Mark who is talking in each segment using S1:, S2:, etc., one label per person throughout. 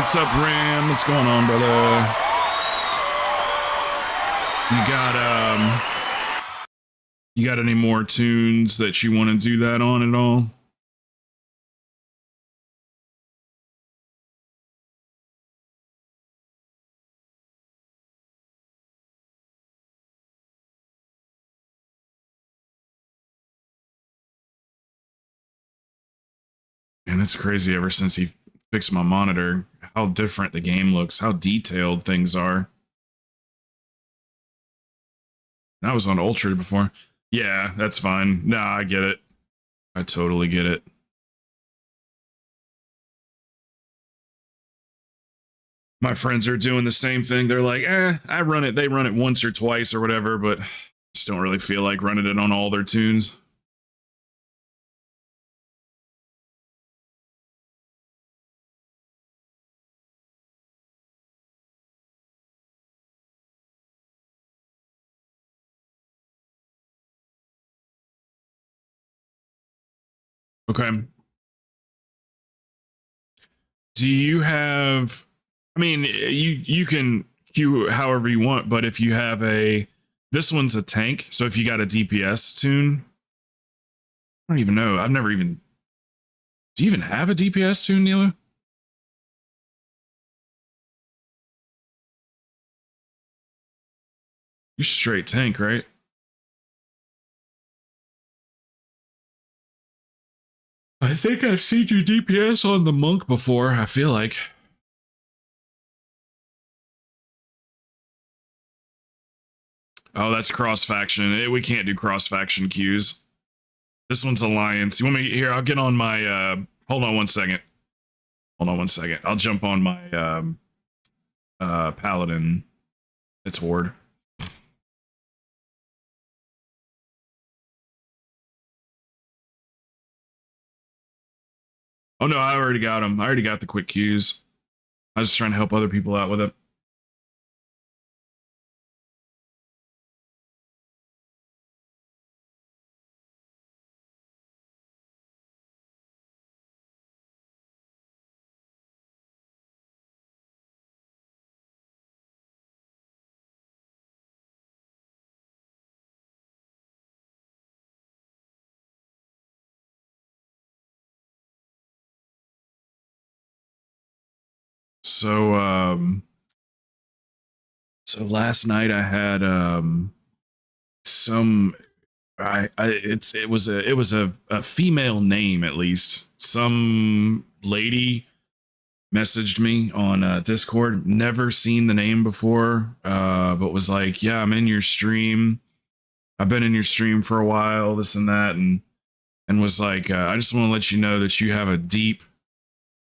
S1: What's up, Ram? What's going on, brother? You got any more tunes that you want to do that on at all? And it's crazy ever since he fixed my monitor, how different the game looks, how detailed things are. I was on Ultra before. Yeah, that's fine. Nah, I get it. I totally get it. My friends are doing the same thing. They're like, I run it. They run it once or twice or whatever, but just don't really feel like running it on all their tunes. Okay. Do you have, I mean, you can queue however you want, but if you have this one's a tank, so if you got a DPS tune, I don't even know. I've never even, do you even have a DPS tune, Neela? You're straight tank, right? I think I've seen your DPS on the monk before, I feel like. Oh, that's cross faction. We can't do cross faction queues. This one's alliance. You want me here? I'll get on my hold on one second. Hold on one second. I'll jump on my paladin. It's horde. Oh no, I already got them. I already got the quick queues. I was just trying to help other people out with it. So so last night I had some it was a female name, at least. Some lady messaged me on Discord, never seen the name before, but was like, yeah, I'm in your stream. I've been in your stream for a while, this and that, and was like, I just want to let you know that you have a deep,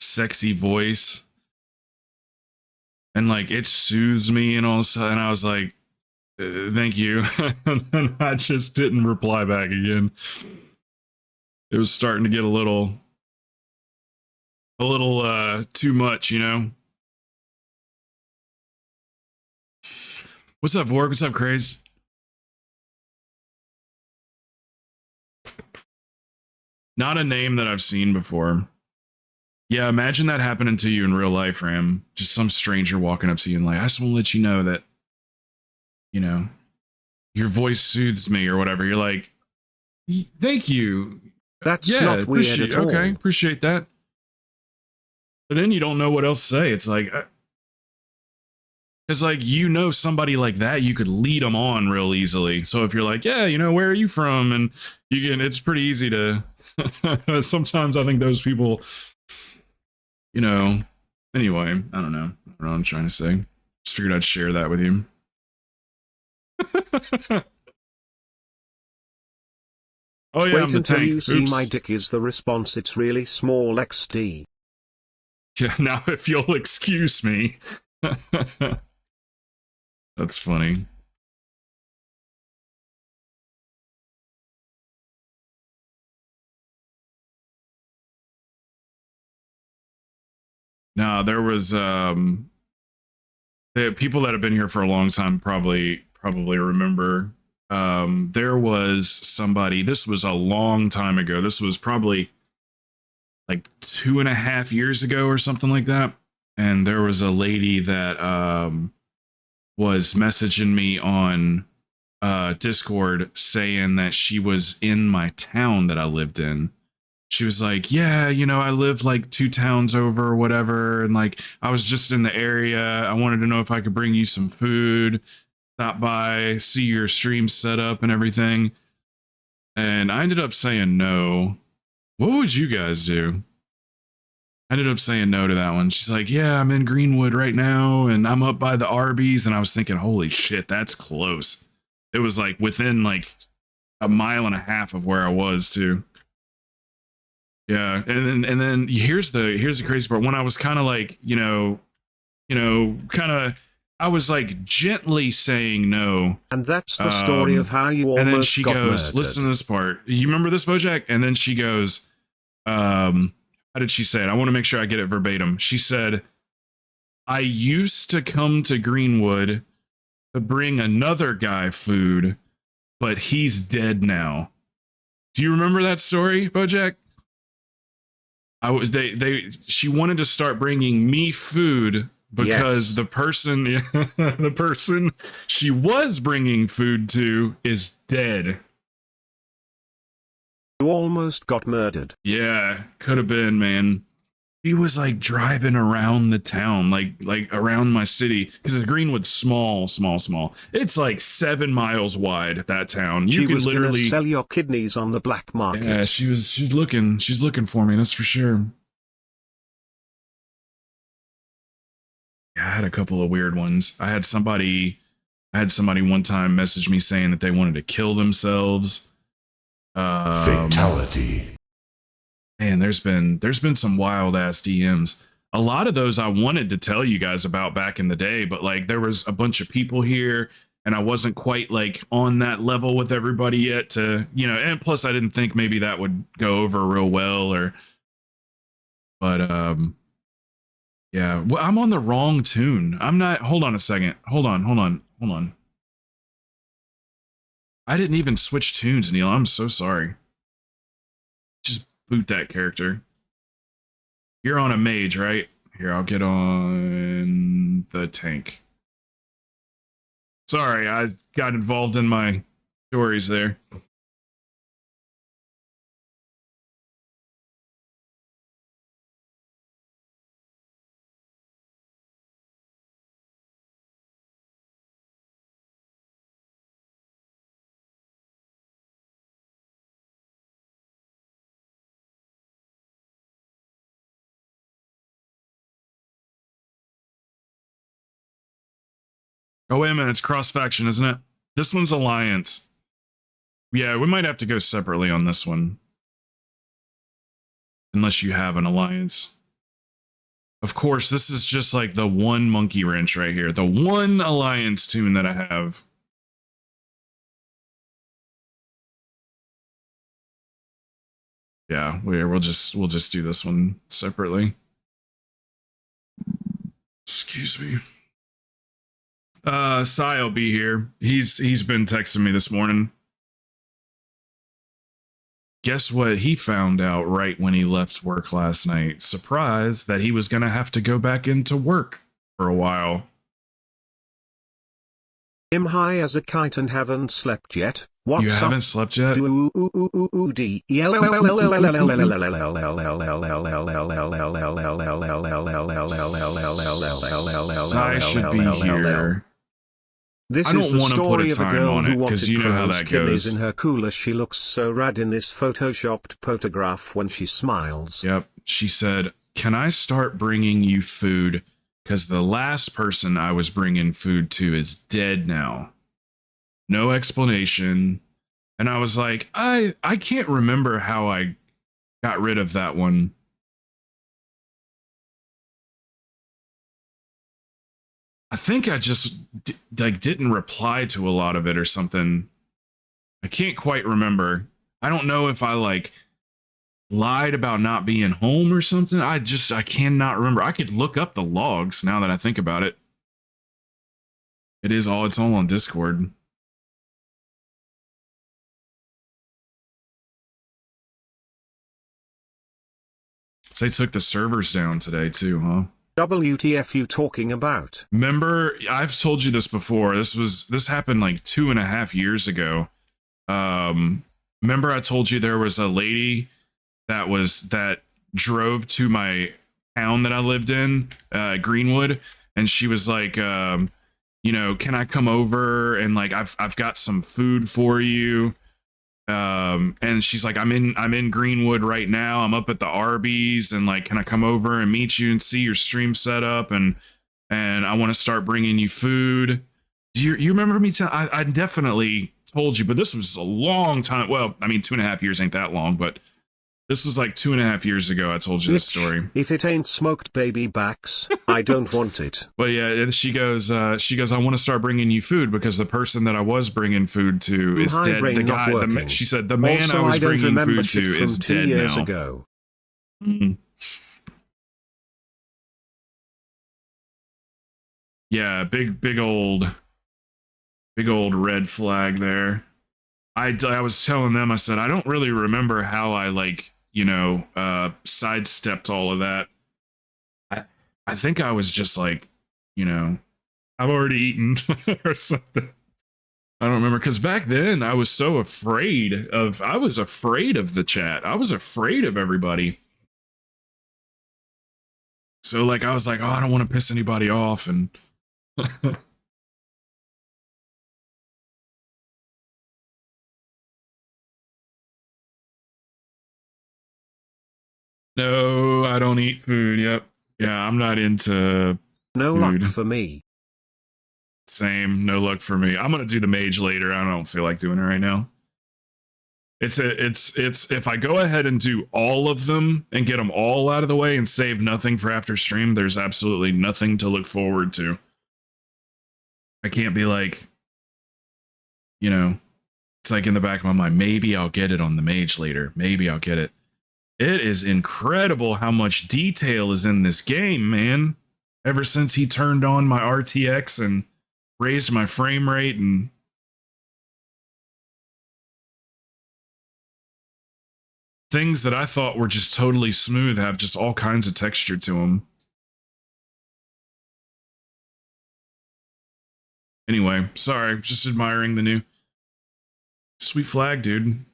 S1: sexy voice, and like it soothes me and all of a sudden I was like, thank you. And I just didn't reply back again. It was starting to get a little too much, you know. What's up, Vork? What's up, Craze? Not a name that I've seen before. Yeah, imagine that happening to you in real life, Ram. Just some stranger walking up to you and like, I just want to let you know that, you know, your voice soothes me or whatever. You're like, thank you.
S2: That's not weird at all.
S1: Okay, appreciate that. But then you don't know what else to say. It's like, because like, you know, somebody like that, you could lead them on real easily. So if you're like, yeah, you know, where are you from? And you can, it's pretty easy to, sometimes I think those people, you know, anyway, I don't know what I'm trying to say. Just figured I'd share that with you. Oh yeah,
S2: wait
S1: I'm the
S2: until
S1: tank.
S2: you see my dick is the response. It's really small XD.
S1: Yeah, now if you'll excuse me. That's funny. No, there was the people that have been here for a long time probably remember. There was somebody, this was a long time ago. This was probably like 2.5 years ago or something like that. and there was a lady that was messaging me on Discord saying that she was in my town that I lived in. She was like, yeah, you know, I live like 2 towns over or whatever. And like, I was just in the area. I wanted to know if I could bring you some food, stop by, see your stream set up and everything. And I ended up saying no. What would you guys do? I ended up saying no to that one. She's like, yeah, I'm in Greenwood right now and I'm up by the Arby's. And I was thinking, holy shit, that's close. It was like within like a mile and a half of where I was too. Yeah, and then here's the crazy part. When I was kind of like, kind of, I was like gently saying no.
S2: And that's the story of how you
S1: and then
S2: almost
S1: she
S2: got
S1: goes,
S2: murdered.
S1: listen to this part. You remember this, Bojack? And then she goes, how did she say it? I want to make sure I get it verbatim. She said, I used to come to Greenwood to bring another guy food, but he's dead now. Do you remember that story, Bojack? She wanted to start bringing me food because
S2: Yes.
S1: the person she was bringing food to is dead.
S2: You almost got murdered.
S1: Yeah, could have been, man. He was like driving around the town, like around my city, because Greenwood's small. It's like 7 miles wide. That town, you
S2: She
S1: could
S2: was
S1: literally
S2: gonna sell your kidneys on the black market.
S1: Yeah, she's looking for me. That's for sure. Yeah, I had a couple of weird ones. I had somebody one time message me saying that they wanted to kill themselves.
S3: Fatality.
S1: Man, there's been some wild ass DMs. A lot of those I wanted to tell you guys about back in the day, but like there was a bunch of people here and I wasn't quite like on that level with everybody yet to, and plus I didn't think maybe that would go over real well but yeah, well, I'm on the wrong tune. I'm not, hold on a second. Hold on. I didn't even switch tunes, Neil. I'm so sorry. Just boot that character. You're on a mage, right? Here, I'll get on the tank. Sorry, I got involved in my stories there. Oh, wait a minute. It's cross-faction, isn't it? This one's Alliance. Yeah, we might have to go separately on this one. Unless you have an Alliance. Of course, this is just like the one monkey wrench right here. The one Alliance tune that I have. Yeah, we'll just do this one separately. Excuse me. Sai will be here. He's been texting me this morning. Guess what he found out right when he left work last night? Surprise, that he was gonna have to go back into work for a while.
S2: I'm high as a kite and haven't slept yet. What's
S1: You haven't slept yet?
S2: Sai
S1: should be here.
S2: This
S1: I don't
S2: is the
S1: wanna put a
S2: story of a
S1: time
S2: girl
S1: on
S2: who
S1: it, 'cause
S2: wanted
S1: you know how
S2: crow's
S1: that
S2: kidneys
S1: goes.
S2: in her cooler. She looks so rad in this photoshopped photograph when she smiles.
S1: Yep. She said, can I start bringing you food? Because the last person I was bringing food to is dead now. No explanation. And I was like, I can't remember how I got rid of that one. I think I just didn't reply to a lot of it or something. I can't quite remember. I don't know if I lied about not being home or something. I cannot remember. I could look up the logs now that I think about it. It's all on Discord. So they took the servers down today too, huh?
S2: WTF you talking about?
S1: Remember, I've told you this before. This happened like 2.5 years ago. Remember I told you there was a lady that drove to my town that I lived in, Greenwood, and she was like, can I come over and like I've got some food for you. And she's like, I'm in Greenwood right now. I'm up at the Arby's, and like, can I come over and meet you and see your stream setup? And I want to start bringing you food. Do you remember me? I definitely told you, but this was a long time. Well, I mean, 2.5 years ain't that long, but this was like 2.5 years ago. I told you this story.
S2: If it ain't smoked baby backs, I don't want it.
S1: But yeah, and she goes, I want to start bringing you food because the person that I was bringing food to is dead. The guy, she said, the man
S2: also,
S1: I was bringing food to
S2: from
S1: is
S2: 2
S1: dead
S2: years
S1: now.
S2: Ago.
S1: Mm. Yeah, big old red flag there. I was telling them, I said, I don't really remember how I sidestepped all of that. I think I was just like, I've already eaten or something. I don't remember, because back then I was so afraid of the chat. I was afraid of everybody. So like, I was like, oh, I don't want to piss anybody off. And no, I don't eat food. Yep. Yeah, I'm not into
S2: no
S1: food.
S2: luck for me.
S1: Same, no luck for me. I'm gonna do the mage later. I don't feel like doing it right now. It's if I go ahead and do all of them and get them all out of the way and save nothing for after stream, there's absolutely nothing to look forward to. I can't be like, it's like in the back of my mind, maybe I'll get it on the mage later. Maybe I'll get it. It is incredible how much detail is in this game, man. Ever since he turned on my RTX and raised my frame rate, and things that I thought were just totally smooth have just all kinds of texture to them. Anyway, sorry, just admiring the new sweet flag, dude.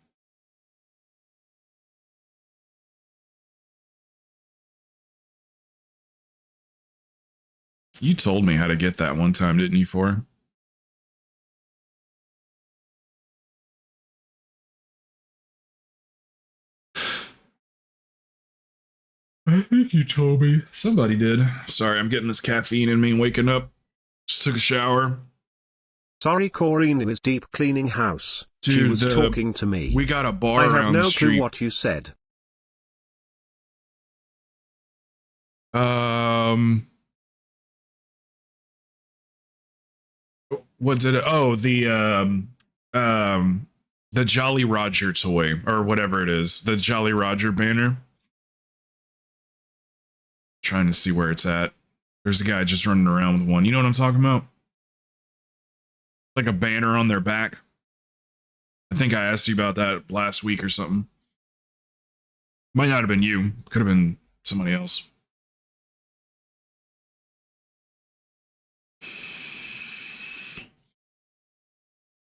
S1: You told me how to get that one time, didn't you, for? I think you told me. Somebody did. Sorry, I'm getting this caffeine in me and waking up. Just took a shower.
S2: Sorry, Corrine is deep cleaning house.
S1: Dude,
S2: she was talking to me.
S1: We got a bar around the street.
S2: I have no clue what you said.
S1: What's it? Oh, the Jolly Roger toy, or whatever it is. The Jolly Roger banner. Trying to see where it's at. There's a guy just running around with one. You know what I'm talking about? Like a banner on their back. I think I asked you about that last week or something. Might not have been you. Could have been somebody else.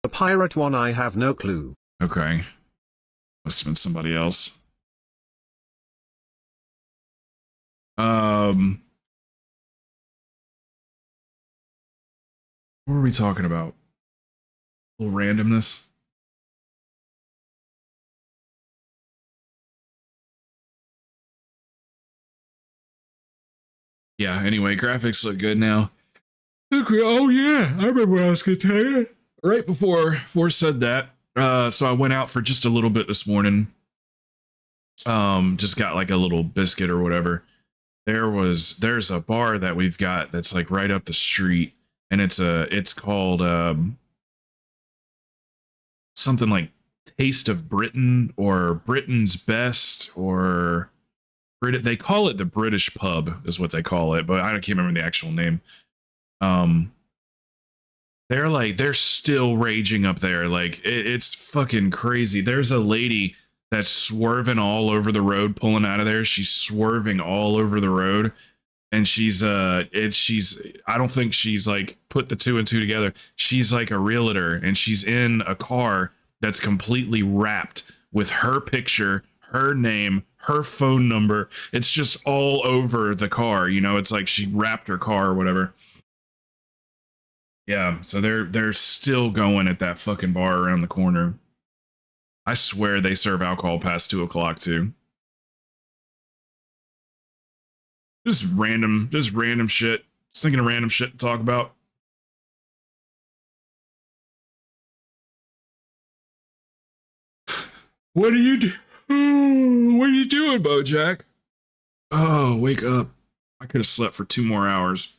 S2: The pirate one, I have no clue.
S1: Okay. Must have been somebody else. What were we talking about? A little randomness. Yeah, anyway, graphics look good now. Oh yeah, I remember what I was gonna tell you. Right before said that. So I went out for just a little bit this morning. Just got like a little biscuit or whatever. There's a bar that we've got that's like right up the street, and it's called something like Taste of Britain or Britain's Best, or they call it the British Pub is what they call it, but I can't remember the actual name. They're still raging up there. Like it's fucking crazy. There's a lady that's swerving all over the road, pulling out of there. She's swerving all over the road, and she's I don't think she's like put the two and two together. She's like a realtor, and she's in a car that's completely wrapped with her picture, her name, her phone number. It's just all over the car, you know. It's like she wrapped her car or whatever. Yeah, so they're still going at that fucking bar around the corner. I swear they serve alcohol past 2 o'clock too. Just random shit. Just thinking of random shit to talk about. What are you do? What are you doing, BoJack? Oh, wake up! I could have slept for 2 more hours.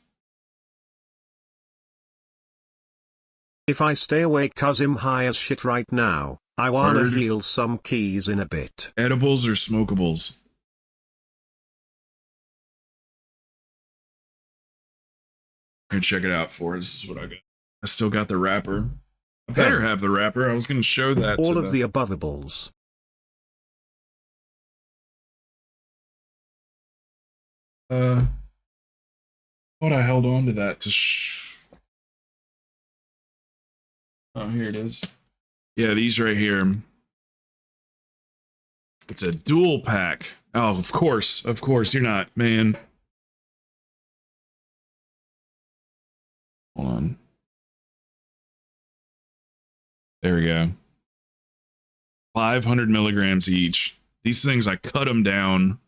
S2: If I stay awake 'cause I'm high as shit right now, I wanna
S1: Word.
S2: heal some keys in a bit.
S1: Edibles or smokables? Here, check it out for us. This is what I got. I still got the wrapper. I better have the wrapper. I was going to show that
S2: All
S1: to
S2: of the aboveables.
S1: Thought I held on to that to oh, here it is. Yeah, these right here. It's a dual pack. Oh, of course. Of course. You're not, man. Hold on. There we go. 500 milligrams each. These things, I cut them down.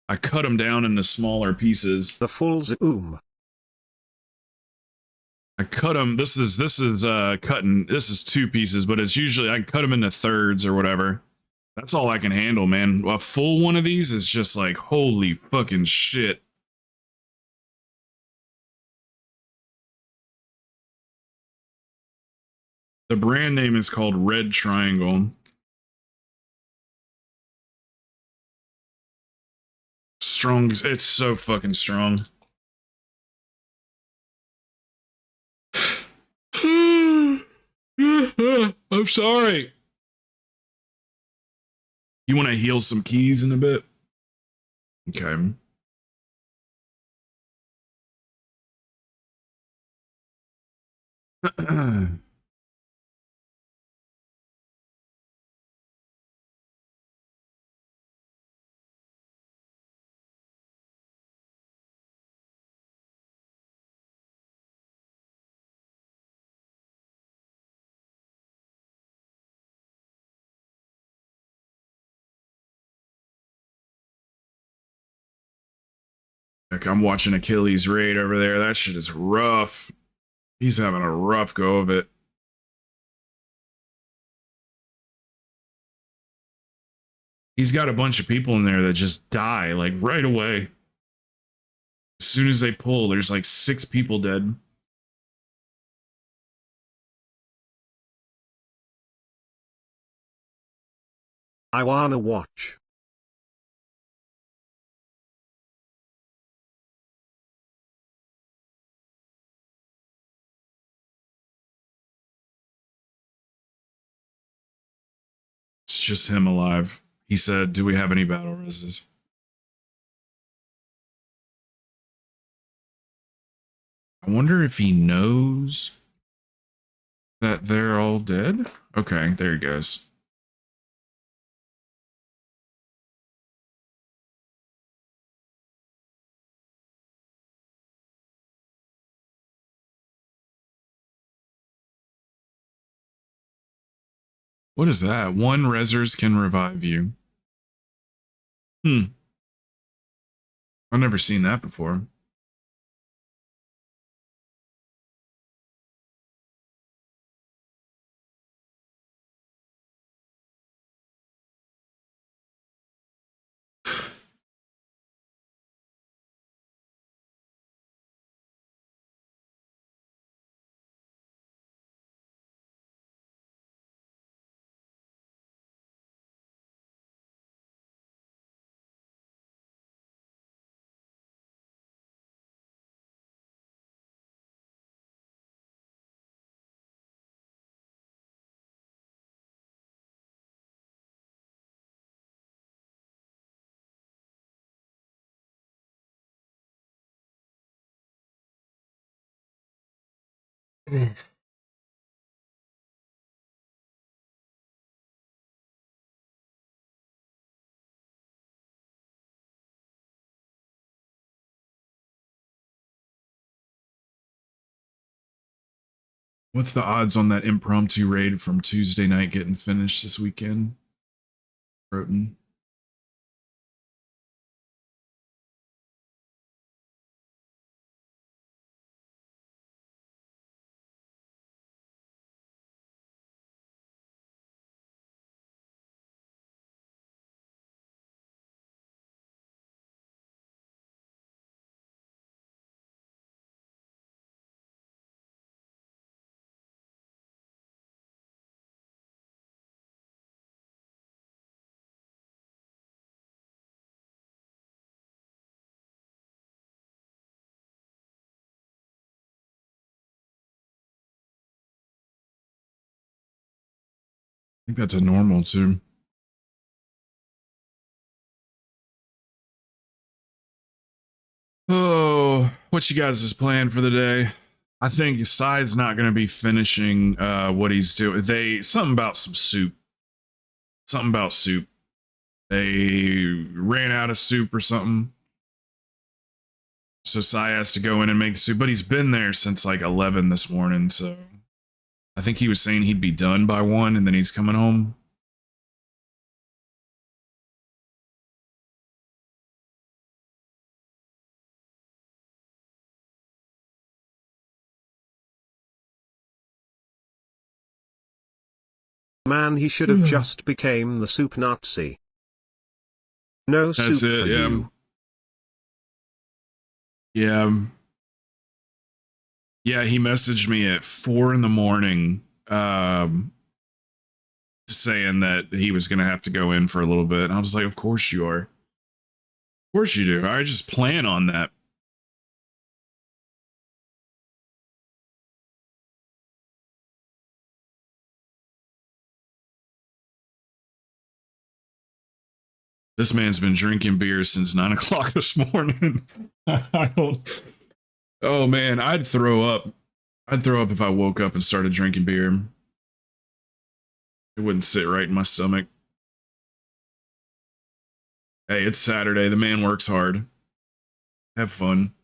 S1: I cut them down into smaller pieces.
S2: The full zoom.
S1: I cut them. This is cutting. This is 2 pieces, but it's usually I cut them into thirds or whatever. That's all I can handle, man. A full one of these is just like holy fucking shit. The brand name is called Red Triangle. Strong. It's so fucking strong. I'm sorry. You want to heal some keys in a bit? Okay. Like I'm watching Achilles raid over there. That shit is rough. He's having a rough go of it. He's got a bunch of people in there that just die like right away. As soon as they pull, there's like 6 people dead.
S2: I wanna watch.
S1: It's just him alive. He said, "Do we have any battle reses?" I wonder if he knows that they're all dead. Okay, there he goes. What is that? 1 resers can revive you. I've never seen that before. What's the odds on that impromptu raid from Tuesday night getting finished this weekend? Krowten. I think that's a normal too. Oh, what you guys is planned for the day? I think Side's not going to be finishing what he's doing. Something about some soup. Something about soup. They ran out of soup or something. So Sai has to go in and make the soup, but he's been there since like 11 this morning. So I think he was saying he'd be done by 1 and then he's coming home.
S2: Man, he should have just became the soup Nazi. No
S1: That's
S2: soup
S1: it,
S2: for
S1: yeah.
S2: you.
S1: Yeah. Yeah, he messaged me at 4 in the morning, saying that he was going to have to go in for a little bit. And I was like, of course you are. Of course you do. I just plan on that. This man's been drinking beer since 9 o'clock this morning. I don't. Oh man, I'd throw up. I'd throw up if I woke up and started drinking beer. It wouldn't sit right in my stomach. Hey, it's Saturday. The man works hard. Have fun.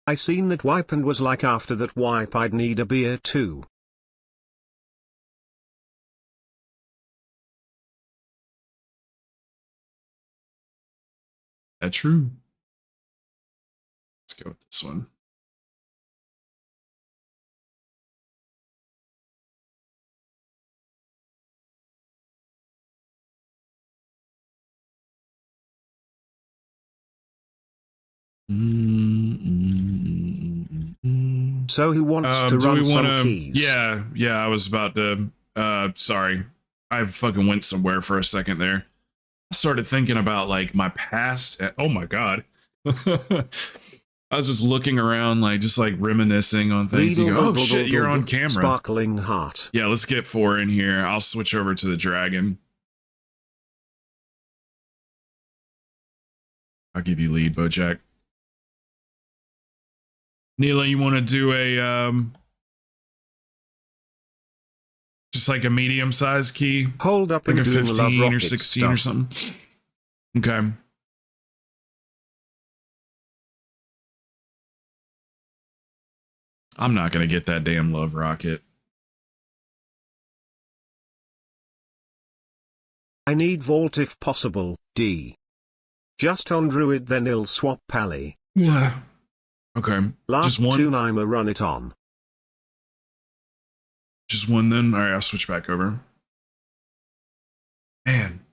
S2: I seen that wipe and was like, after that wipe I'd need a beer too.
S1: That's true. Let's go with this one.
S2: So he wants to
S1: Do we
S2: run
S1: want
S2: some
S1: to?
S2: keys.
S1: Yeah. I was about to. Sorry, I fucking went somewhere for a second there. I started thinking about like my past. Oh my god. I was just looking around, like just like reminiscing on things. You go, oh shit, you're on camera.
S2: Sparkling heart.
S1: Yeah, let's get 4 in here. I'll switch over to the dragon. I'll give you lead, Bojack. Neela, you want to do a just like a medium-sized key?
S2: Hold up,
S1: like
S2: and
S1: a
S2: doing
S1: 15 or 16
S2: stuff.
S1: or something. Okay. I'm not gonna get that damn love rocket.
S2: I need vault if possible, D. Just on druid, then I'll swap pally.
S1: Yeah. Okay.
S2: Last
S1: just one.
S2: tune I'ma run it on.
S1: Just one then. All right, I'll switch back over. Man,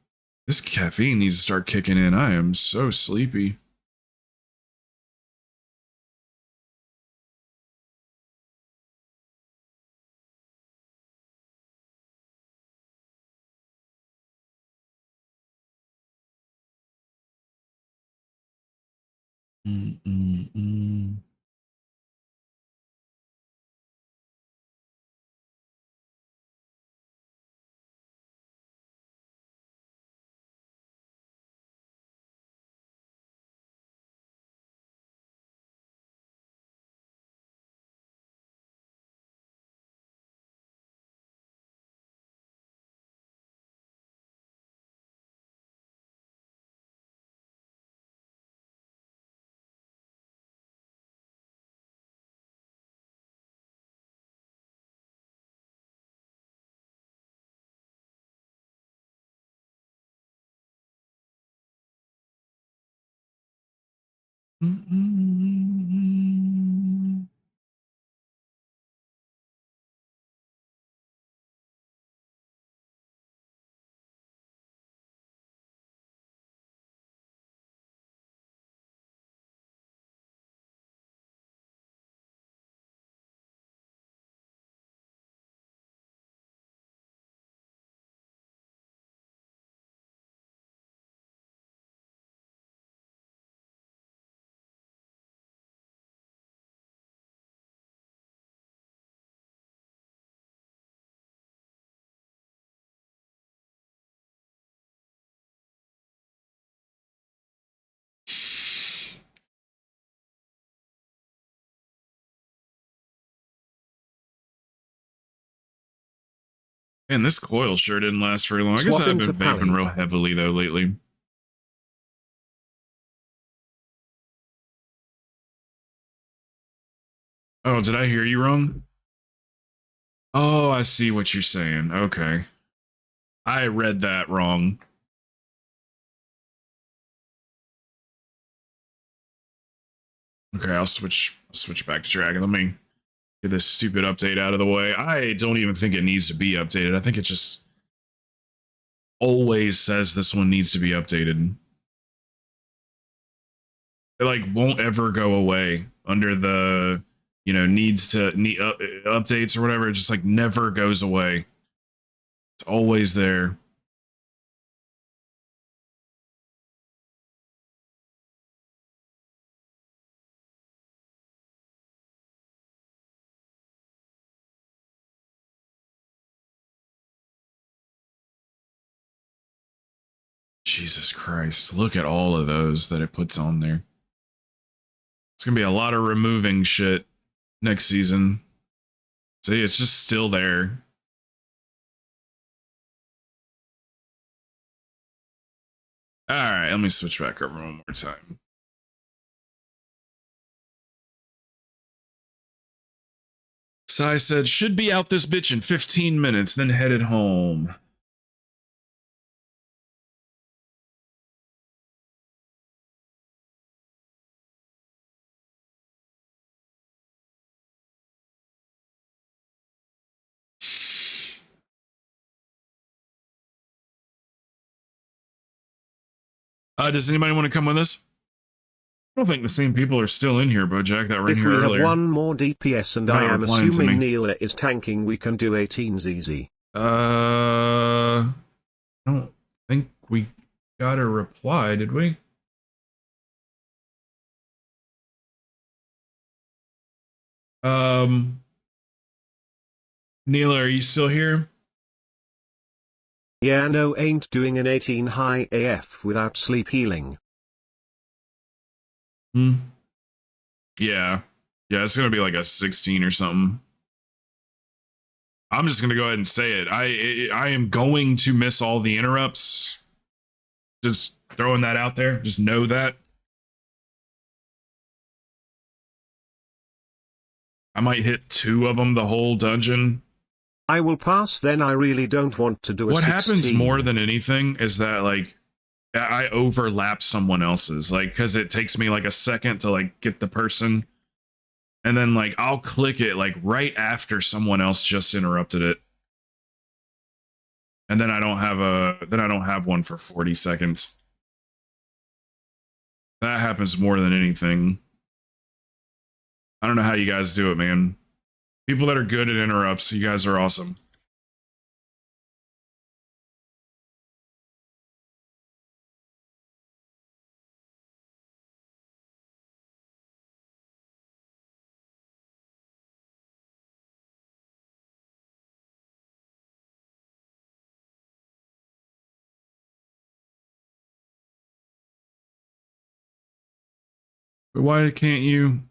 S1: this caffeine needs to start kicking in. I am so sleepy. Man, this coil sure didn't last very long. I guess
S2: Swap
S1: I've been
S2: into
S1: vaping
S2: Pally.
S1: real heavily though lately. Oh, did I hear you wrong? Oh, I see what you're saying. Okay. I read that wrong. Okay, I'll switch back to Dragon. Let me get this stupid update out of the way. I don't even think it needs to be updated. I think it just always says this one needs to be updated. It like won't ever go away under the, you know, updates or whatever. It just like never goes away. It's always there. Jesus Christ. Look at all of those that it puts on there. It's going to be a lot of removing shit next season. See, it's just still there. All right, let me switch back over one more time. Sai said, should be out this bitch in 15 minutes, then headed home. Does anybody want to come with us? I don't think the same people are still in here, Bojack, that were in
S2: If
S1: here
S2: we
S1: earlier.
S2: have one more DPS and I am assuming Neela is tanking, we can do 18s easy.
S1: I don't think we got a reply, did we? Neela, are you still here?
S2: Yeah, no, ain't doing an 18 high AF without sleep healing.
S1: Yeah. Yeah, it's gonna be like a 16 or something. I'm just gonna go ahead and say it. I am going to miss all the interrupts. Just throwing that out there. Just know that. I might hit 2 of them the whole dungeon.
S2: I will pass then. I really don't want to do a 16.
S1: What happens more than anything is that like I overlap someone else's, like, because it takes me like a second to like get the person, and then like I'll click it like right after someone else just interrupted it, and then I don't have one for 40 seconds. That happens more than anything. I don't know how you guys do it, man. People that are good at interrupts, you guys are awesome. But why can't you?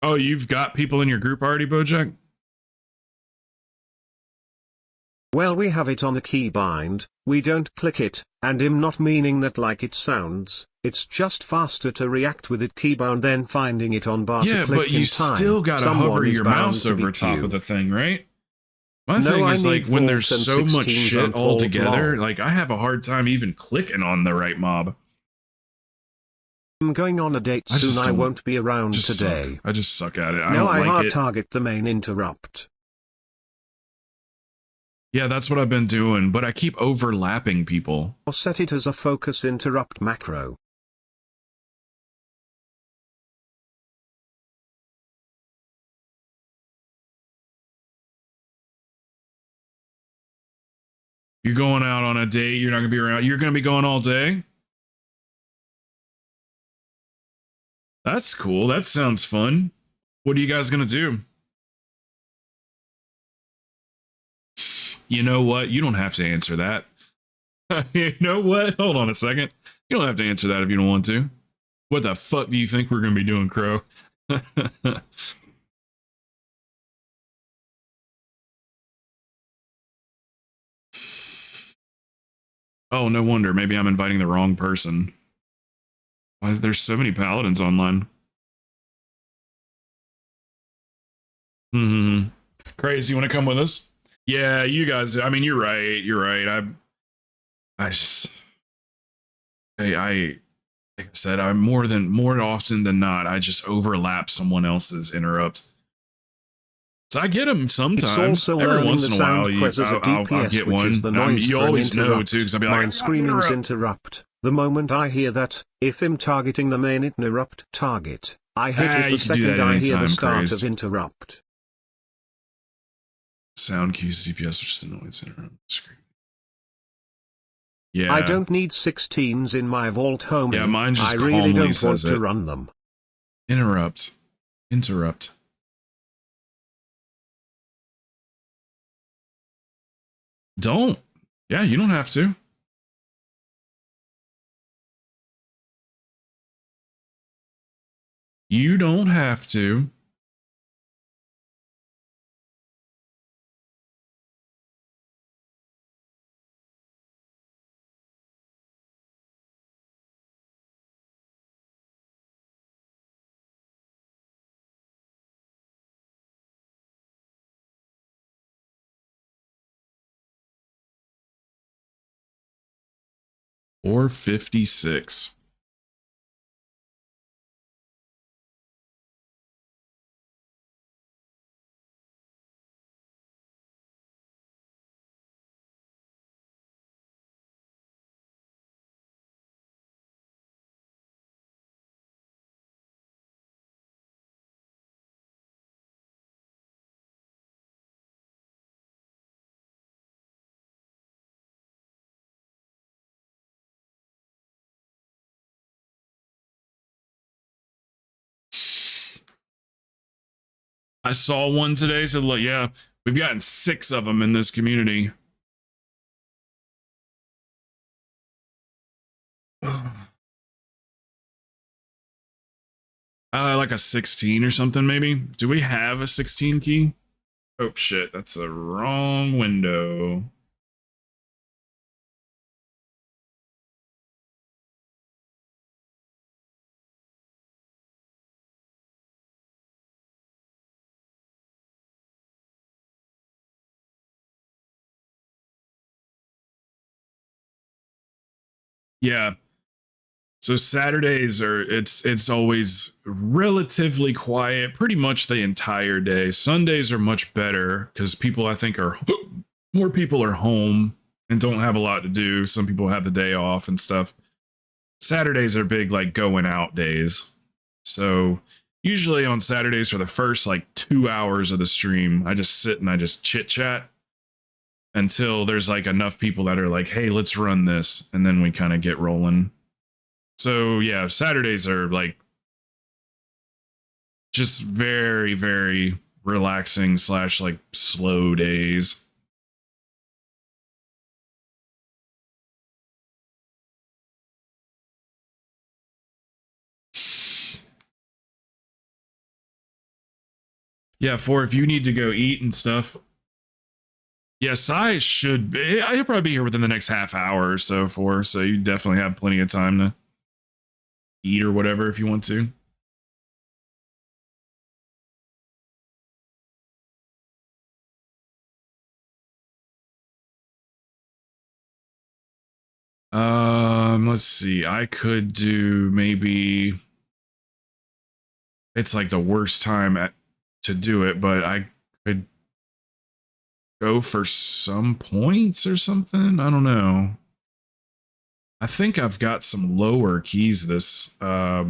S1: Oh, you've got people in your group already, Bojack?
S2: Well, we have it on the keybind, we don't click it, and I'm not meaning that like it sounds, it's just faster to react with it keybound than finding it on bar to click.
S1: Yeah, but you still gotta hover your mouse over top of the thing, right? My thing is like when there's so much shit all together, like I have a hard time even clicking on the right mob.
S2: I'm going on a date
S1: I
S2: soon.
S1: just
S2: I
S1: don't.
S2: won't be around
S1: Just
S2: today.
S1: suck. I just suck at it. I
S2: No,
S1: don't
S2: I
S1: like
S2: hard
S1: it.
S2: target the main interrupt.
S1: Yeah, that's what I've been doing, but I keep overlapping people.
S2: Or set it as a focus interrupt macro.
S1: You're going out on a date, you're not gonna be around. You're gonna be going all day? That's cool. That sounds fun. What are you guys gonna do? You know what? You don't have to answer that. You know what? Hold on a second. You don't have to answer that if you don't want to. What the fuck do you think we're gonna be doing, Crow? Oh, no wonder. Maybe I'm inviting the wrong person. Why, there's so many paladins online. Hmm. Crazy. You want to come with us? Yeah, you guys. I mean, you're right. You're right. I just, like I said, I'm more often than not, I just overlap someone else's interrupt. So I get them sometimes.
S2: It's also
S1: Every
S2: learning
S1: once
S2: the
S1: in a while,
S2: sound ques as a
S1: I'll
S2: DPS,
S1: get
S2: which
S1: one.
S2: is the noise
S1: You
S2: for an
S1: always know
S2: interrupt.
S1: too, because I'll be
S2: Mine
S1: like,
S2: screaming's interrupt. The moment I hear that, if I'm targeting the main interrupt target, I hit it the second I hear the start of interrupt.
S1: Sound cues DPS, which is the noise interrupt. Scream. Yeah.
S2: I don't need 16s in my vault, homie.
S1: Yeah, mine just
S2: I really don't want
S1: says
S2: to
S1: it.
S2: run them.
S1: Interrupt. Don't. Yeah, you don't have to. You don't have to. Or 56. I saw one today, so like, yeah, we've gotten 6 of them in this community. Like a 16 or something, maybe. Do we have a 16 key? Oh shit, that's the wrong window. Yeah. So Saturdays are it's always relatively quiet pretty much the entire day. Sundays are much better because people I think are more people are home and don't have a lot to do. Some people have the day off and stuff. Saturdays are big like going out days. So usually on Saturdays for the first like 2 hours of the stream, I just sit and I just chit chat until there's like enough people that are like, hey, let's run this. And then we kind of get rolling. So yeah, Saturdays are like just very, very relaxing / like slow days. Yeah, for if you need to go eat and stuff. Yes, I should be. I'll probably be here within the next half hour or so so you definitely have plenty of time to eat or whatever if you want to. Let's see. I could do maybe. It's like the worst time to do it, but I could go for some points or something. I don't know. I think I've got some lower keys this. Let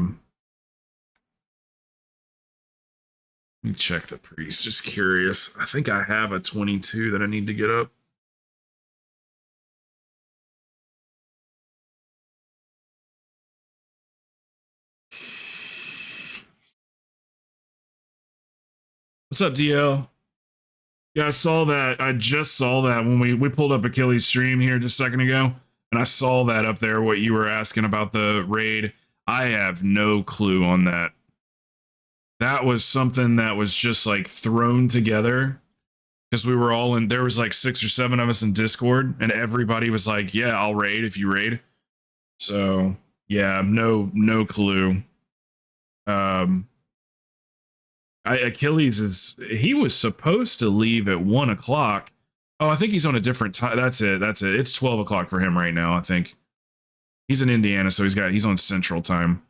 S1: me check the priest. Just curious. I think I have a 22 that I need to get up. What's up, DL? Yeah, I saw that. I just saw that when we pulled up Achilles' stream here just a second ago, and I saw that up there. What you were asking about the raid, I have no clue on that. That was something that was just like thrown together because we were all in. There was like 6 or 7 of us in Discord, and everybody was like, "Yeah, I'll raid if you raid." So yeah, no clue. Achilles he was supposed to leave at 1 o'clock. Oh, I think he's on a different time. That's it. It's 12 o'clock for him right now. I think he's in Indiana, so he's on Central Time.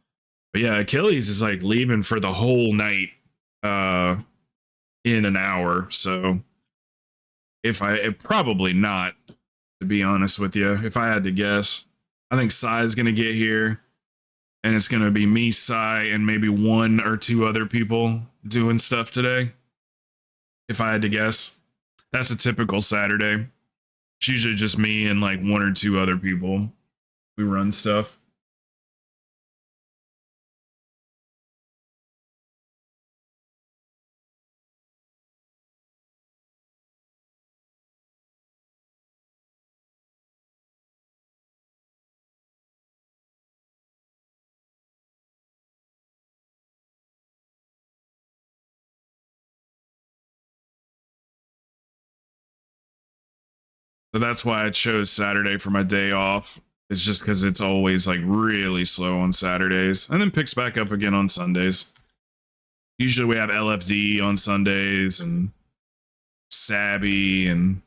S1: But yeah, Achilles is like leaving for the whole night in an hour. So probably not, to be honest with you. If I had to guess, I think Sai's gonna get here, and it's gonna be me, Sai, and maybe 1 or 2 other people doing stuff today. If I had to guess, that's a typical Saturday. It's usually just me and like 1 or 2 other people. We run stuff. So that's why I chose Saturday for my day off. It's just because it's always like really slow on Saturdays and then picks back up again on Sundays. Usually we have LFD on Sundays and Stabby and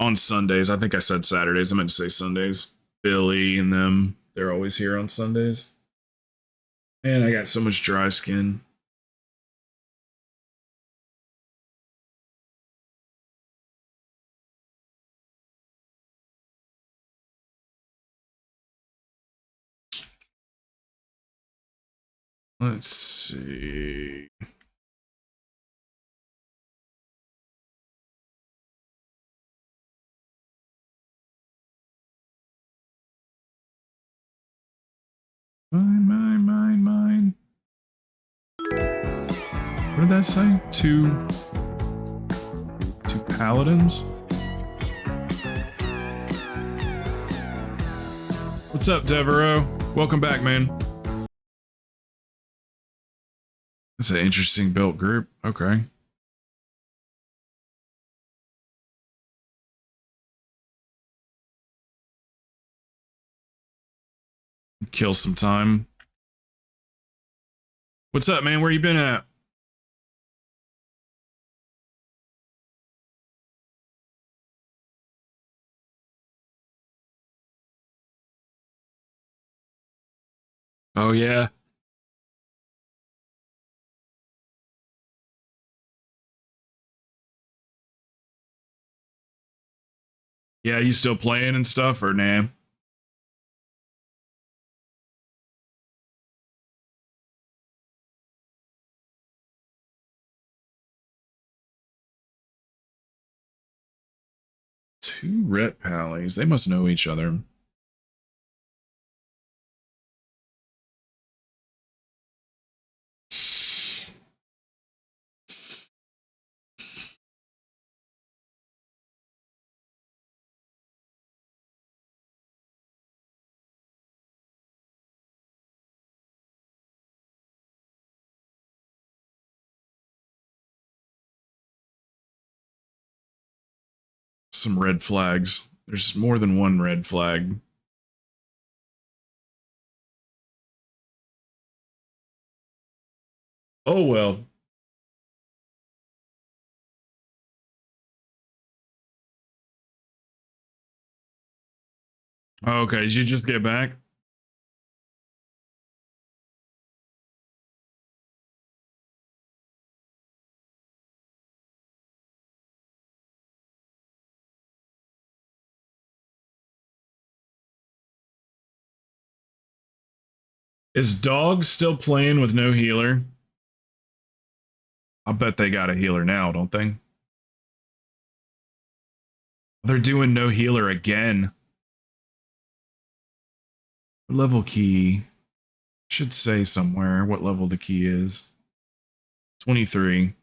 S1: on Sundays. I think I said Saturdays. I meant to say Sundays. Billy and them, they're always here on Sundays. Man, I got so much dry skin. Let's see. Mine. What did that say? Two paladins? What's up, Devereaux? Welcome back, man. That's an interesting built group. Okay. Kill some time. What's up, man? Where you been at? Oh, yeah. Yeah, you still playing and stuff, or nah? Two Ret Pallies. They must know each other. Some red flags. There's more than one red flag. Oh, well. Okay, did you just get back? Is Dog still playing with no healer? I bet they got a healer now, don't they? They're doing no healer again. Level key. Should say somewhere what level the key is. 23.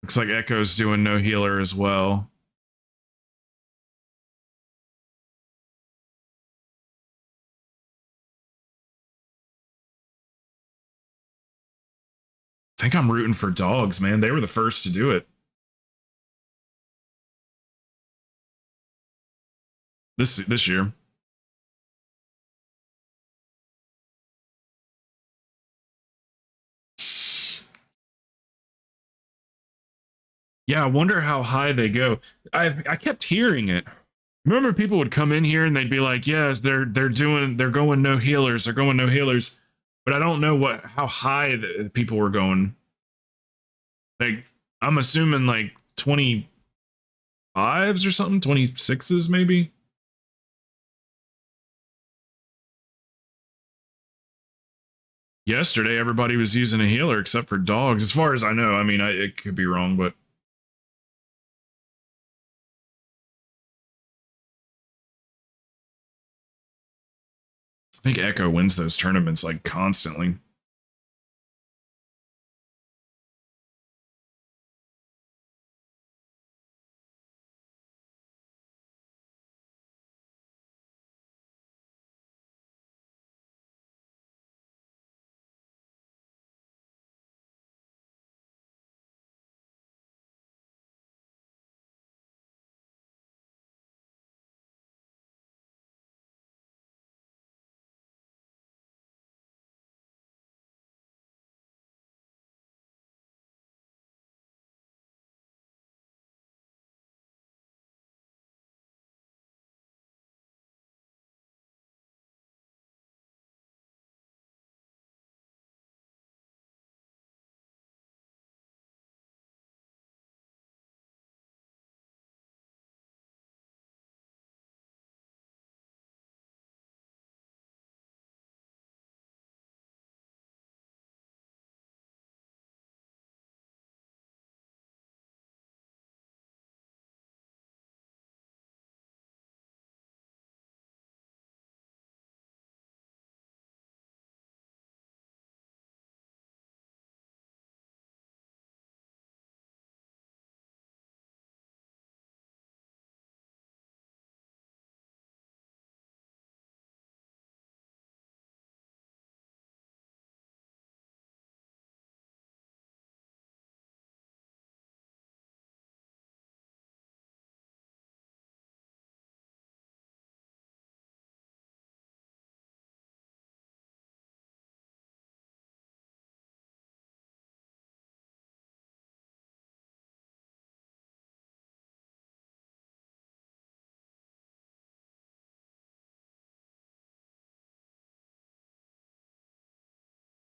S1: Looks like Echo's doing no healer as well. I think I'm rooting for Dogs, man. They were the first to do it. This year. Yeah, I wonder how high they go. I kept hearing it. Remember, people would come in here and they'd be like, "Yes, they're going no healers, they're going no healers," but I don't know how high the people were going. Like, I'm assuming like 25s or something, 26s maybe. Yesterday, everybody was using a healer except for Dogs, as far as I know. I mean, it could be wrong, but I think Echo wins those tournaments like constantly.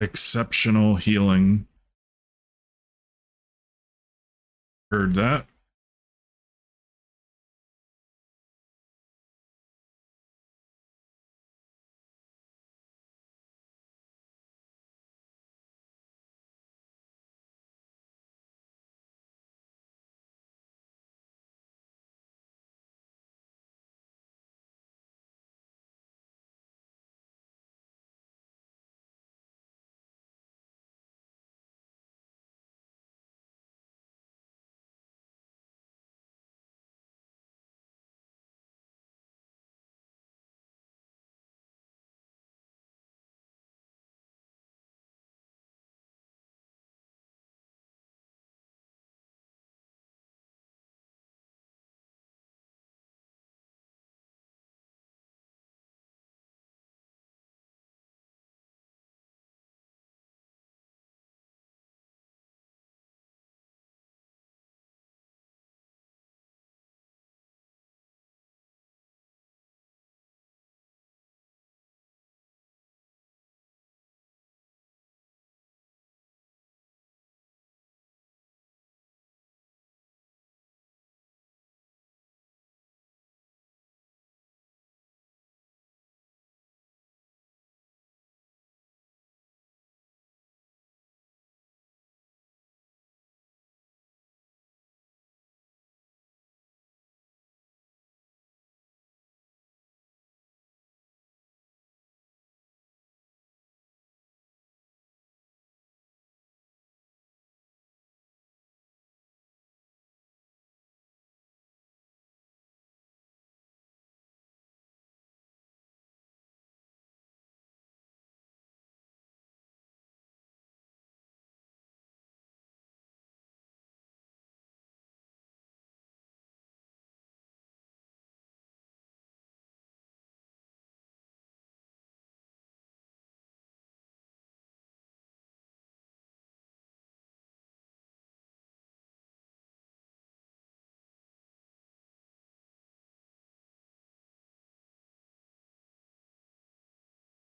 S1: Exceptional healing. Heard that.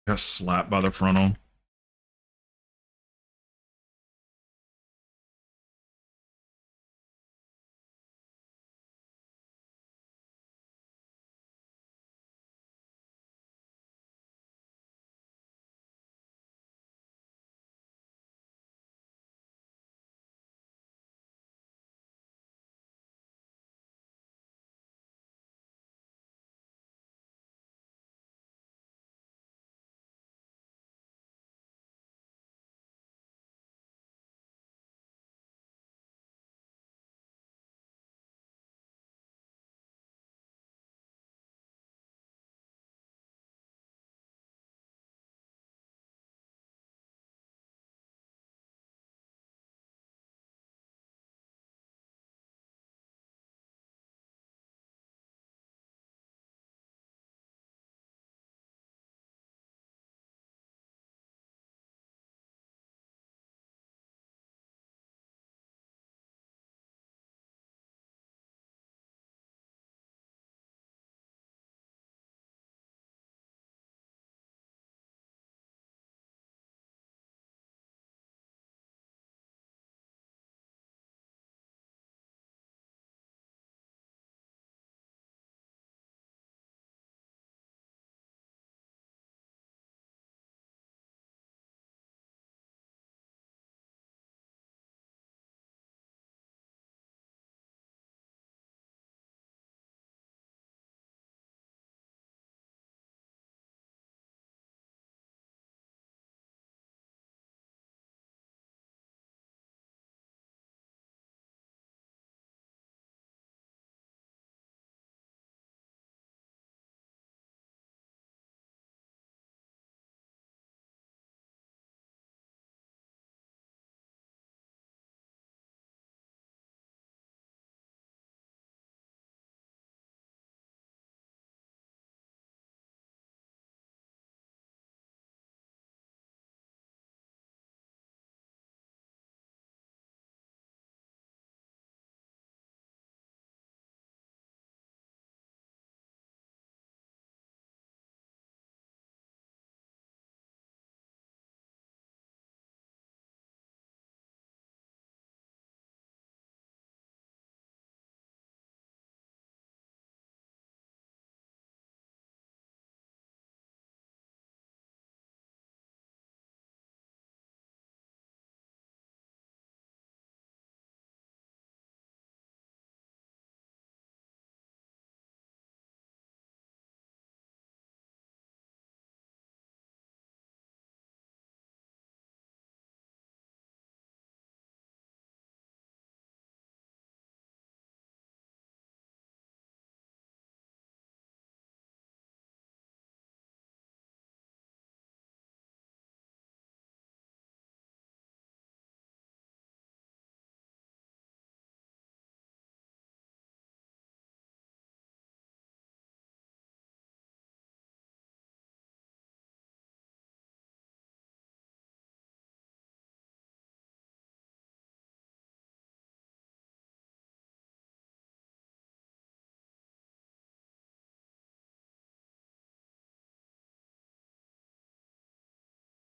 S1: Got slapped by the frontal.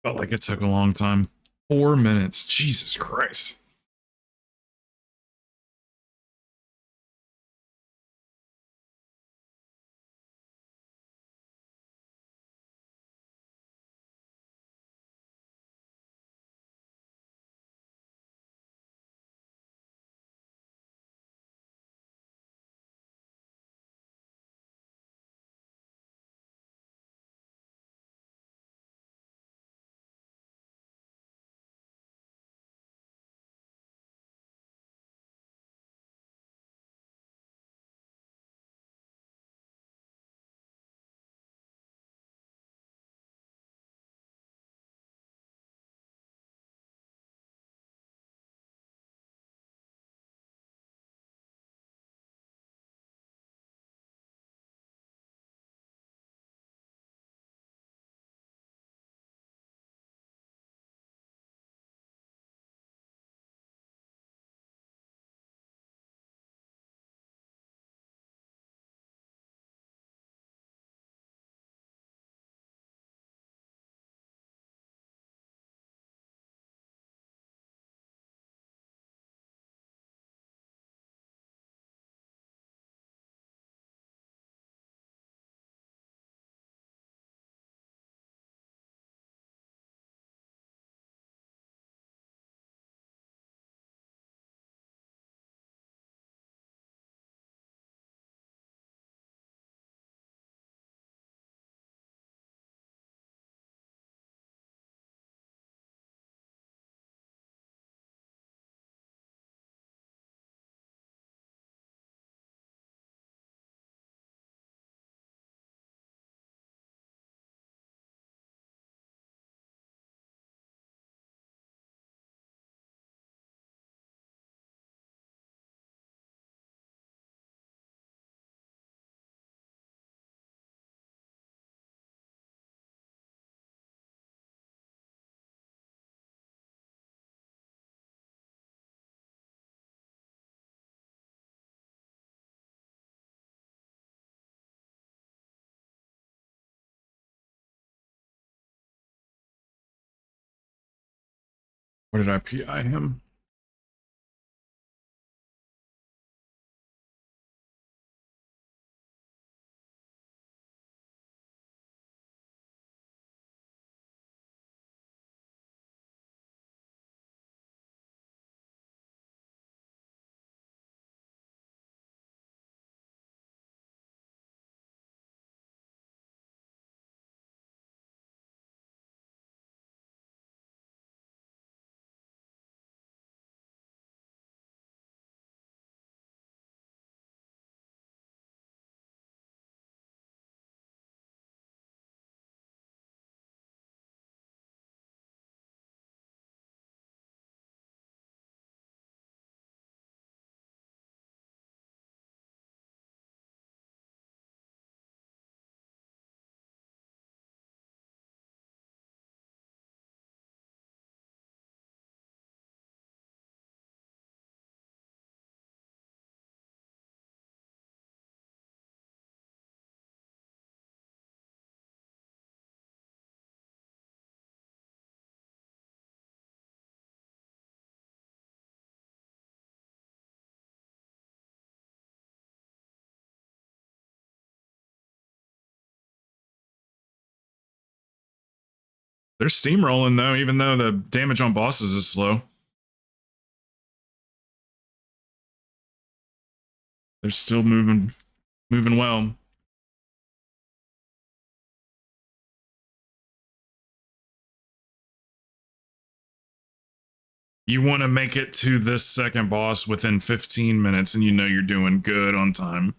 S1: Felt like it took a long time. 4 minutes. Jesus Christ. What did I PI him? They're steamrolling though, even though the damage on bosses is slow. They're still moving well. You want to make it to this second boss within 15 minutes and you know you're doing good on time.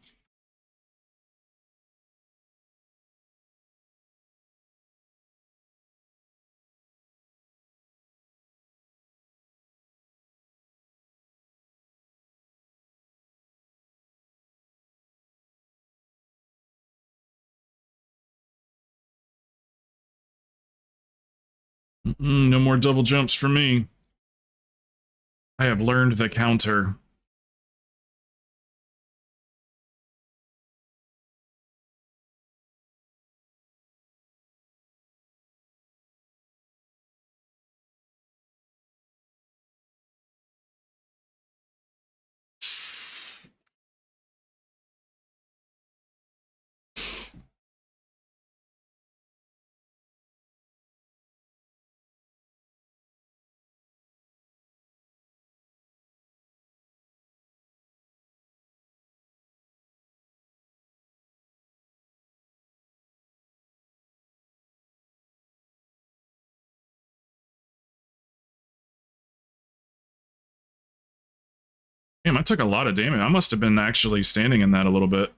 S1: No more double jumps for me. I have learned the counter. Damn, I took a lot of damage. I must have been actually standing in that a little bit.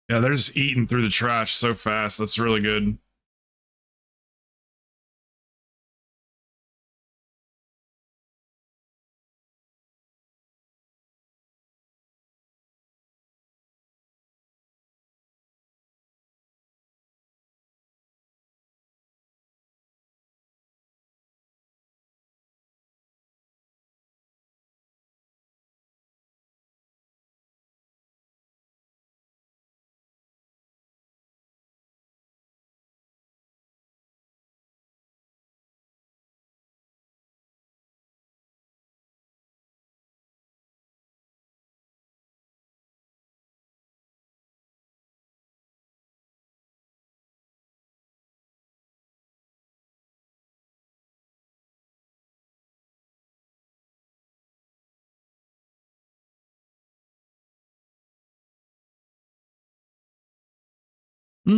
S1: Yeah, they're just eating through the trash so fast. That's really good. All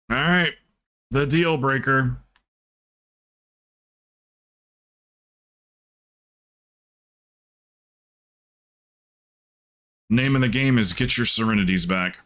S1: right, the deal breaker. Name of the game is Get Your Serenities Back.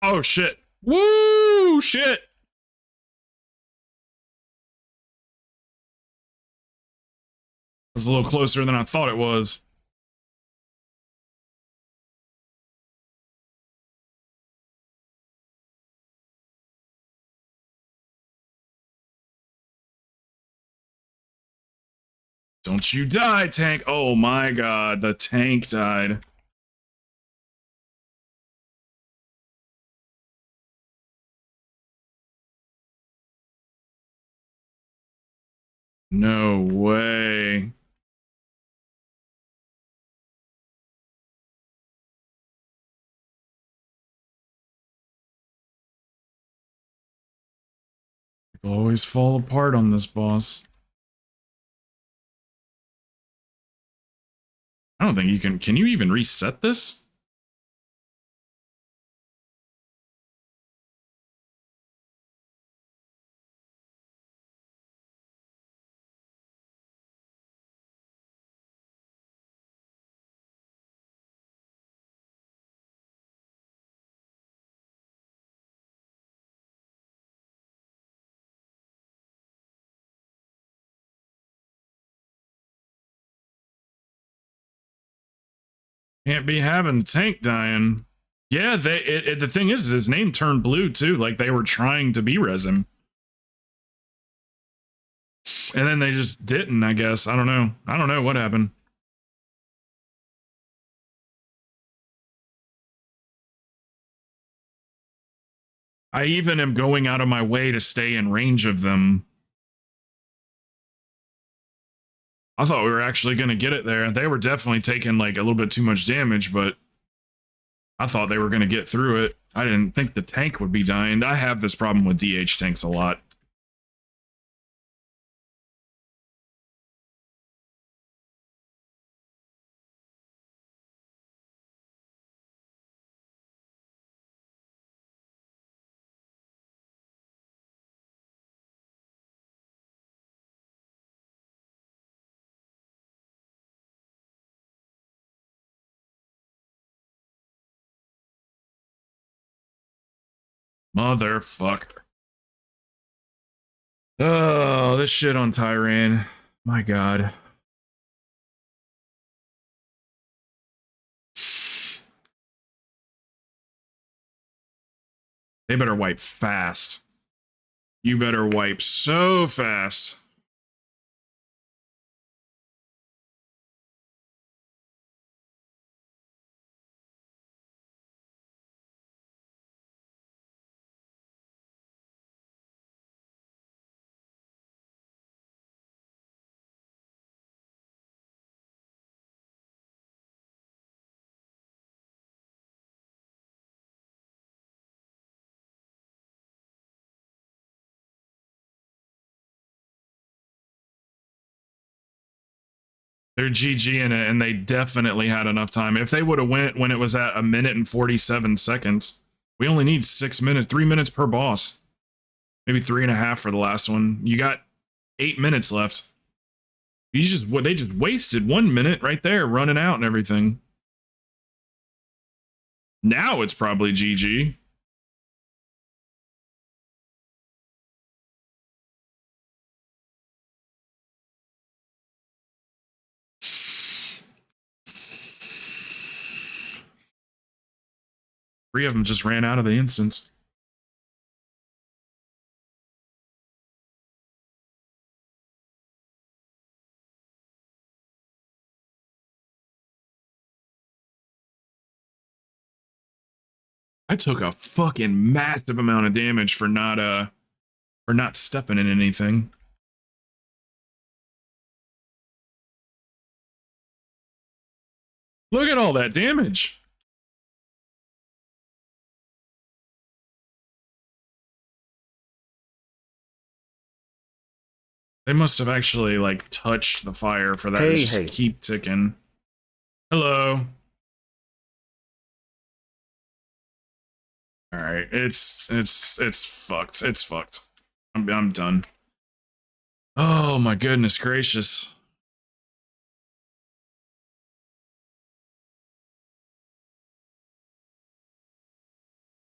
S1: Oh shit. Woo shit. It was a little closer than I thought it was. Don't you die, tank. Oh my god, the tank died. No way. People always fall apart on this boss. I don't think you can you even reset this? Can't be having tank dying. Yeah, the thing is his name turned blue too, like they were trying to be resin. And then they just didn't, I guess. I don't know. I don't know what happened. I even am going out of my way to stay in range of them. I thought we were actually going to get it there. They were definitely taking like a little bit too much damage, but I thought they were going to get through it. I didn't think the tank would be dying. I have this problem with DH tanks a lot. Motherfucker. Oh, this shit on Tyran. My god. They better wipe fast. You better wipe so fast. They're GG in it, and they definitely had enough time. If they would have went when it was at 1 minute and 47 seconds, we only need 6 minutes, 3 minutes per boss. Maybe 3.5 for the last one. You got 8 minutes left. They just wasted 1 minute right there, running out and everything. Now it's probably GG. Three of them just ran out of the instance. I took a fucking massive amount of damage for not stepping in anything. Look at all that damage. They must have actually like touched the fire for that to just keep ticking. Hello. All right, it's fucked. It's fucked. I'm done. Oh my goodness gracious.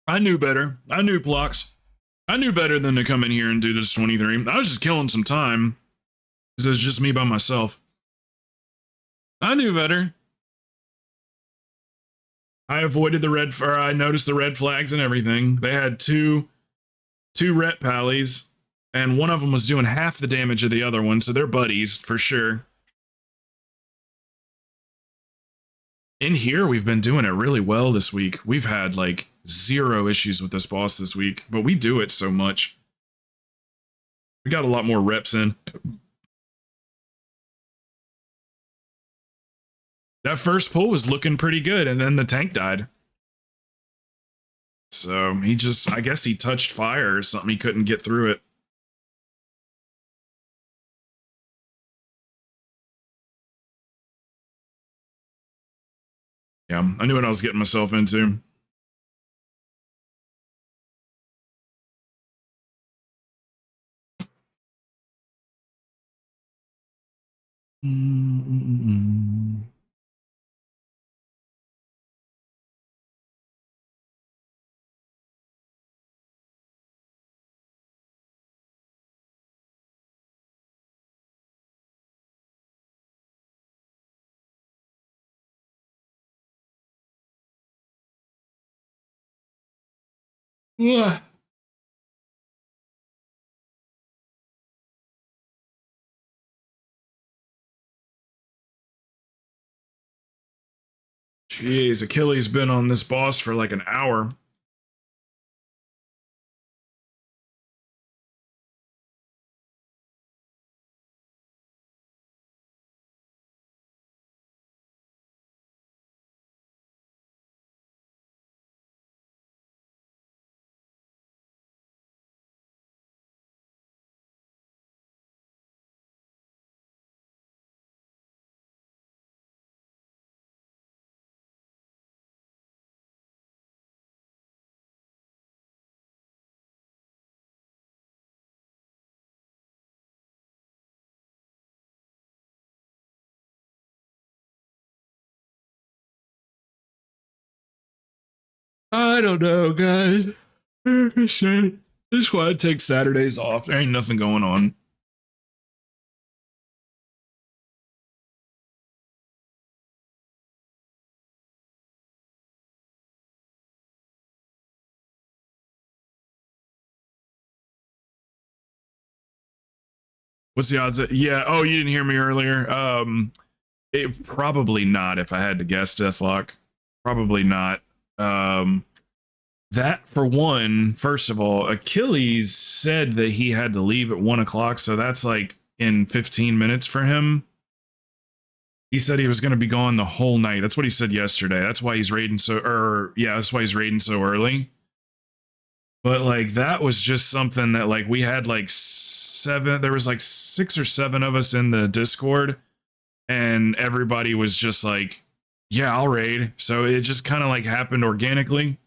S1: I knew better. I knew blocks. I knew better than to come in here and do this 23. I was just killing some time because it was just me by myself. I knew better. I avoided the red, or I noticed the red flags and everything. They had two ret pallies, and one of them was doing half the damage of the other one, so they're buddies for sure. In here, we've been doing it really well this week. We've had like 0 issues with this boss this week, but we do it so much. We got a lot more reps in. That first pull was looking pretty good, and then the tank died. So he just, I guess he touched fire or something. He couldn't get through it. Yeah, I knew what I was getting myself into. Yeah. Jeez, Achilles been on this boss for like an hour. I don't know, guys. Just want to take Saturdays off. There ain't nothing going on. What's the odds that, yeah, oh, you didn't hear me earlier? It probably not if I had to guess, Deathlock. Probably not. That for one, first of all, Achilles said that he had to leave at 1 o'clock, so that's like in 15 minutes for him. He said he was going to be gone the whole night. That's what he said yesterday. That's why he's raiding that's why he's raiding so early. But like that was just something that like we had like there was like 6 or 7 of us in the Discord, and everybody was just like, yeah, I'll raid. So it just kind of like happened organically.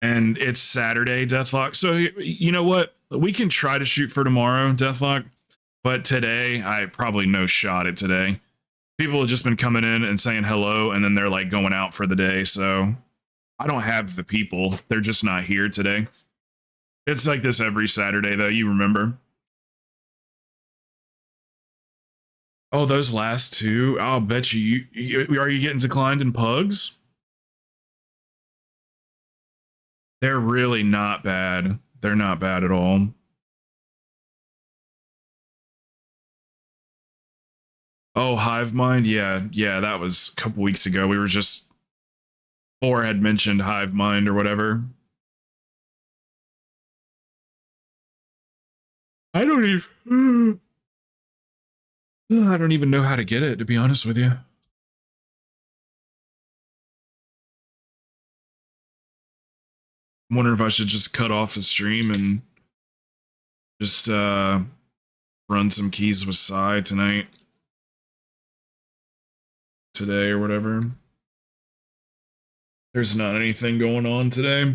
S1: And it's Saturday, Deathlock. So you know what? We can try to shoot for tomorrow, Deathlock. But today, I probably no shot at today. People have just been coming in and saying hello, and then they're like going out for the day. So I don't have the people. They're just not here today. It's like this every Saturday, though. You remember? Oh, those last two. I'll bet you are you getting declined in pugs? They're really not bad. They're not bad at all. Oh, Hive Mind? Yeah, that was a couple weeks ago. We were just, or had mentioned Hive Mind or whatever. I don't even I don't even know how to get it, to be honest with you. I'm wondering if I should just cut off the stream and just run some keys with Psy today or whatever. There's not anything going on today.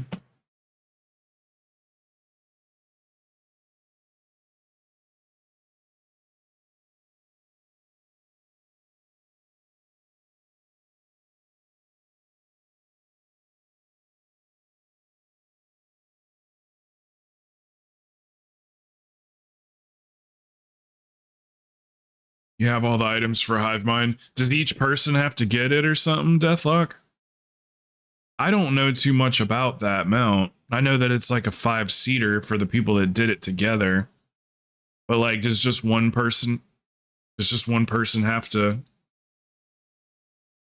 S1: You have all the items for Hive Mind. Does each person have to get it or something, Deathlock? I don't know too much about that mount. I know that it's like a 5-seater for the people that did it together. But like, does just one person have to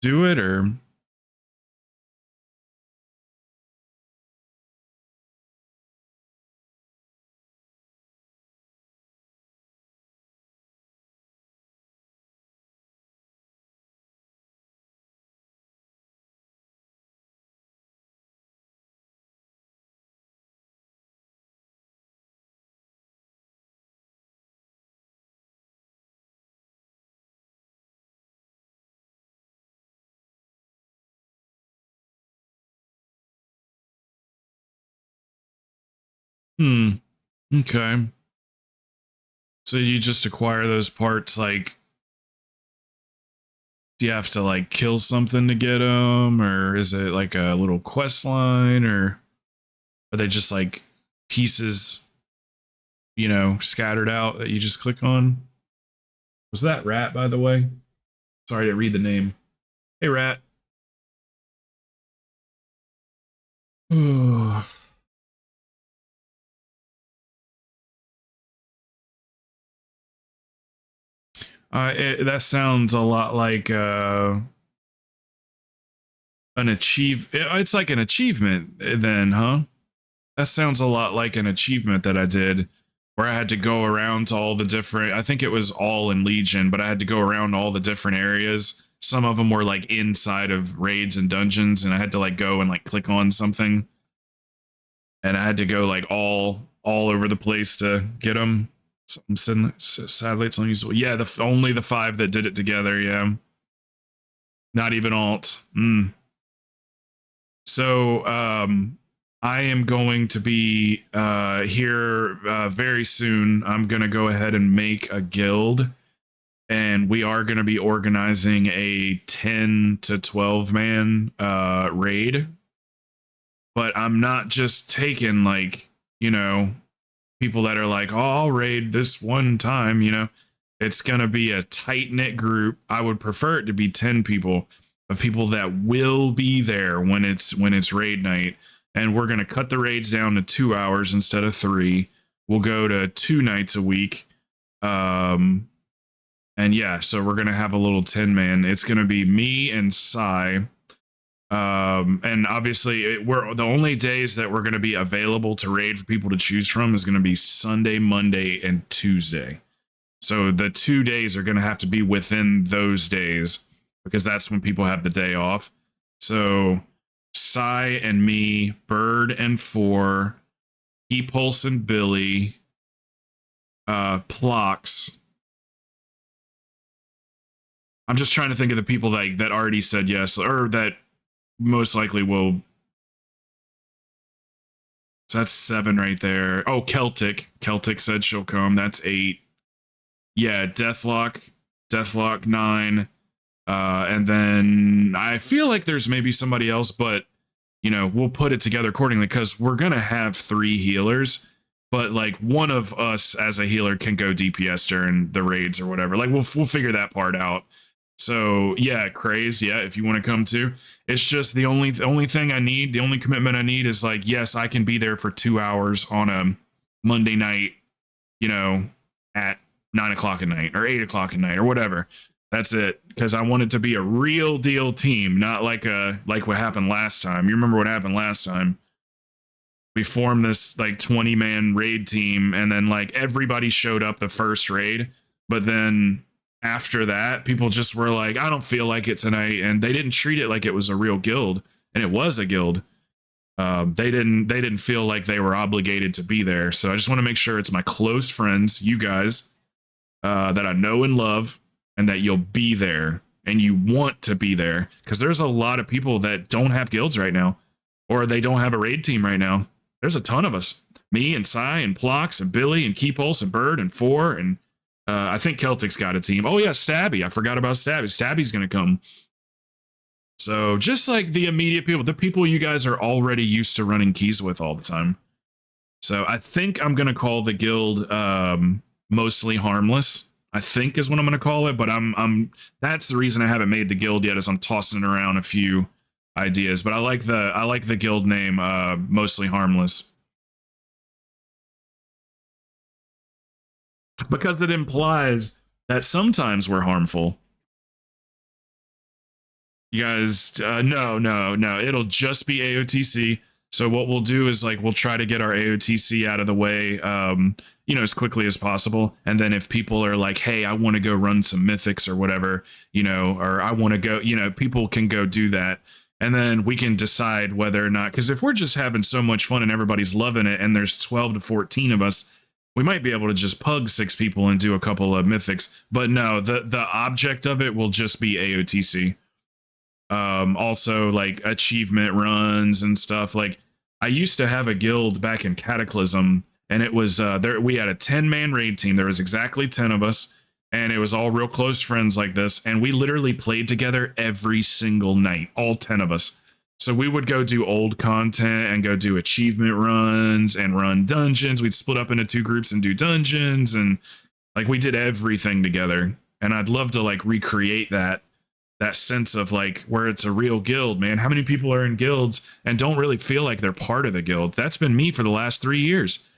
S1: do it, or? Okay. So you just acquire those parts, like, do you have to like kill something to get them, or is it like a little quest line, or are they just like pieces, scattered out that you just click on? Was that Rat, by the way? Sorry to read the name. Hey, Rat. That sounds a lot like an it's like an achievement then, huh? That sounds a lot like an achievement that I did where I had to go around to all the different, I think it was all in Legion, but I had to go around all the different areas. Some of them were like inside of raids and dungeons, and I had to like go and like click on something. And I had to go like all over the place to get them. Sadly, it's unusable. Yeah, only the 5 that did it together. Yeah, not even alt. So, I am going to be here very soon. I'm gonna go ahead and make a guild, and we are gonna be organizing a 10 to 12 man raid. But I'm not just taking like people that are like, oh, I'll raid this one time, it's going to be a tight knit group. I would prefer it to be 10 people of people that will be there when it's raid night. And we're going to cut the raids down to 2 hours instead of 3. We'll go to 2 nights a week. And yeah, so we're gonna have a little 10-man. It's gonna be me and Sai. And obviously, we're the only days that we're gonna be available to raid for people to choose from is gonna be Sunday, Monday, and Tuesday. So the 2 days are gonna have to be within those days because that's when people have the day off. So Sai and me, Bird and Four, E-Pulse and Billy, Plox. I'm just trying to think of the people that already said yes, or that most likely will. So that's 7 right there. Oh, Celtic. Celtic said she'll come. That's 8. Yeah, Deathlock 9. And then I feel like there's maybe somebody else, but we'll put it together accordingly because we're gonna have 3 healers, but like one of us as a healer can go DPS during the raids or whatever. Like we'll figure that part out. So yeah, Craze, yeah, if you want to come too. It's just the only thing I need, the only commitment I need is like, yes, I can be there for 2 hours on a Monday night, at 9 o'clock at night or 8 o'clock at night or whatever. That's it. Because I want it to be a real deal team, not like what happened last time. You remember what happened last time? We formed this like 20-man raid team, and then like everybody showed up the first raid, but then after that, people just were like, I don't feel like it tonight. And they didn't treat it like it was a real guild. And it was a guild. They didn't feel like they were obligated to be there. So I just want to make sure it's my close friends, you guys, that I know and love, and that you'll be there and you want to be there. Because there's a lot of people that don't have guilds right now, or they don't have a raid team right now. There's a ton of us. Me and Sai and Plox and Billy and Keepulse and Bird and Four and I think Celtic's got a team. Oh yeah, Stabby. I forgot about Stabby. Stabby's gonna come. So just like the immediate people, the people you guys are already used to running keys with all the time. So I think I'm gonna call the guild Mostly Harmless. I think is what I'm gonna call it. But I'm that's the reason I haven't made the guild yet, is I'm tossing around a few ideas. But I like the guild name Mostly Harmless. Because it implies that sometimes we're harmful. You guys, no. It'll just be AOTC. So what we'll do is like we'll try to get our AOTC out of the way, as quickly as possible. And then if people are like, "Hey, I want to go run some mythics or whatever," or I want to go, people can go do that. And then we can decide whether or not, because if we're just having so much fun and everybody's loving it, and there's 12 to 14 of us, we might be able to just pug 6 people and do a couple of mythics. But no, the object of it will just be AOTC. Also like achievement runs and stuff. Like I used to have a guild back in Cataclysm, and it was we had a 10-man raid team. There was exactly 10 of us, and it was all real close friends like this, and we literally played together every single night, all 10 of us. So we would go do old content and go do achievement runs and run dungeons. We'd split up into 2 groups and do dungeons, and like we did everything together. And I'd love to like recreate that sense of like where it's a real guild, man. How many people are in guilds and don't really feel like they're part of the guild? That's been me for the last 3 years.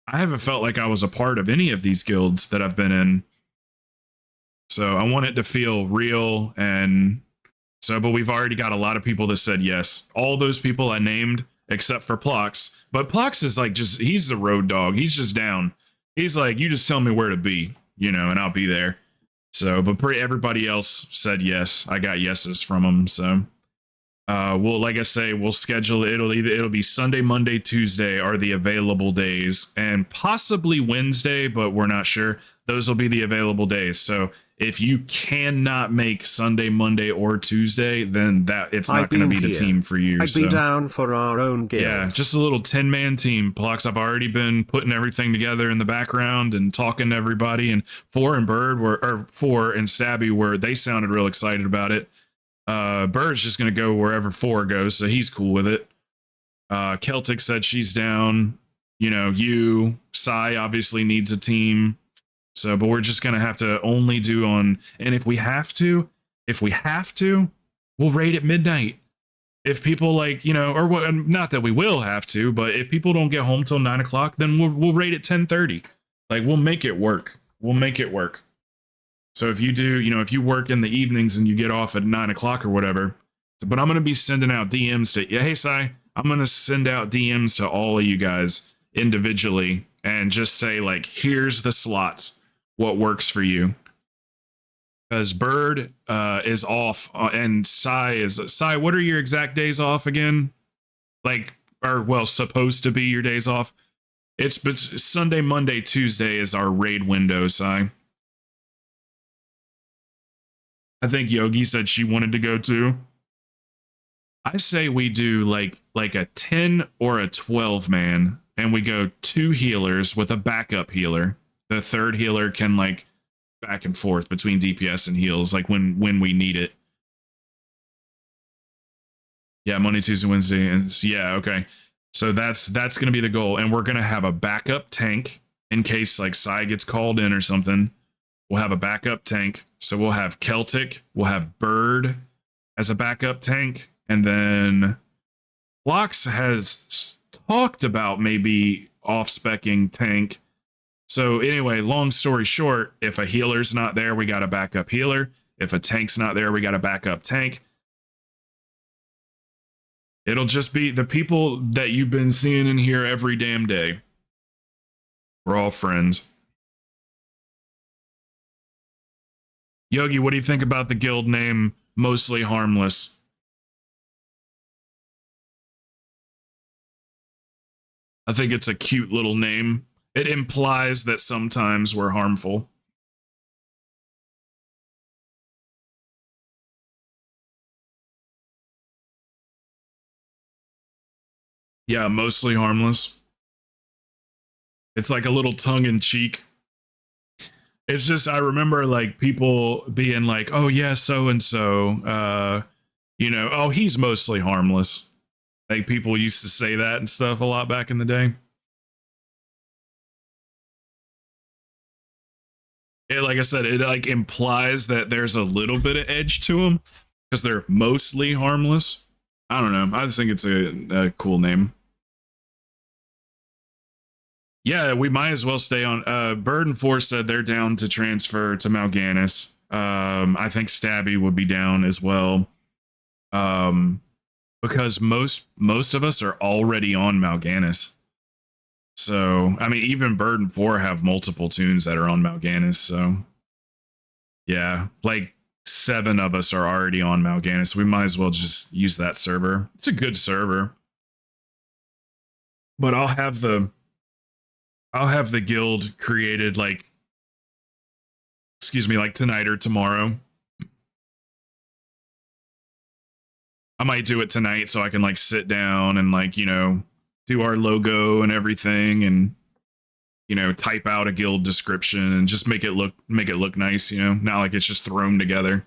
S1: I haven't felt like I was a part of any of these guilds that I've been in. So I want it to feel real. And so, but we've already got a lot of people that said yes. All those people I named, except for Plox. But Plox is like he's the road dog. He's just down. He's like, you just tell me where to be, and I'll be there. So, but everybody else said yes. I got yeses from them. So, like I say, we'll schedule it. It'll be Sunday, Monday, Tuesday are the available days, and possibly Wednesday, but we're not sure. Those will be the available days. So if you cannot make Sunday, Monday, or Tuesday, then it's not going to be the team for you.
S2: I'd be down for our own guild.
S1: Yeah, just a little 10-man team. Plox, I've already been putting everything together in the background and talking to everybody. And Four and Stabby they sounded real excited about it. Bird's just going to go wherever 4 goes, so he's cool with it. Celtic said she's down. Sai obviously needs a team. So, but we're just going to have to only do on, and if we have to, we'll raid at midnight. If people like, or what, not that we will have to, but if people don't get home till 9 o'clock, then we'll raid at 10:30. Like we'll make it work. We'll make it work. So if you do, if you work in the evenings and you get off at 9 o'clock or whatever, but I'm going to be sending out DMs to, yeah, hey, Sai, I'm going to send out DMs to all of you guys individually and just say, like, here's the slots, what works for you. Because Bird is off and Sai, what are your exact days off again? Like, or, well, supposed to be your days off. It's Sunday, Monday, Tuesday is our raid window, Sai. I think Yogi said she wanted to go too. I say we do like a 10 or a 12 man, and we go 2 healers with a backup healer. The third healer can like back and forth between DPS and heals, like when we need it. Yeah, Monday, Tuesday, Wednesday, and yeah, okay. So that's gonna be the goal, and we're gonna have a backup tank in case like Sai gets called in or something. We'll have a backup tank. So we'll have Celtic, we'll have Bird as a backup tank, and then Lox has talked about maybe off-specking tank. So anyway, long story short, if a healer's not there, we got a backup healer. If a tank's not there, we got a backup tank. It'll just be the people that you've been seeing in here every damn day. We're all friends. Yogi, what do you think about the guild name Mostly Harmless? I think it's a cute little name. It implies that sometimes we're harmful. Yeah, Mostly Harmless. It's like a little tongue-in-cheek. It's just, I remember like people being like, oh yeah, so-and-so, oh, he's mostly harmless. Like people used to say that and stuff a lot back in the day. It, like I said, it like implies that there's a little bit of edge to them because they're mostly harmless. I don't know. I just think it's a cool name. Yeah, we might as well stay on. Bird and Force said they're down to transfer to Mal'Ganis. I think Stabby would be down as well. Because most of us are already on Mal'Ganis. So, I mean, even Bird and 4 have multiple tunes that are on Mal'Ganis. So, yeah, like 7 of us are already on Mal'Ganis. We might as well just use that server. It's a good server. But I'll have the guild created like tonight or tomorrow. I might do it tonight so I can like sit down and like, do our logo and everything and type out a guild description and just make it look nice, not like it's just thrown together.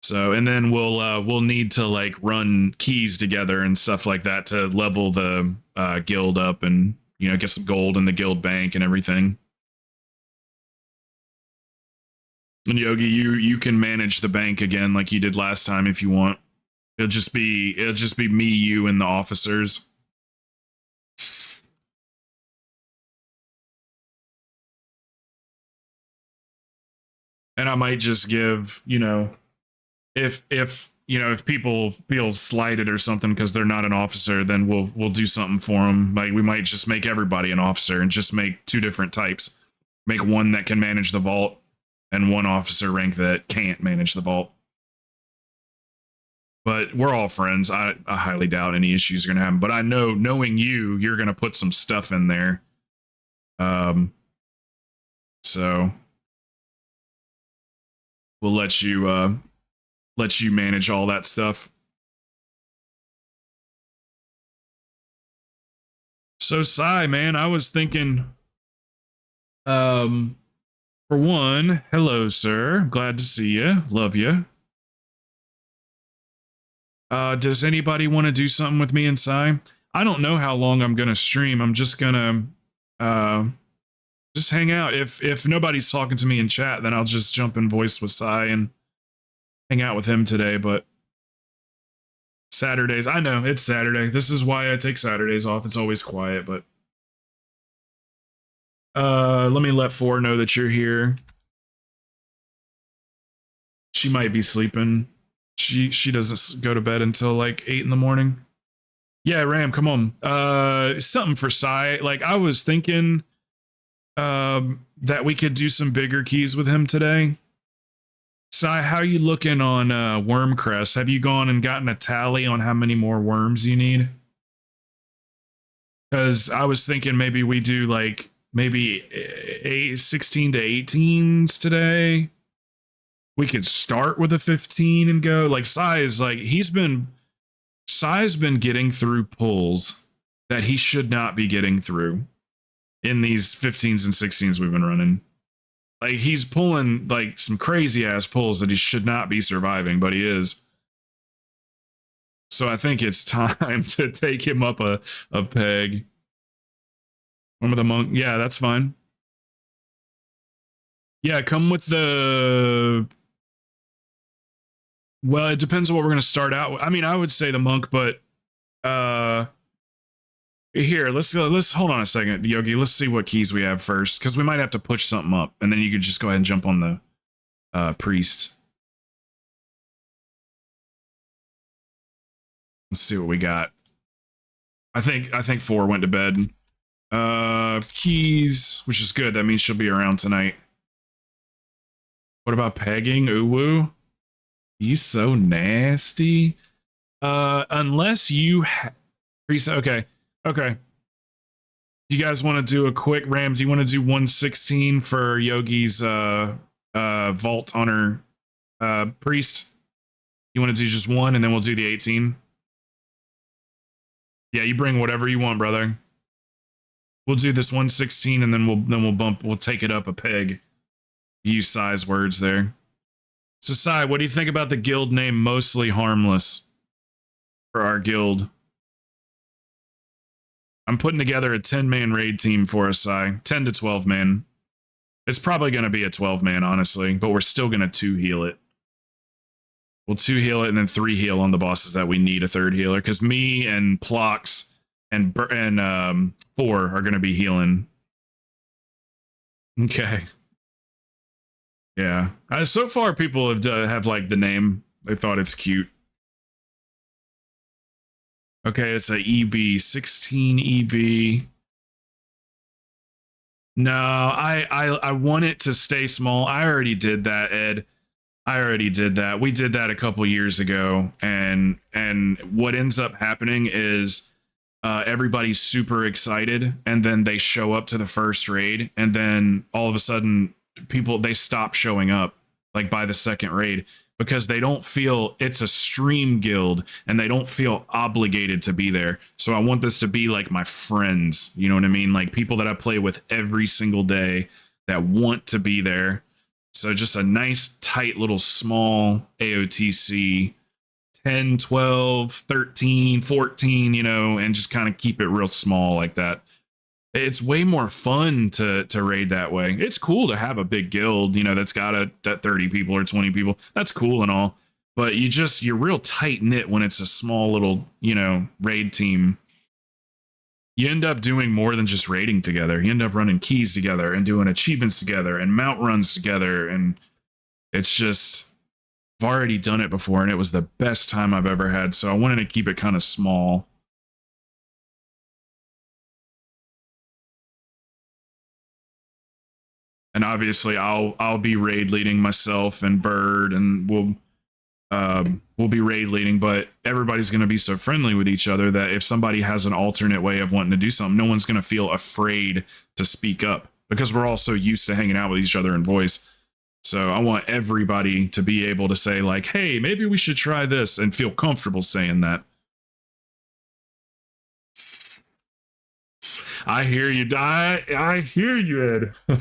S1: So, and then we'll need to like run keys together and stuff like that to level the guild up and get some gold in the guild bank and everything. And Yogi, you can manage the bank again like you did last time if you want. It'll just be me, you, and the officers. And I might just give, if people feel slighted or something because they're not an officer, then we'll do something for them. Like we might just make everybody an officer and just make 2 different types. Make one that can manage the vault and one officer rank that can't manage the vault. But we're all friends. I highly doubt any issues are gonna happen. But I know, knowing you're gonna put some stuff in there. So we'll let you manage all that stuff. So Sai, man, I was thinking, for one, hello, sir. Glad to see you. Love you. Does anybody want to do something with me and Sai? I don't know how long I'm gonna stream. I'm just gonna just hang out. If nobody's talking to me in chat, then I'll just jump in voice with Sai and hang out with him today. But Saturdays, I know it's Saturday. This is why I take Saturdays off. It's always quiet, but Let me let 4 know that you're here. She might be sleeping. She doesn't go to bed until like 8 in the morning. Yeah, Ram, come on. Something for Sai. Like I was thinking that we could do some bigger keys with him today. Sai, how you looking on Wormcrest? Have you gone and gotten a tally on how many more worms you need? Because I was thinking maybe we do like maybe 16 to 18s today. We could start with a 15 and go. Like Sai is like Sai's been getting through pulls that he should not be getting through in these 15s and 16s we've been running. Like he's pulling like some crazy ass pulls that he should not be surviving, but he is. So I think it's time to take him up a peg. Remember the monk? Yeah, that's fine. Yeah, come with the. Well, it depends on what we're going to start out with. I mean, I would say the monk, but here, let's hold on a second, Yogi. Let's see what keys we have first, because we might have to push something up, and then you could just go ahead and jump on the priest. Let's see what we got. I think 4 went to bed. Keys, which is good. That means she'll be around tonight. What about pegging? Uwu? He's so nasty. Unless you okay. You guys want to do a quick Rams? You want to do 116 for Yogi's vault on her priest? You want to do just 1 and then we'll do the 18? Yeah, you bring whatever you want, brother. We'll do this 116 and then we'll take it up a peg. Use Sai's words there. So Sai, what do you think about the guild name Mostly Harmless for our guild? I'm putting together a 10-man raid team for us, Sai. 10 to 12 man. It's probably going to be a 12-man, honestly, but we're still going to 2 heal it. We'll 2 heal it and then 3 heal on the bosses that we need a 3rd healer, because me and Plox and 4 are going to be healing. Okay. Yeah. So far, people have liked the name. They thought it's cute. Okay, it's a EB, 16 EB. No, I want it to stay small. I already did that, Ed. I already did that. We did that a couple years ago, and what ends up happening is everybody's super excited, and then they show up to the first raid, and then all of a sudden they stop showing up like by the 2nd raid because they don't feel it's a stream guild and they don't feel obligated to be there. So I want this to be like my friends, you know what I mean? Like people that I play with every single day that want to be there. So just a nice tight little small AOTC 10, 12, 13, 14, you know, and just kind of keep it real small like that. It's way more fun to raid that way. It's cool to have a big guild, you know, that's got that 30 people or 20 people. That's cool and all. But you're real tight knit when it's a small little, you know, raid team. You end up doing more than just raiding together. You end up running keys together and doing achievements together and mount runs together. And it's just, I've already done it before and it was the best time I've ever had. So I wanted to keep it kind of small. And obviously I'll be raid leading myself and Bird, and we'll be raid leading, but everybody's going to be so friendly with each other that if somebody has an alternate way of wanting to do something, no one's going to feel afraid to speak up because we're all so used to hanging out with each other in voice. So I want everybody to be able to say like, hey, maybe we should try this, and feel comfortable saying that. I hear you, I hear you, Ed.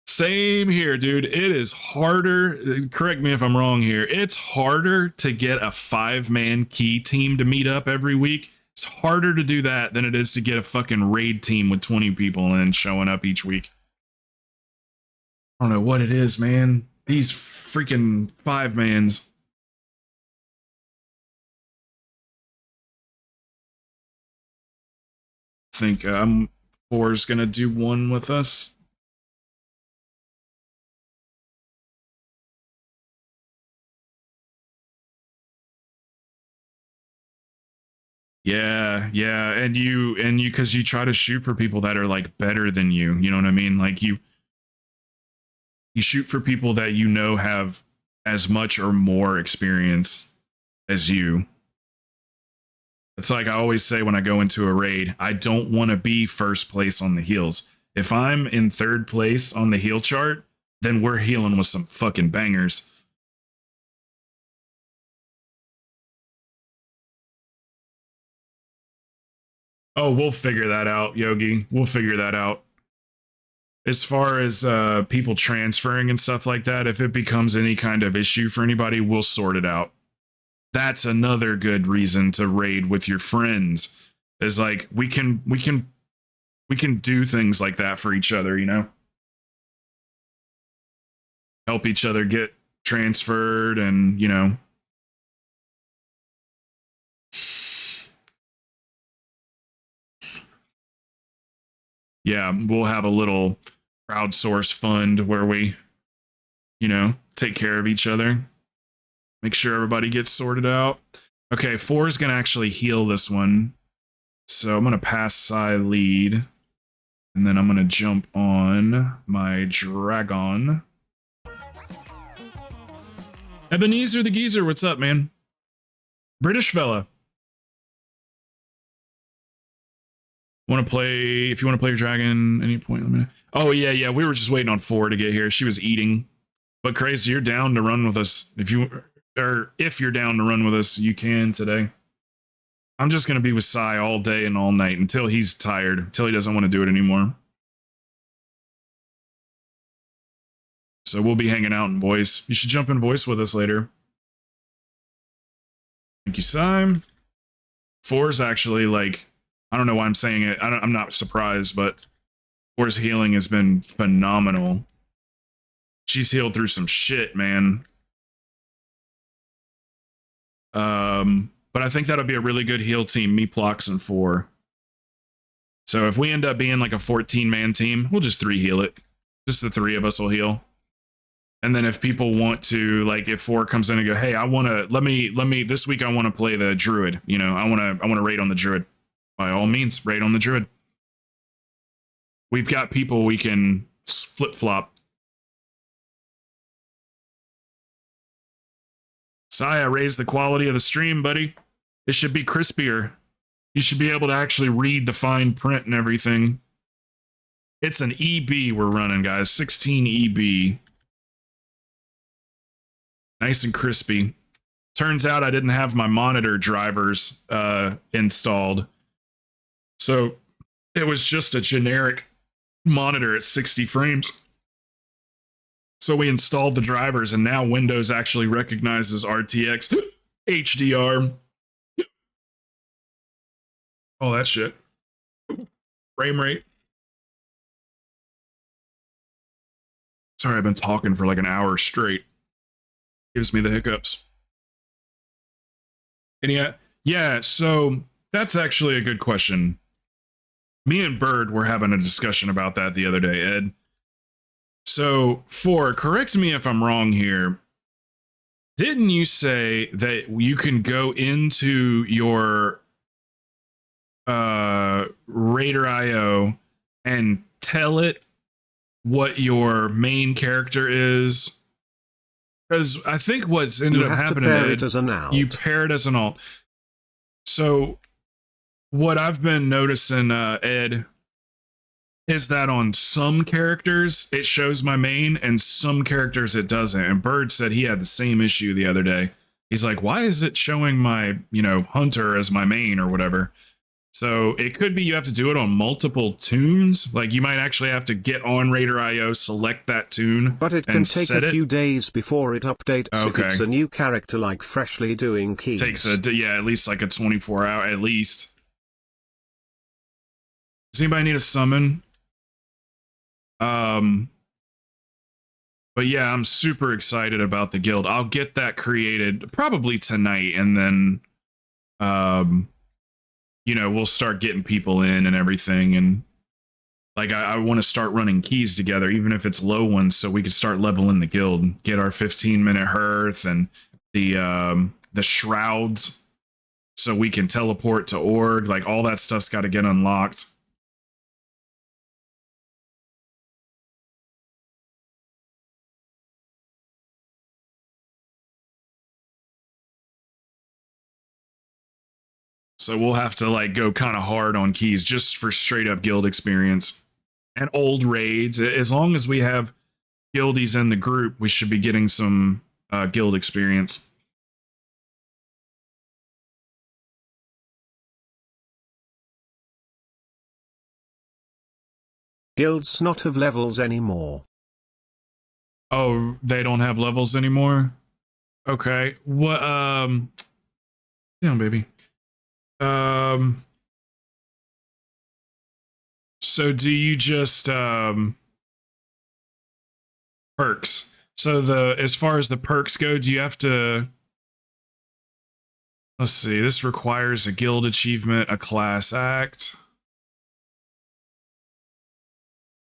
S1: Same here, dude. It is harder. Correct me if I'm wrong here. It's harder to get a 5-man key team to meet up every week. It's harder to do that than it is to get a fucking raid team with 20 people and showing up each week. I don't know what it is, man. These freaking 5-mans. I think Four's gonna do one with us. Yeah, and you because you try to shoot for people that are like better than you. You know what I mean? Like you shoot for people that you know have as much or more experience as you. It's like I always say when I go into a raid, I don't want to be first place on the heals. If I'm in third place on the heal chart, then we're healing with some fucking bangers. Oh, we'll figure that out, Yogi. We'll figure that out. As far as people transferring and stuff like that, if it becomes any kind of issue for anybody, we'll sort it out. That's another good reason to raid with your friends. Is like we can do things like that for each other, you know? Help each other get transferred and, you know. Yeah, we'll have a little crowdsource fund where we, you know, take care of each other. Make sure everybody gets sorted out. Okay, 4 is going to actually heal this one. So I'm going to pass Psy lead. And then I'm going to jump on my dragon. Ebenezer the Geezer, what's up, man? British fella. Want to play, if you want to play your dragon, any point, let me know. Oh, yeah, we were just waiting on 4 to get here. She was eating. But Crazy, you're down to run with us. If you're down to run with us, you can today. I'm just going to be with Psy all day and all night until he's tired, until he doesn't want to do it anymore. So we'll be hanging out in voice. You should jump in voice with us later. Thank you, Psy. 4's actually like, I don't know why I'm saying it. I'm not surprised, but 4's healing has been phenomenal. She's healed through some shit, man. But I think that'll be a really good heal team, me, Plox, and 4. So if we end up being like a 14-man team, we'll just 3 heal it. Just the 3 of us will heal. And then if people want to, like, if 4 comes in and go, hey, I want to, let me, this week I want to play the Druid. You know, I want to raid on the Druid. By all means, raid on the Druid. We've got people we can flip-flop. Saya, raise the quality of the stream, buddy. It should be crispier. You should be able to actually read the fine print and everything. It's an EB we're running, guys. 16 EB. Nice and crispy. Turns out I didn't have my monitor drivers installed. So it was just a generic monitor at 60 frames. So we installed the drivers, and now Windows actually recognizes RTX HDR. All that shit. Frame rate. Sorry, I've been talking for like an hour straight. Gives me the hiccups. And yeah, so that's actually a good question. Me and Bird were having a discussion about that the other day, Ed. So, 4, correct me if I'm wrong here. Didn't you say that you can go into your Raider IO and tell it what your main character is? Because I think what's ended up happening, Ed, you pair it as an alt. So, what I've been noticing, Ed, is that on some characters it shows my main and some characters it doesn't. And Bird said he had the same issue the other day. He's like, why is it showing my, you know, hunter as my main or whatever? So it could be you have to do it on multiple tunes. Like you might actually have to get on Raider IO, select that tune,
S2: but it can take a few days before it updates. Okay. If it's a new character like freshly doing keys.
S1: Takes at least like a 24 hour at least. Does anybody need a summon? But yeah, I'm super excited about the guild. I'll get that created probably tonight, and then you know, we'll start getting people in and everything, and Like I want to start running keys together, even if it's low ones, so we can start leveling the guild, get our 15-minute hearth and the shrouds, so we can teleport to org. Like all that stuff's got to get unlocked. So we'll have to like go kind of hard on keys just for straight up guild experience and old raids. As long as we have guildies in the group, we should be getting some guild experience.
S2: Guilds not have levels anymore.
S1: Oh, they don't have levels anymore? Okay. What down, baby. So do you just perks? So as far as the perks go, do you have to, let's see, this requires a guild achievement, a class act.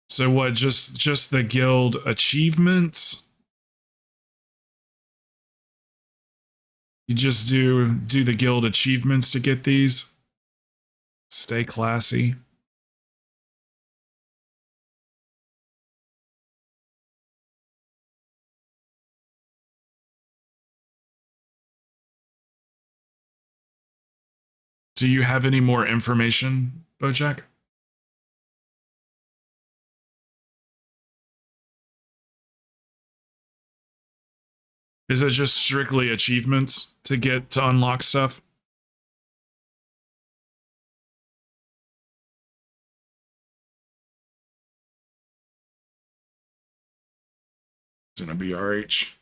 S1: So what, just the guild achievements? You just do the guild achievements to get these? Stay classy. Do you have any more information, Bojack? Is it just strictly achievements to unlock stuff? It's gonna be RH.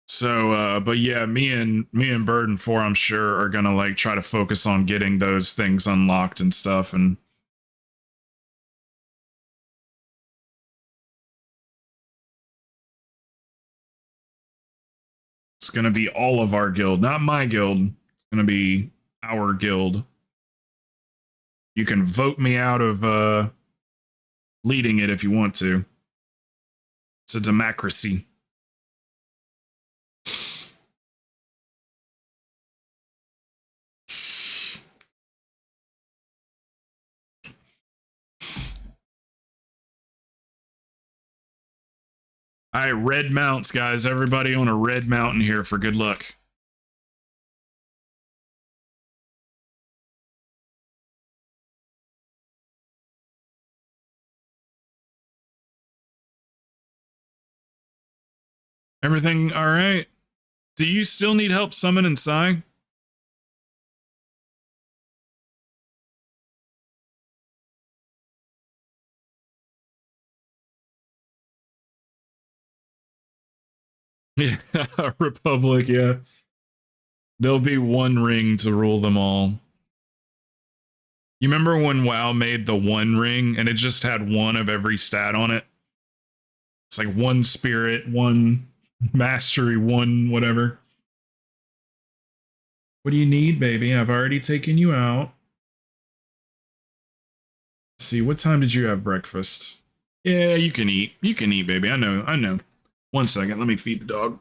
S1: So, but yeah, me and Bird and Four, I'm sure, are gonna like try to focus on getting those things unlocked and stuff, and it's gonna be all of our guild, not my guild. It's gonna be our guild. You can vote me out of leading it if you want to. It's a democracy. All right, red mounts, guys. Everybody on a red mountain here for good luck. Everything all right? Do you still need help summoning Psy? Yeah, Republic, yeah. There'll be one ring to rule them all. You remember when WoW made the one ring and it just had one of every stat on it? It's like one spirit, one mastery, one whatever. What do you need, baby? I've already taken you out. Let's see, what time did you have breakfast? Yeah, you can eat. You can eat, baby. I know. 1 second, let me feed the dog.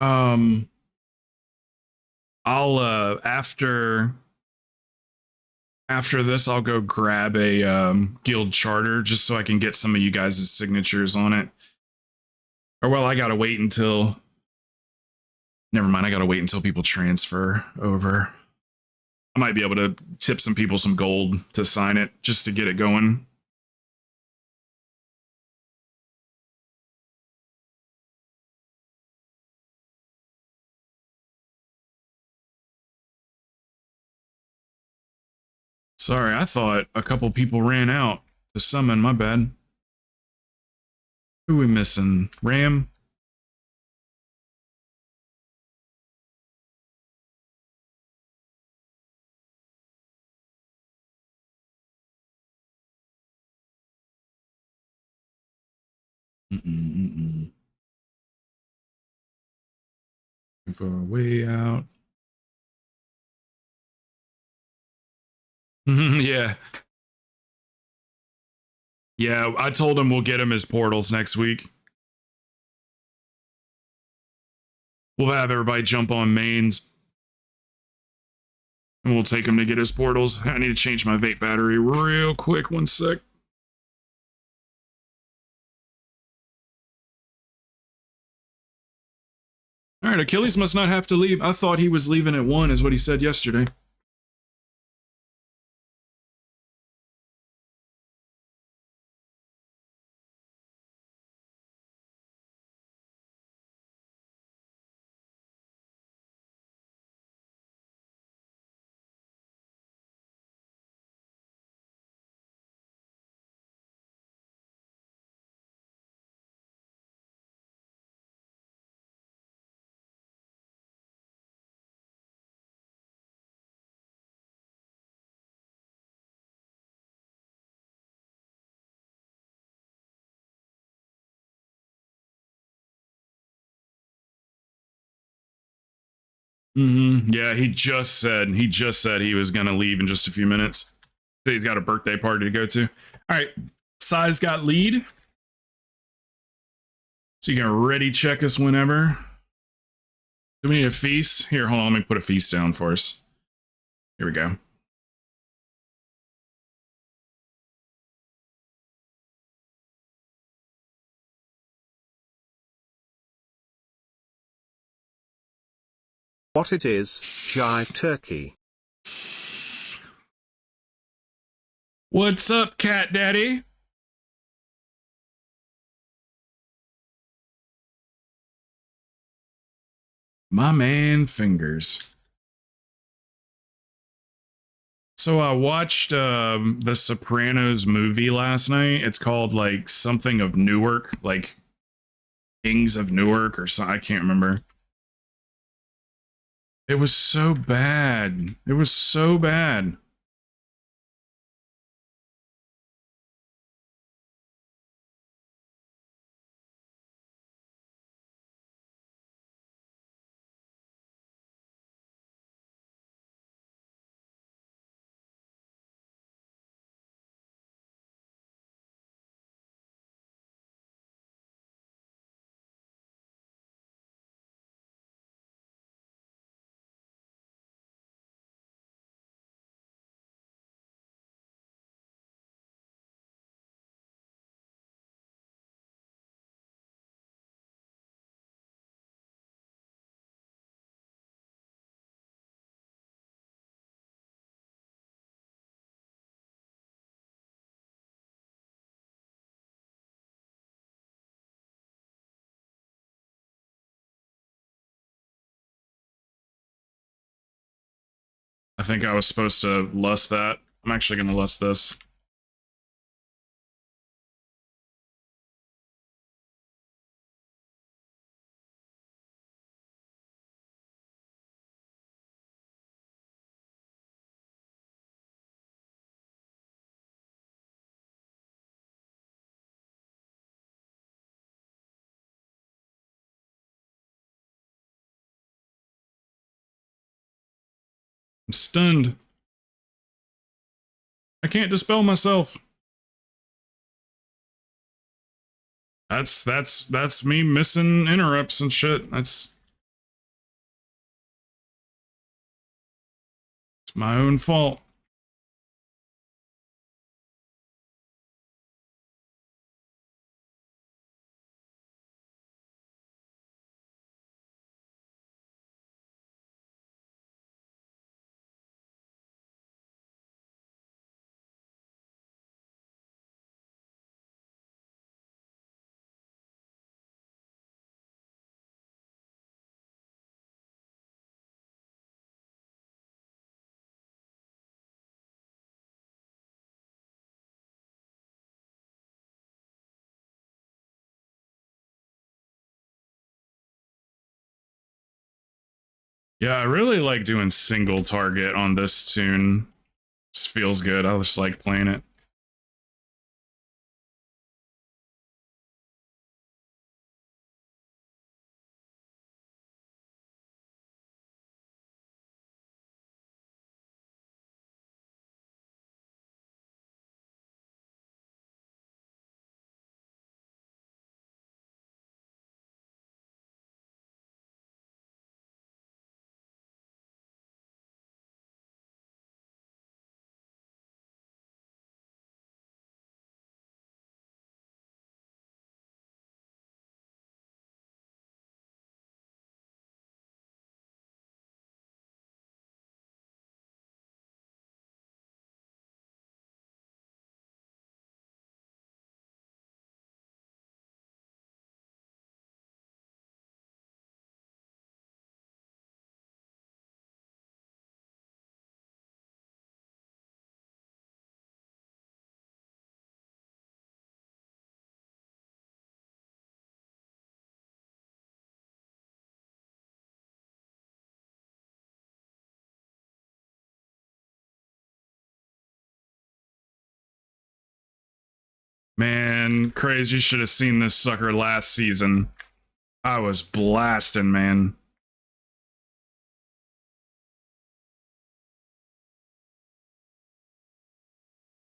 S1: Um, I'll after this, I'll go grab a guild charter just so I can get some of you guys' signatures on it. Or well, I gotta wait until. Never mind, I gotta wait until people transfer over. I might be able to tip some people some gold to sign it just to get it going. Sorry, I thought a couple people ran out to summon. My bad. Who we missing? Ram? For a way out. Yeah. Yeah, I told him we'll get him his portals next week. We'll have everybody jump on mains. And we'll take him to get his portals. I need to change my vape battery real quick. 1 sec. All right, Achilles must not have to leave. I thought he was leaving at 1 is what he said yesterday. Yeah, he just said he was gonna leave in just a few minutes. So he's got a birthday party to go to. All right, Sai's got lead. So you can ready check us whenever. Do we need a feast? Here, hold on, let me put a feast down for us. Here we go.
S2: What it is, Jai Turkey.
S1: What's up, Cat Daddy? My man Fingers. So I watched the Sopranos movie last night. It's called like something of Newark, like Kings of Newark or something. I can't remember. It was so bad. It was so bad. I think I was supposed to lust that. I'm actually going to lust this. I'm stunned. I can't dispel myself. That's me missing interrupts and shit. It's my own fault. Yeah, I really like doing single target on this tune. Just feels good. I just like playing it. Man, crazy, you should have seen this sucker last season. I was blasting, man.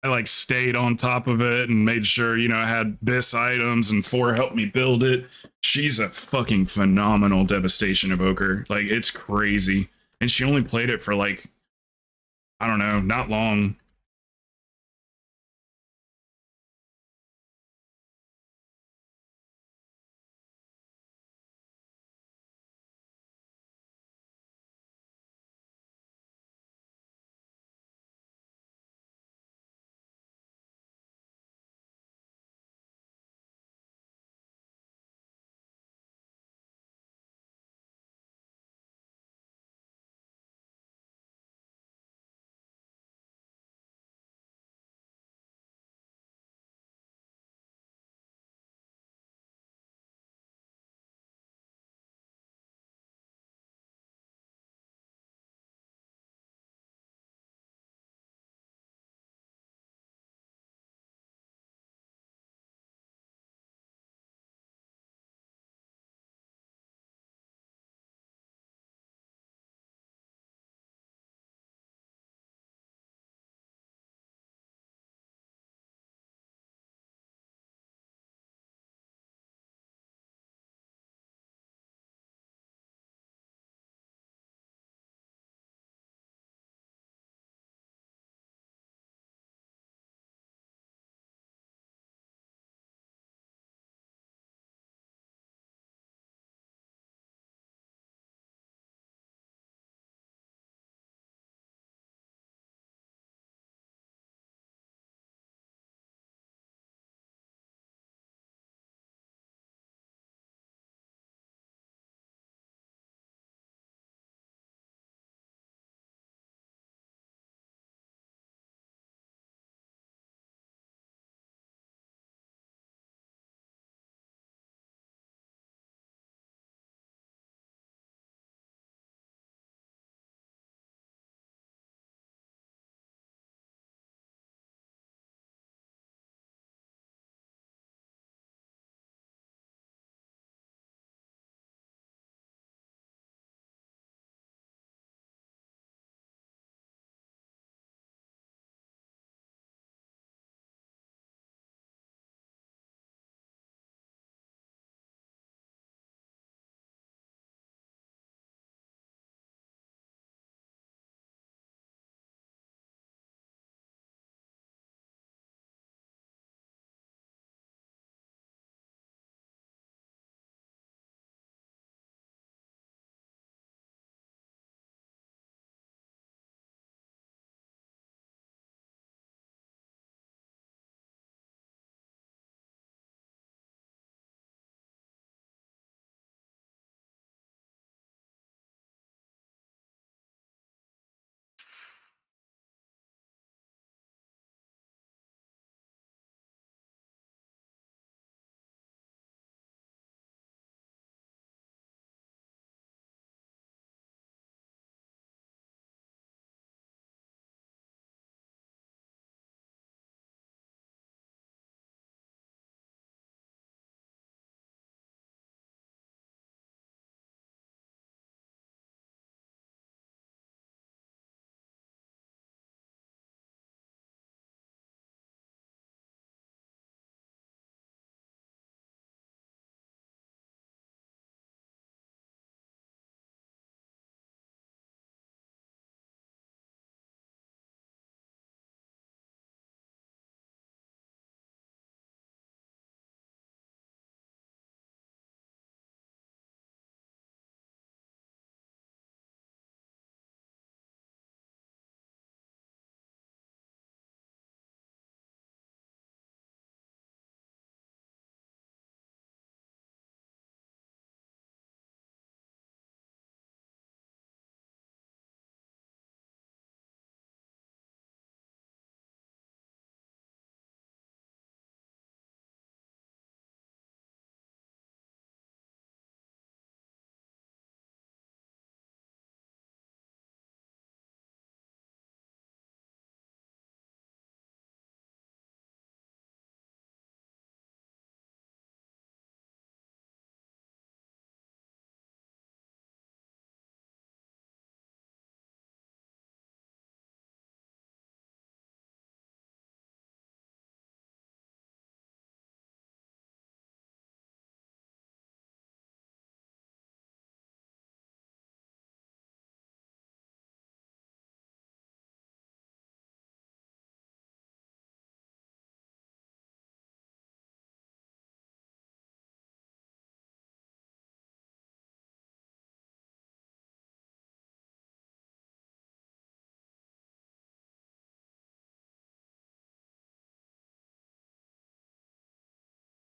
S1: I like stayed on top of it and made sure, you know, I had BIS items and 4 helped me build it. She's a fucking phenomenal devastation evoker. Like, it's crazy. And she only played it for like, I don't know, not long.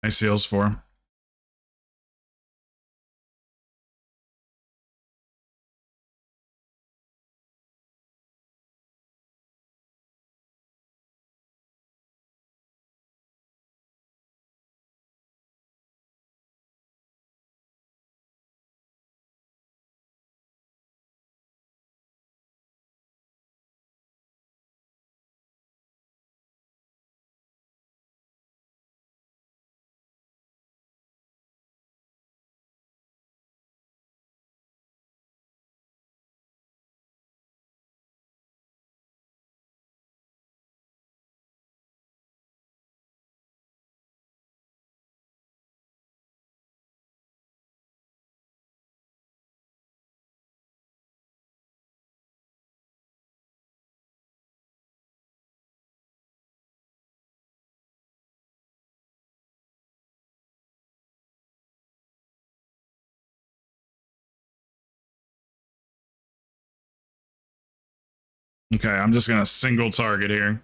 S1: Nice heals for him. Okay, I'm just gonna single target here.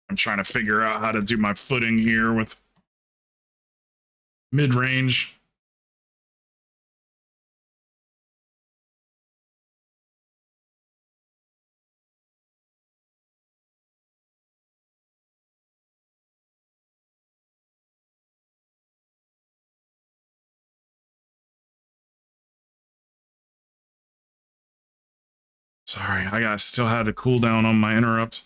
S1: I'm trying to figure out how to do my footing here with mid-range. Sorry, I still had a cooldown on my interrupt.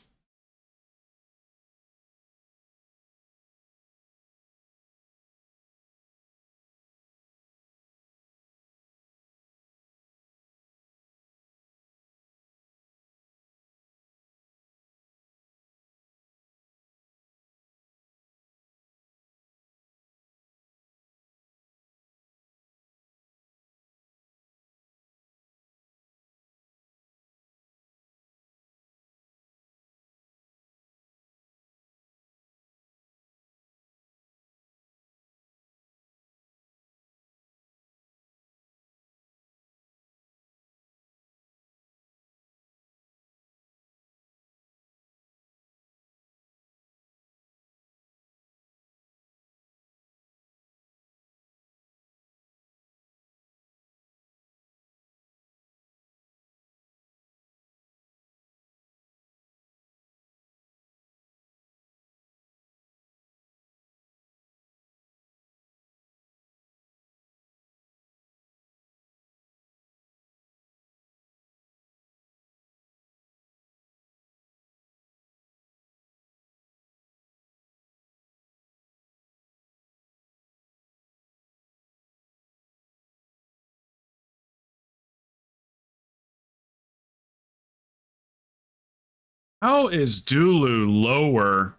S1: How is Dulu lower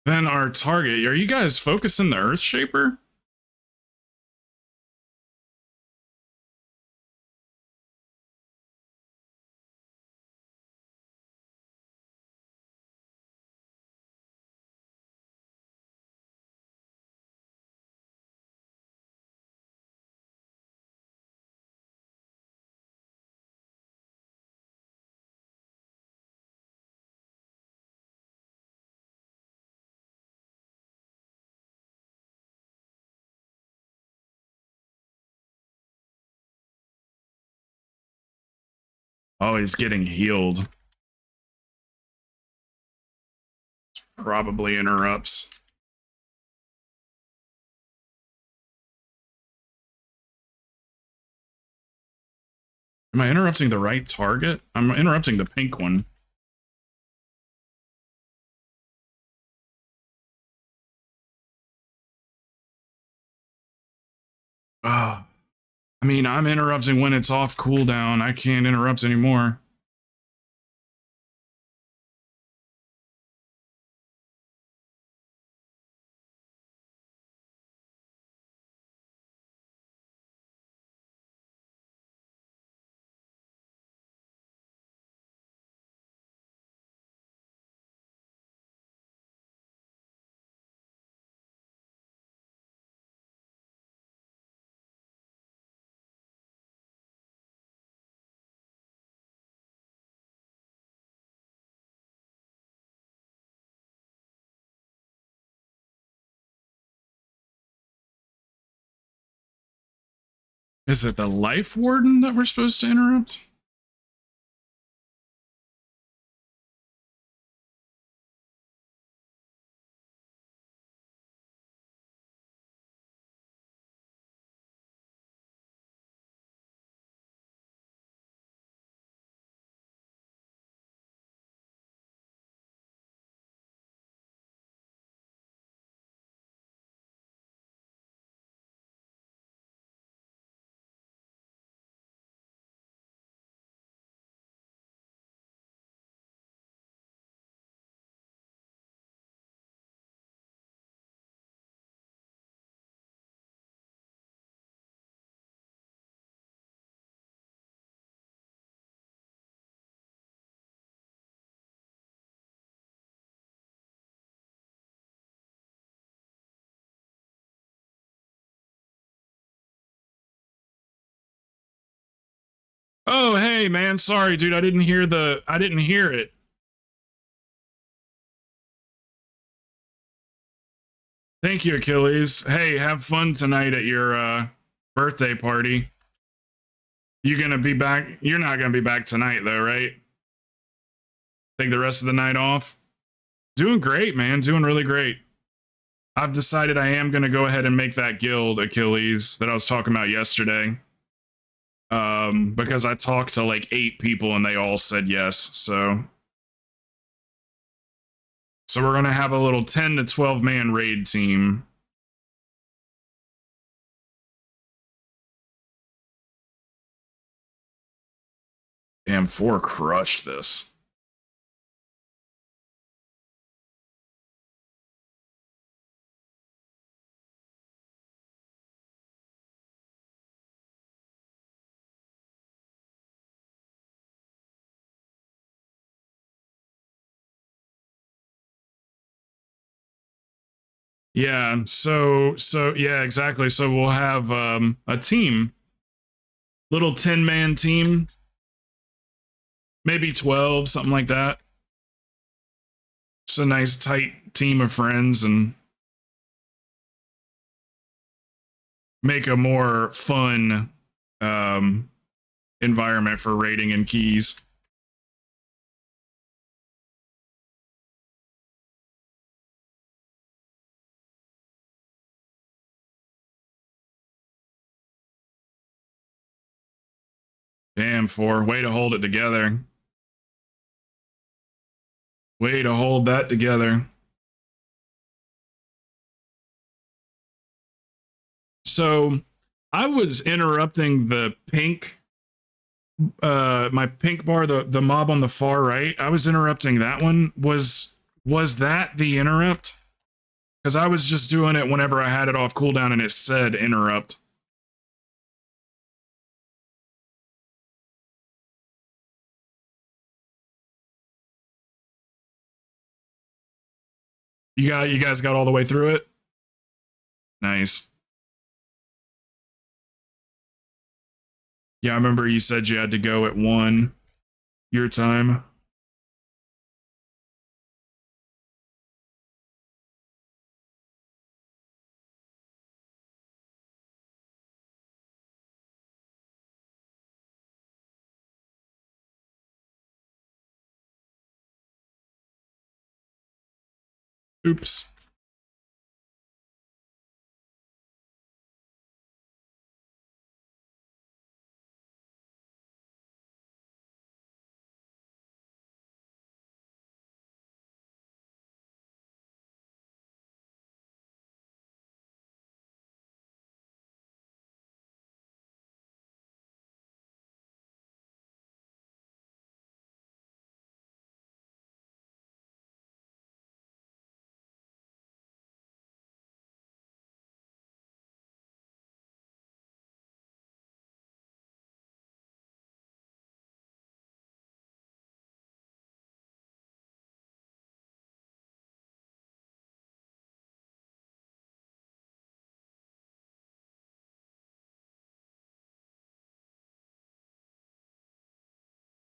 S1: than our target? Are you guys focusing the Earth Shaper? Oh, he's getting healed. Probably interrupts. Am I interrupting the right target? I'm interrupting the pink one. Oh, I mean, I'm interrupting when it's off cooldown. I can't interrupt anymore. Is it the life warden that we're supposed to interrupt? Oh, hey, man. Sorry, dude. I didn't hear it. Thank you, Achilles. Hey, have fun tonight at your birthday party. You gonna be back? You're not gonna be back tonight, though, right? Take the rest of the night off. Doing great, man. Doing really great. I've decided I am gonna go ahead and make that guild, Achilles, that I was talking about yesterday. Because I talked to like 8 people and they all said yes. So we're gonna have a little 10 to 12 man raid team. Damn, 4 crushed this. Yeah, so yeah, exactly. So we'll have a team, little 10-man team, maybe 12, something like that. It's a nice tight team of friends and make a more fun environment for raiding and keys. Damn, 4. Way to hold it together. Way to hold that together. So I was interrupting the pink my pink bar, the mob on the far right. I was interrupting that one. Was that the interrupt? Because I was just doing it whenever I had it off cooldown and it said interrupt. You guys got all the way through it? Nice. Yeah, I remember you said you had to go at 1 your time. Oops.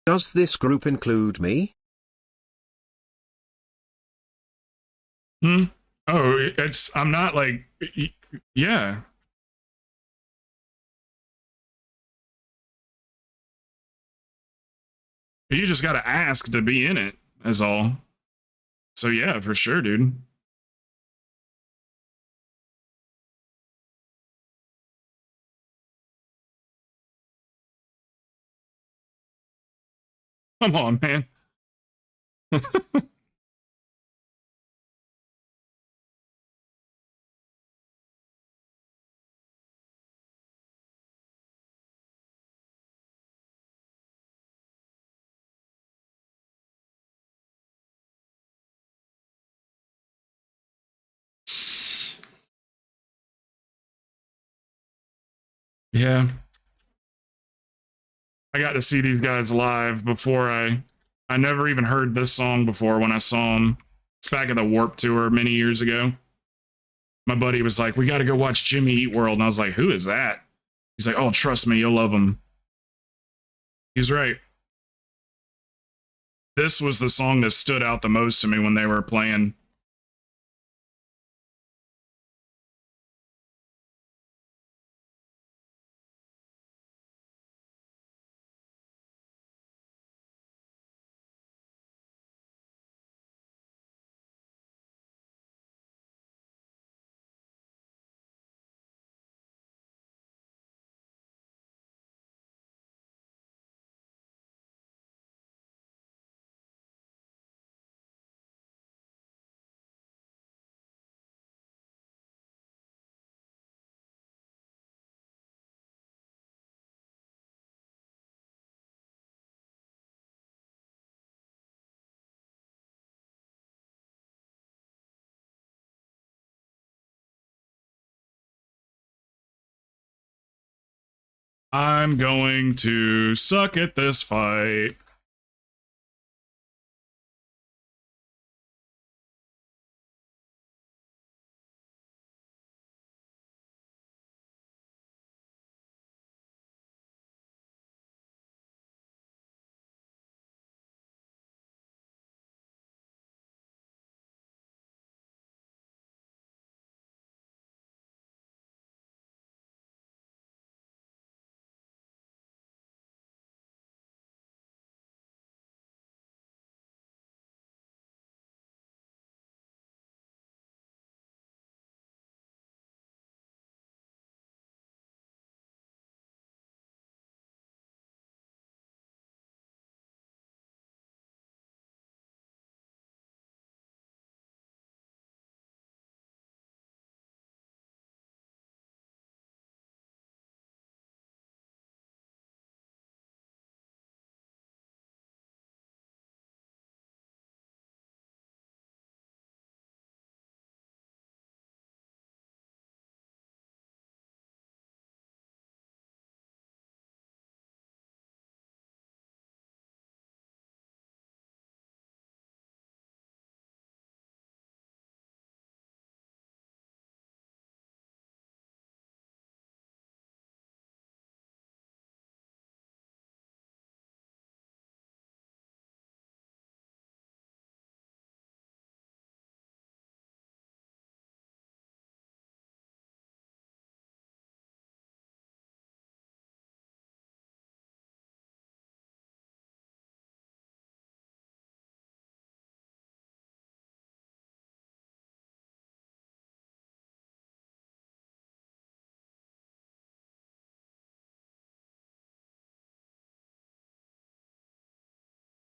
S2: Does this group include me?
S1: Hmm. Oh, I'm not like, yeah. You just got to ask to be in it, is all. So yeah, for sure, dude. Come on, man. Yeah. I got to see these guys live before I never even heard this song before when I saw them. It's back at the Warp Tour many years ago. My buddy was like, "We got to go watch Jimmy Eat World." And I was like, "Who is that?" He's like, "Oh, trust me, you'll love him." He's right. This was the song that stood out the most to me when they were playing. I'm going to suck at this fight.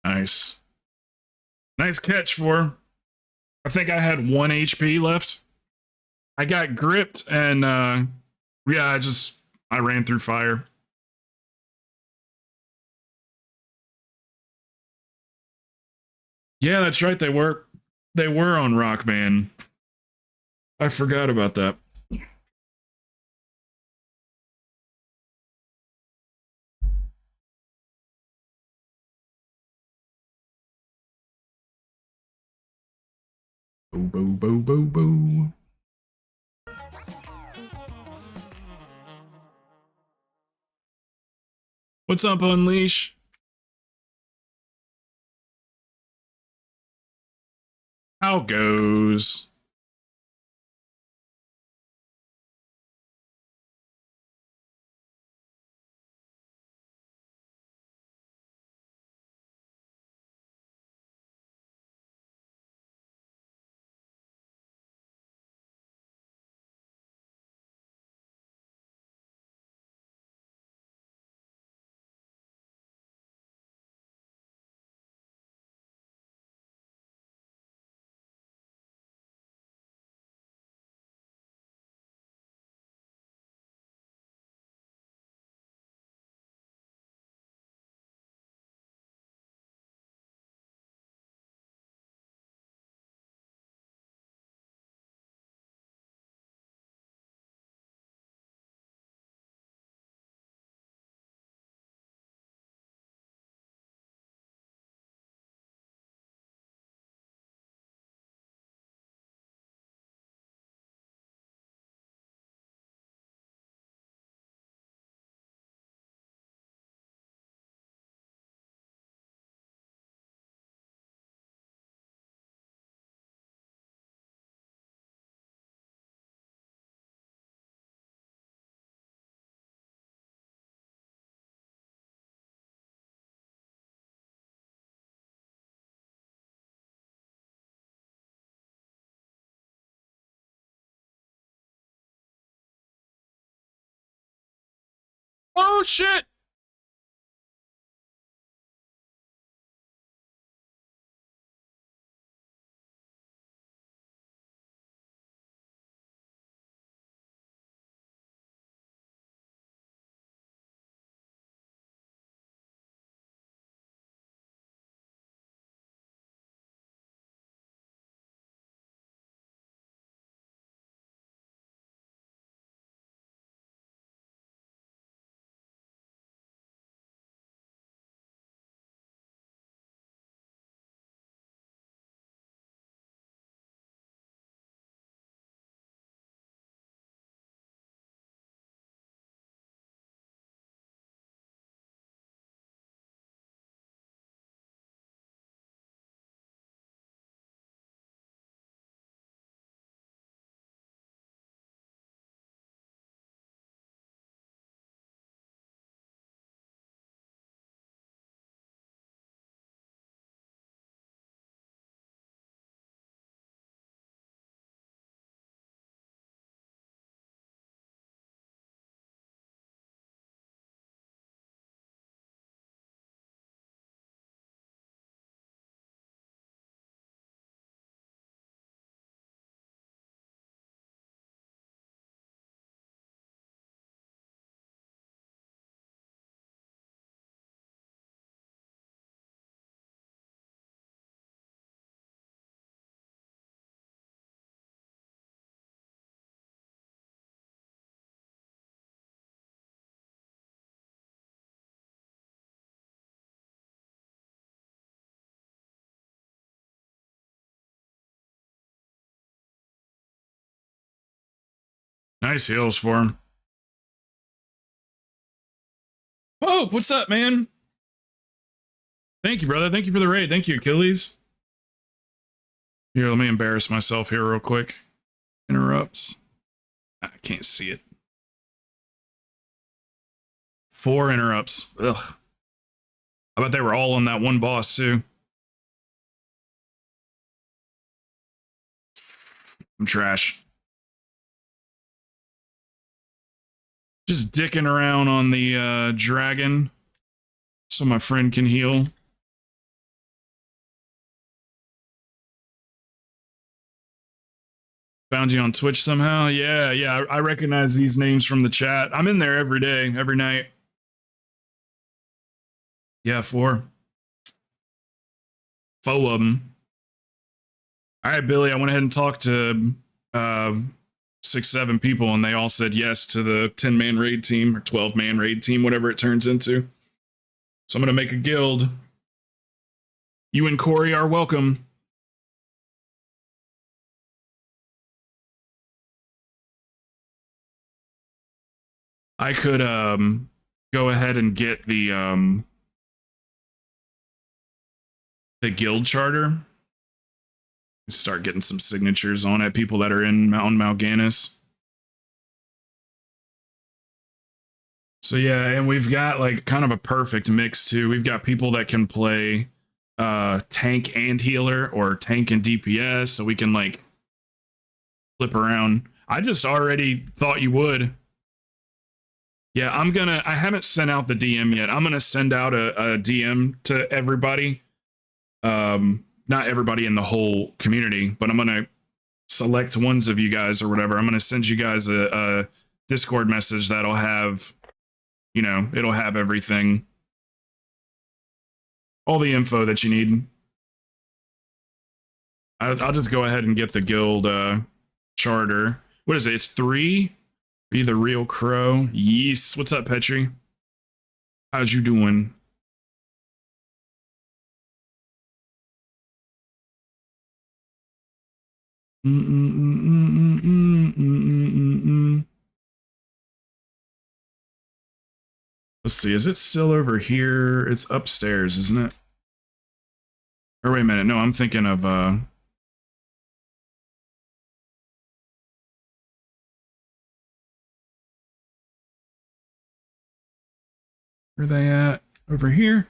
S1: Nice. Nice catch for her. I think I had 1 HP left. I got gripped and yeah, I ran through fire. Yeah, that's right. They were on Rock Band. I forgot about that. Boo boo boo boo boo. What's up, Unleash? How goes? Oh, shit. Nice heals for him. Oh, what's up, man? Thank you, brother. Thank you for the raid. Thank you, Achilles. Here, let me embarrass myself here real quick. Interrupts. I can't see it. 4 interrupts. Ugh. I bet they were all on that one boss, too. I'm trash. Just dicking around on the dragon so my friend can heal. Found you on Twitch somehow? Yeah, I recognize these names from the chat. I'm in there every day, every night. Yeah, 4. 4 of them. All right, Billy, I went ahead and talked to 6-7 people, and they all said yes to the 10-man raid team, or 12-man raid team, whatever it turns into. So I'm going to make a guild. You and Corey are welcome. I could go ahead and get the guild charter. Start getting some signatures on it. People that are in Mountain Mal'Ganis. So yeah, and we've got like kind of a perfect mix too. We've got people that can play tank and healer, or tank and DPS, so we can like flip around. I just already thought you would. Yeah, I haven't sent out the DM yet. I'm gonna send out a DM to everybody. Not everybody in the whole community, but I'm gonna select ones of you guys or whatever. I'm gonna send you guys a Discord message that'll have, you know, it'll have everything, all the info that you need. I'll just go ahead and get the guild charter. What is it? It's 3. Be the real crow. Yes. What's up, Petri? How's you doing? Let's see. Is it still over here? It's upstairs, isn't it? Or wait a minute. No, I'm thinking of where are they at? Over here?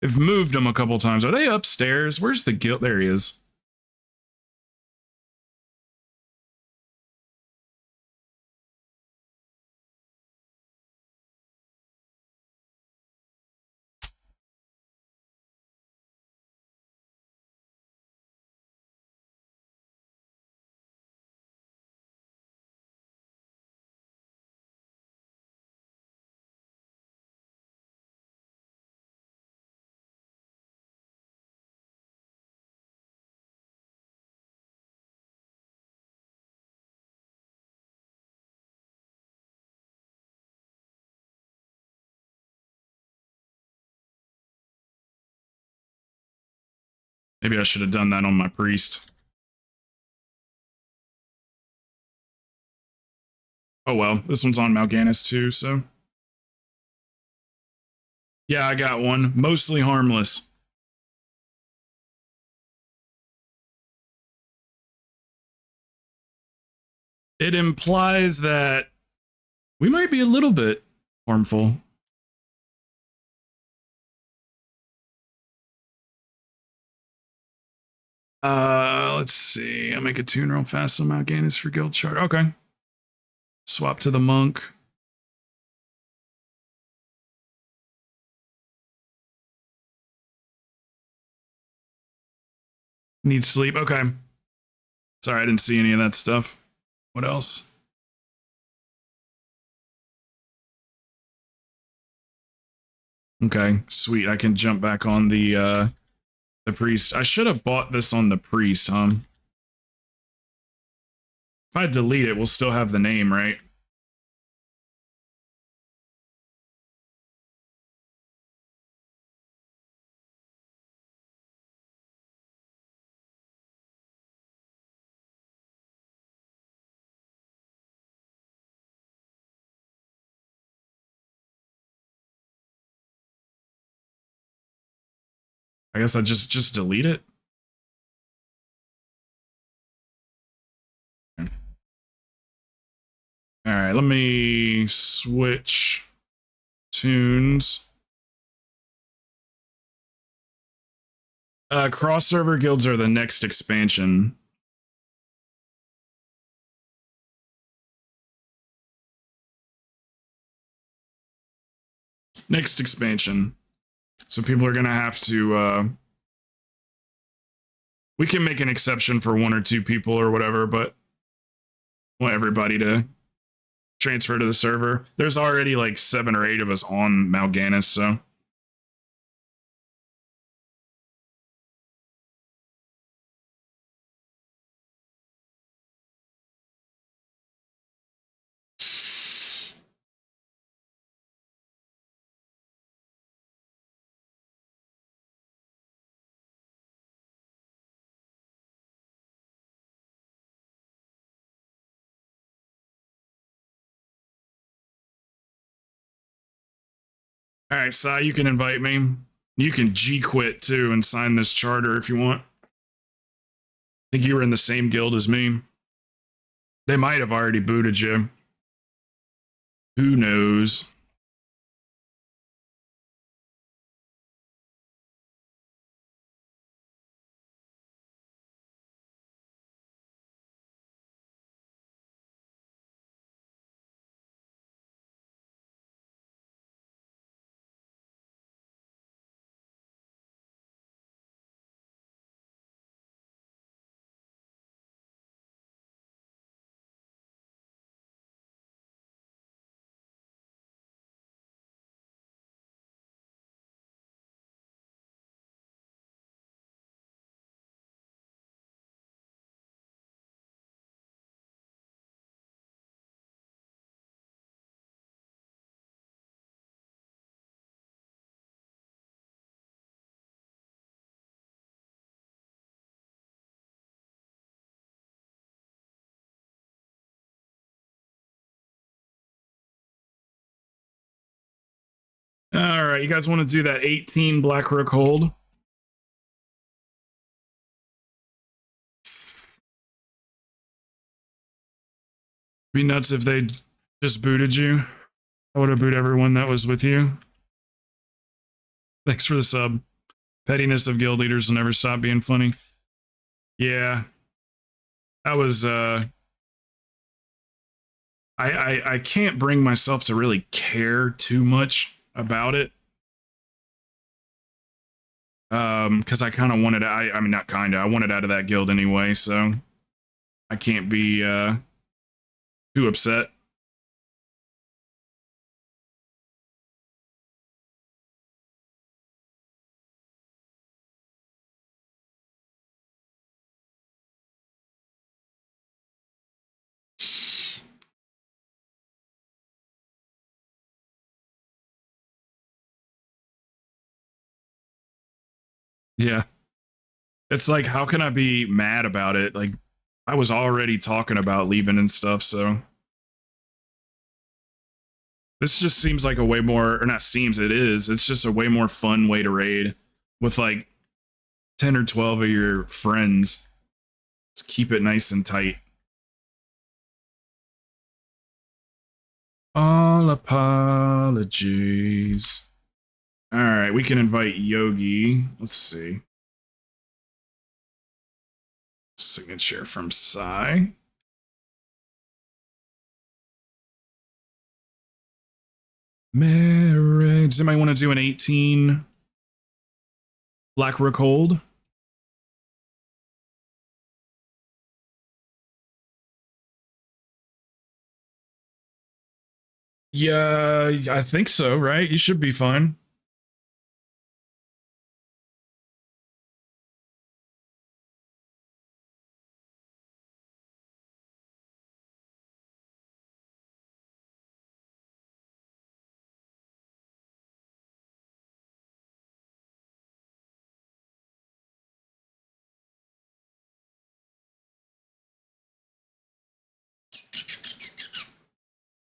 S1: They've moved them a couple times. Are they upstairs? Where's the guild? There he is. Maybe I should have done that on my priest. Oh well, this one's on Mal'Ganis too, so. Yeah, I got one. Mostly harmless. It implies that we might be a little bit harmful. Let's see. I'll make a tune real fast on Mal'Ganis for guild chart. Okay. Swap to the monk. Need sleep. Okay. Sorry, I didn't see any of that stuff. What else? Okay, sweet. I can jump back on the priest. I should have bought this on the priest, huh? If I delete it, we'll still have the name, right? I guess I just delete it. All right, let me switch tunes. Cross server guilds are the next expansion. Next expansion. So people are gonna have to we can make an exception for 1 or 2 people or whatever, but I want everybody to transfer to the server. There's already like 7 or 8 of us on Mal'Ganis, so. All right, Sai, you can invite me. You can G quit too and sign this charter if you want. I think you were in the same guild as me. They might have already booted you. Who knows? All right, you guys want to do that 18 Black Rook hold? Be nuts if they just booted you. I would have booted everyone that was with you. Thanks for the sub. Pettiness of guild leaders will never stop being funny. Yeah. That was I can't bring myself to really care too much about it. Because I kind of wanted I mean not kinda, I wanted out of that guild anyway, so I can't be too upset. Yeah. It's like, how can I be mad about it? Like, I was already talking about leaving and stuff, so this just seems like a way more, or not seems, it is. It's just a way more fun way to raid with like 10 or 12 of your friends. Let's keep it nice and tight. All apologies. All right, we can invite Yogi. Let's see. Signature from Sai. Marriage. Does anybody want to do an 18 Black Rook hold? Yeah, I think so, right? You should be fine.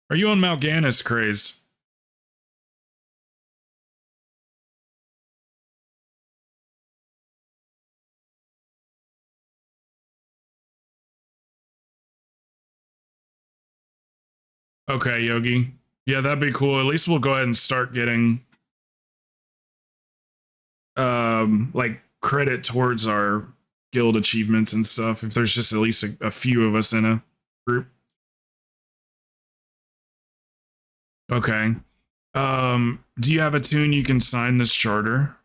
S1: Are you on Mal'Ganis crazed? Okay, Yogi. Yeah, that'd be cool. At least we'll go ahead and start getting like credit towards our guild achievements and stuff if there's just at least a few of us in a group. Okay. Do you have a tune you can sign this charter?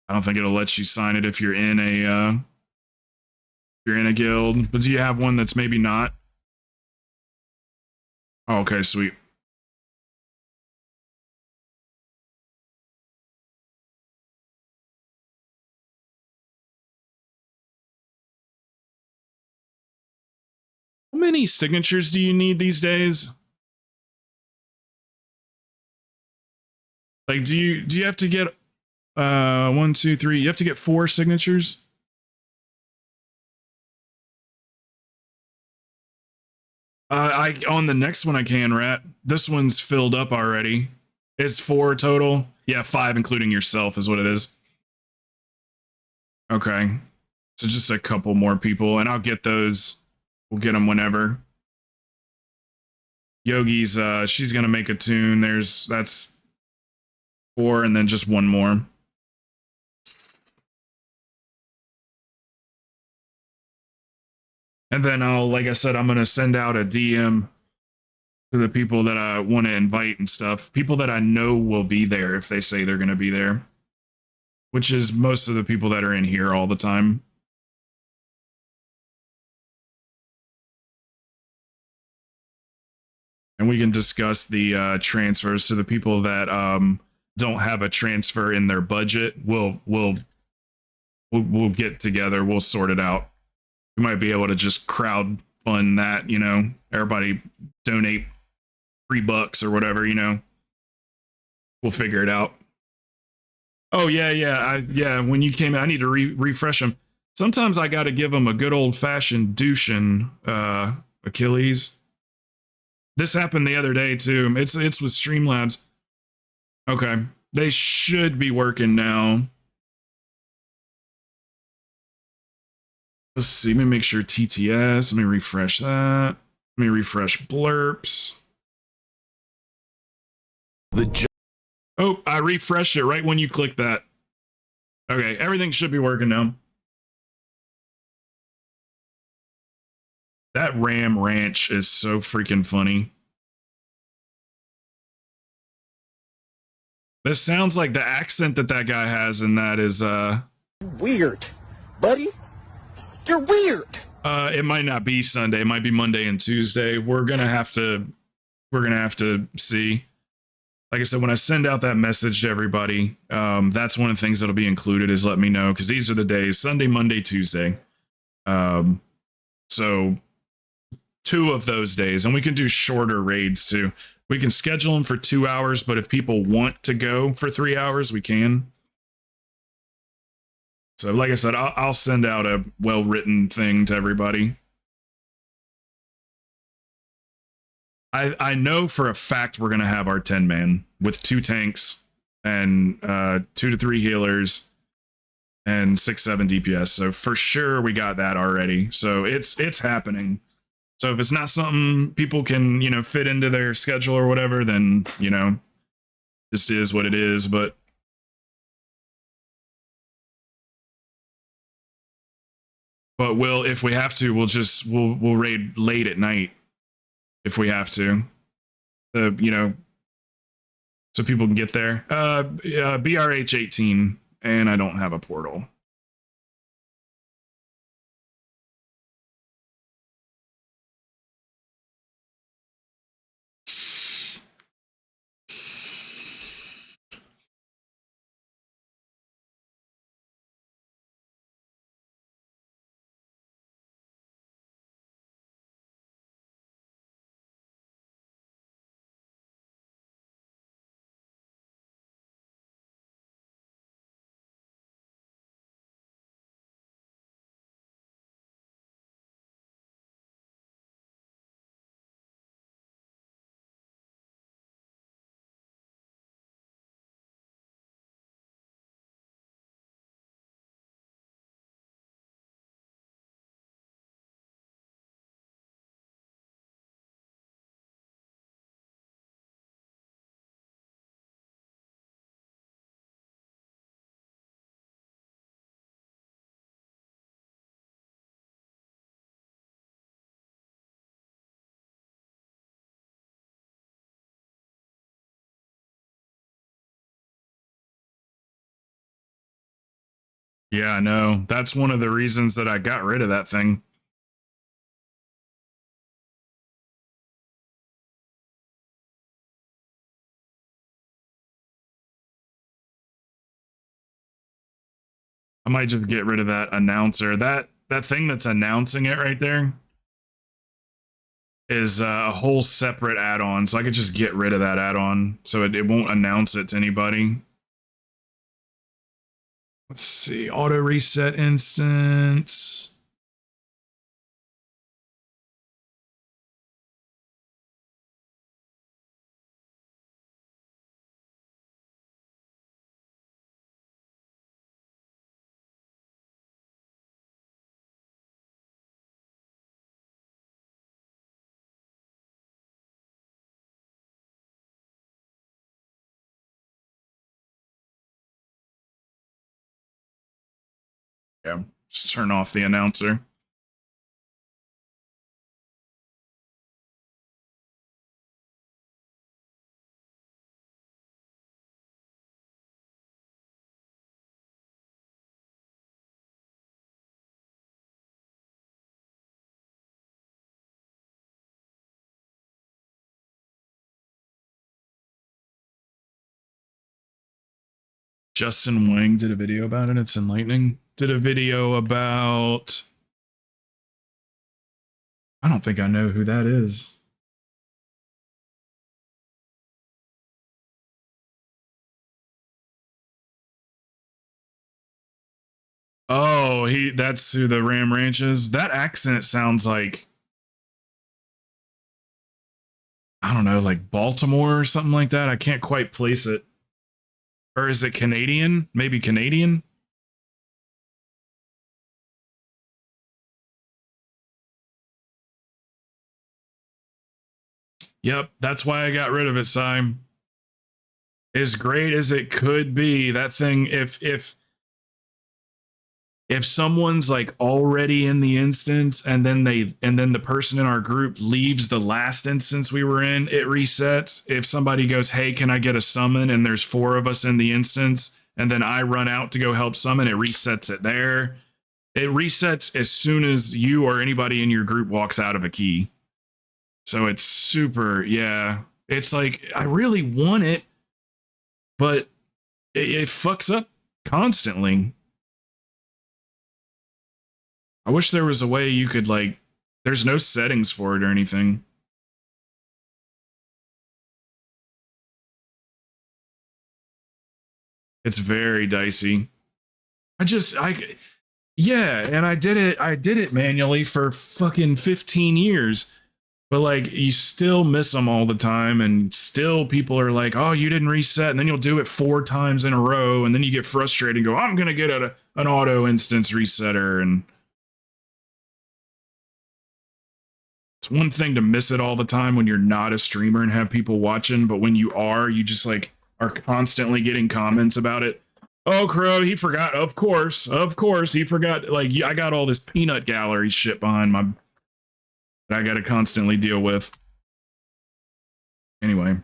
S1: I don't think it'll let you sign it if you're in a guild, but do you have one that's maybe not? Oh, okay, sweet. How many signatures do you need these days? Like, do you have to get 1, 2, 3? You have to get 4 signatures? I on the next one I can, Rat. This one's filled up already. It's 4 total. Yeah, 5 including yourself is what it is. Okay. So just a couple more people, and I'll get those. We'll get them whenever. Yogi's she's gonna make a tune. That's 4 and then just one more. And then like I said, I'm gonna send out a DM to the people that I want to invite and stuff. People that I know will be there if they say they're gonna be there. Which is most of the people that are in here all the time. And we can discuss the transfers to the people that don't have a transfer in their budget. We'll get together. We'll sort it out. We might be able to just crowd fund that. You know, everybody donate $3 or whatever. You know, we'll figure it out. Oh yeah. When you came in, I need to refresh them. Sometimes I got to give them a good old fashioned douching Achilles. This happened the other day too. It's with Streamlabs. Okay, they should be working now. Let's see. Let me make sure TTS. Let me refresh that. Let me refresh blurps. Oh, I refreshed it right when you click that. Okay, everything should be working now. That Ram Ranch is so freaking funny. This sounds like the accent that guy has, and that is
S3: weird, buddy. You're weird.
S1: It might not be Sunday. It might be Monday and Tuesday. We're gonna have to see. Like I said, when I send out that message to everybody, that's one of the things that'll be included is let me know, because these are the days: Sunday, Monday, Tuesday. So 2 of those days, and we can do shorter raids too. We can schedule them for 2 hours, but if people want to go for 3 hours, we can. So, like I said, I'll send out a well-written thing to everybody. I know for a fact we're gonna have our 10-man with 2 tanks and 2 to 3 healers and 6-7 DPS. So for sure we got that already. So it's happening. So if it's not something people can, you know, fit into their schedule or whatever, then, you know, just is what it is. But we'll, if we have to, we'll raid late at night if we have to. You know, so people can get there. BRH 18, and I don't have a portal. Yeah, I know. That's one of the reasons that I got rid of that thing. I might just get rid of that announcer. That thing that's announcing it right there is a whole separate add-on. So I could just get rid of that add-on so it won't announce it to anybody. Let's see. Auto reset instance. Yeah, just turn off the announcer. Justin Wang did a video about it. It's enlightening. Did a video about... I don't think I know who that is. Oh, that's who the Ram Ranch is. That accent sounds like, I don't know, like Baltimore or something like that. I can't quite place it. Or is it Canadian? Maybe Canadian? Yep, that's why I got rid of it, Sime. As great as it could be, that thing, if someone's like already in the instance and then the person in our group leaves the last instance we were in, it resets. If somebody goes, hey, can I get a summon, and there's 4 of us in the instance, and then I run out to go help summon, it resets it there. It resets as soon as you or anybody in your group walks out of a key. So it's super, yeah. It's like, I really want it, but it fucks up constantly. I wish there was a way you could, like, there's no settings for it or anything. It's very dicey. I yeah, and I did it manually for fucking 15 years. But like you still miss them all the time, and still people are like, "Oh, you didn't reset," and then you'll do it 4 times in a row, and then you get frustrated and go, "I'm gonna get an auto instance resetter." And it's one thing to miss it all the time when you're not a streamer and have people watching, but when you are, you just like are constantly getting comments about it. Oh, Crow, he forgot. Of course, he forgot. Like I got all this peanut gallery shit behind my that I got to constantly deal with. Anyway.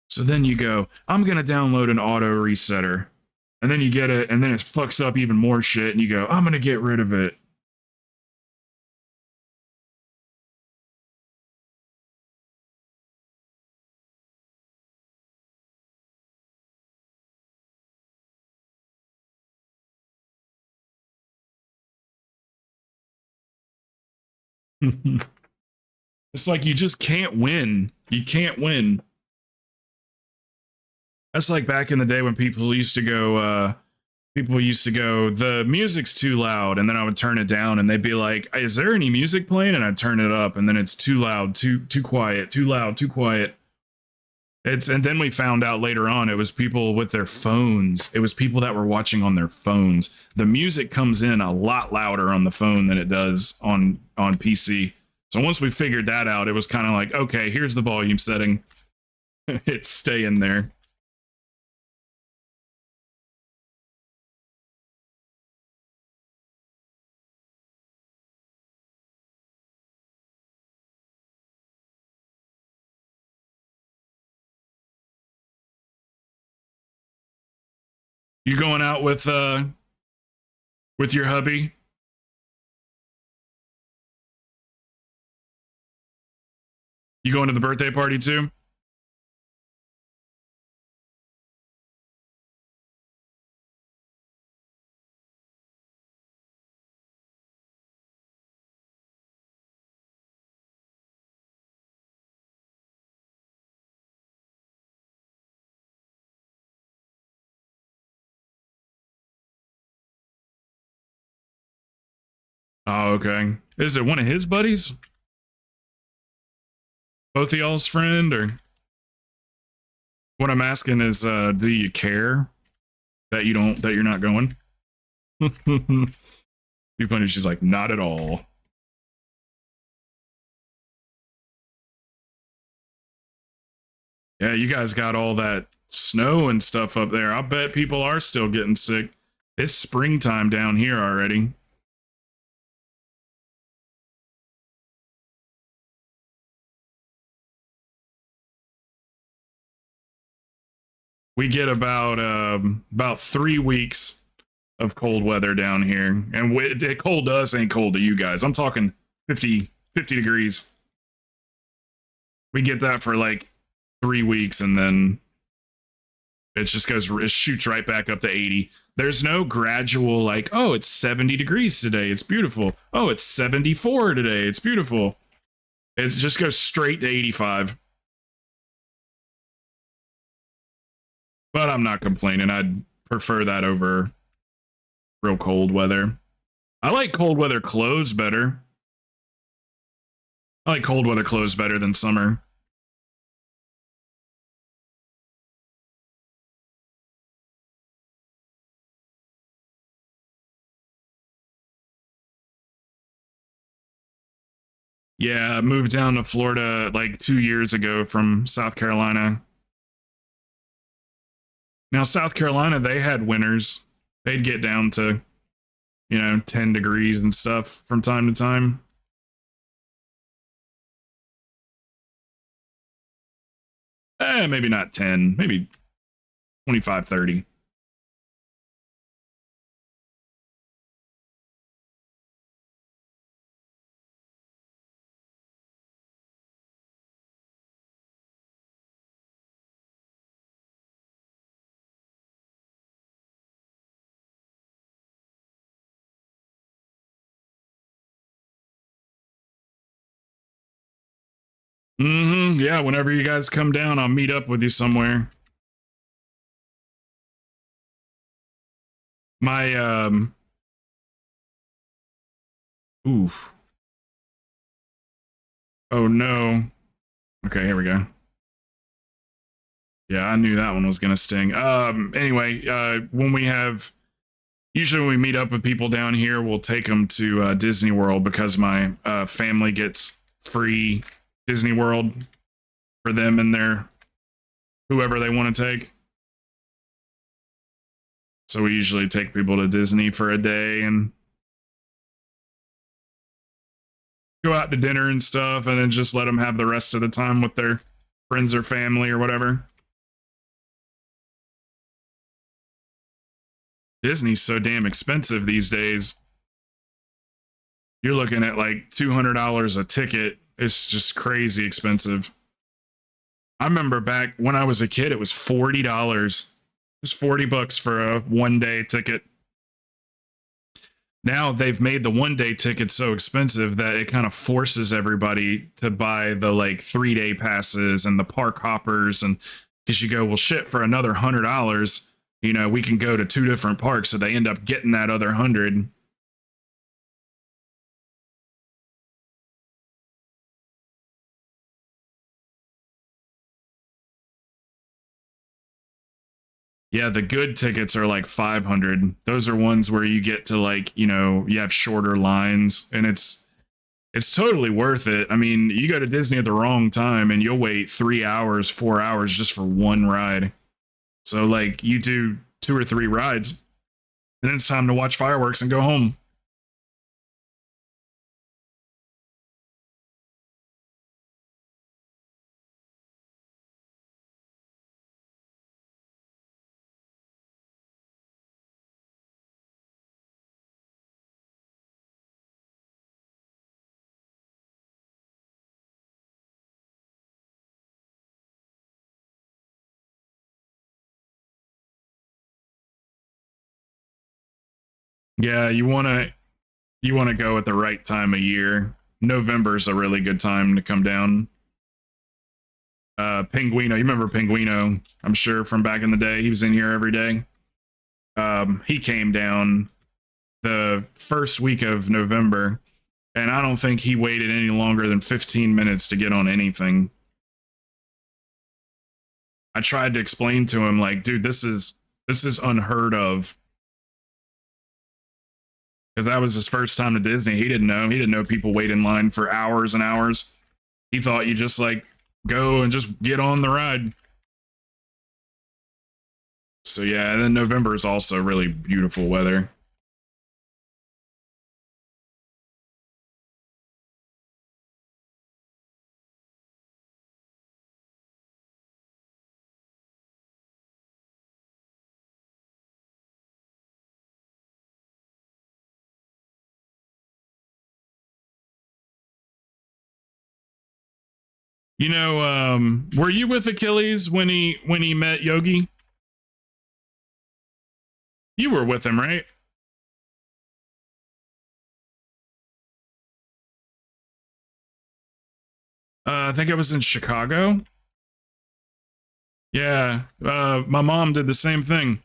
S1: So then you go, I'm going to download an auto resetter. And then you get it, and then it fucks up even more shit, and you go, I'm going to get rid of it. It's like you just can't win. You can't win. That's like back in the day when people used to go, the music's too loud, and then I would turn it down, and they'd be like, is there any music playing? And I'd turn it up, and then it's too loud, too quiet, too loud, too quiet. And then we found out later on it was people with their phones. It was people that were watching on their phones. The music comes in a lot louder on the phone than it does on PC. So once we figured that out, it was kind of like, okay, here's the volume setting. It's staying there. You going out with your hubby? You going to the birthday party too? Oh, okay. Is it one of his buddies? Both of y'all's friend, or what I'm asking is, do you care that you're not going? Be funny. She's like, not at all. Yeah, you guys got all that snow and stuff up there. I bet people are still getting sick. It's springtime down here already. We get about 3 weeks of cold weather down here, and cold to us ain't cold to you guys. I'm talking 50 degrees. We get that for like 3 weeks, and then it shoots right back up to 80. There's no gradual like, oh, it's 70 degrees today, it's beautiful. Oh, it's 74 today, it's beautiful. It just goes straight to 85. But I'm not complaining. I'd prefer that over real cold weather. I like cold weather clothes better. I like cold weather clothes better than summer. Yeah, I moved down to Florida like 2 years ago from South Carolina. Now, South Carolina, they had winters. They'd get down to, 10 degrees and stuff from time to time. Maybe not 10, maybe 25, 30. Yeah, whenever you guys come down, I'll meet up with you somewhere. My oof. Oh no. Okay, here we go. Yeah, I knew that one was gonna sting. Anyway, when we have usually when we meet up with people down here, we'll take them to Disney World because my family gets free Disney World for them and their whoever they want to take. So we usually take people to Disney for a day and go out to dinner and stuff, and then just let them have the rest of the time with their friends or family or whatever. Disney's so damn expensive these days. You're looking at like $200 a ticket. It's just crazy expensive. I remember back when I was a kid, it was $40. It's $40 for a 1-day ticket. Now they've made the 1-day ticket so expensive that it kind of forces everybody to buy the like 3-day passes and the park hoppers. And because you go, well, shit, for another $100, you know, we can go to 2 different parks. So they end up getting that other 100. Yeah, the good tickets are like 500. Those are ones where you get to like, you know, you have shorter lines and it's totally worth it. I mean, you go to Disney at the wrong time and you'll wait 3 hours, 4 hours just for one ride. So like you do 2 or 3 rides and then it's time to watch fireworks and go home. Yeah, you want to go at the right time of year. November's a really good time to come down. Pinguino, you remember Pinguino? I'm sure from back in the day, he was in here every day. He came down the first week of November, and I don't think he waited any longer than 15 minutes to get on anything. I tried to explain to him, like, dude, this is unheard of. Because that was his first time to Disney. He didn't know. He didn't know people wait in line for hours and hours. He thought you just like go and just get on the ride. So yeah, and then November is also really beautiful weather. You know, were you with Achilles when he met Yogi? You were with him, right? I think I was in Chicago. Yeah, my mom did the same thing.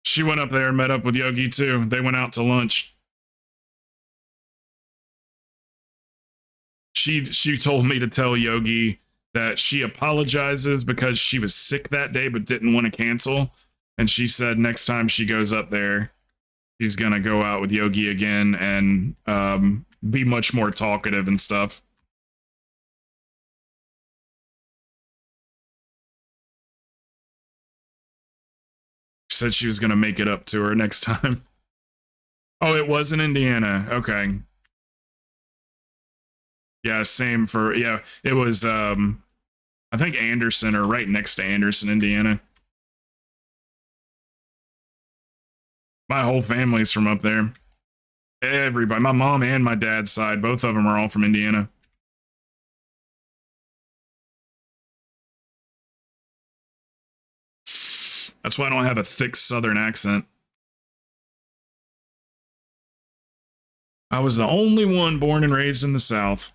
S1: She went up there and met up with Yogi too. They went out to lunch. She told me to tell Yogi that she apologizes because she was sick that day but didn't want to cancel. And she said next time she goes up there, she's gonna go out with Yogi again and be much more talkative and stuff. She said she was gonna make it up to her next time. Oh, it was in Indiana. Okay. Yeah, same for yeah. It was I think Anderson or right next to Anderson, Indiana. My whole family's from up there. Everybody, my mom and my dad's side, both of them are all from Indiana. That's why I don't have a thick Southern accent. I was the only one born and raised in the South.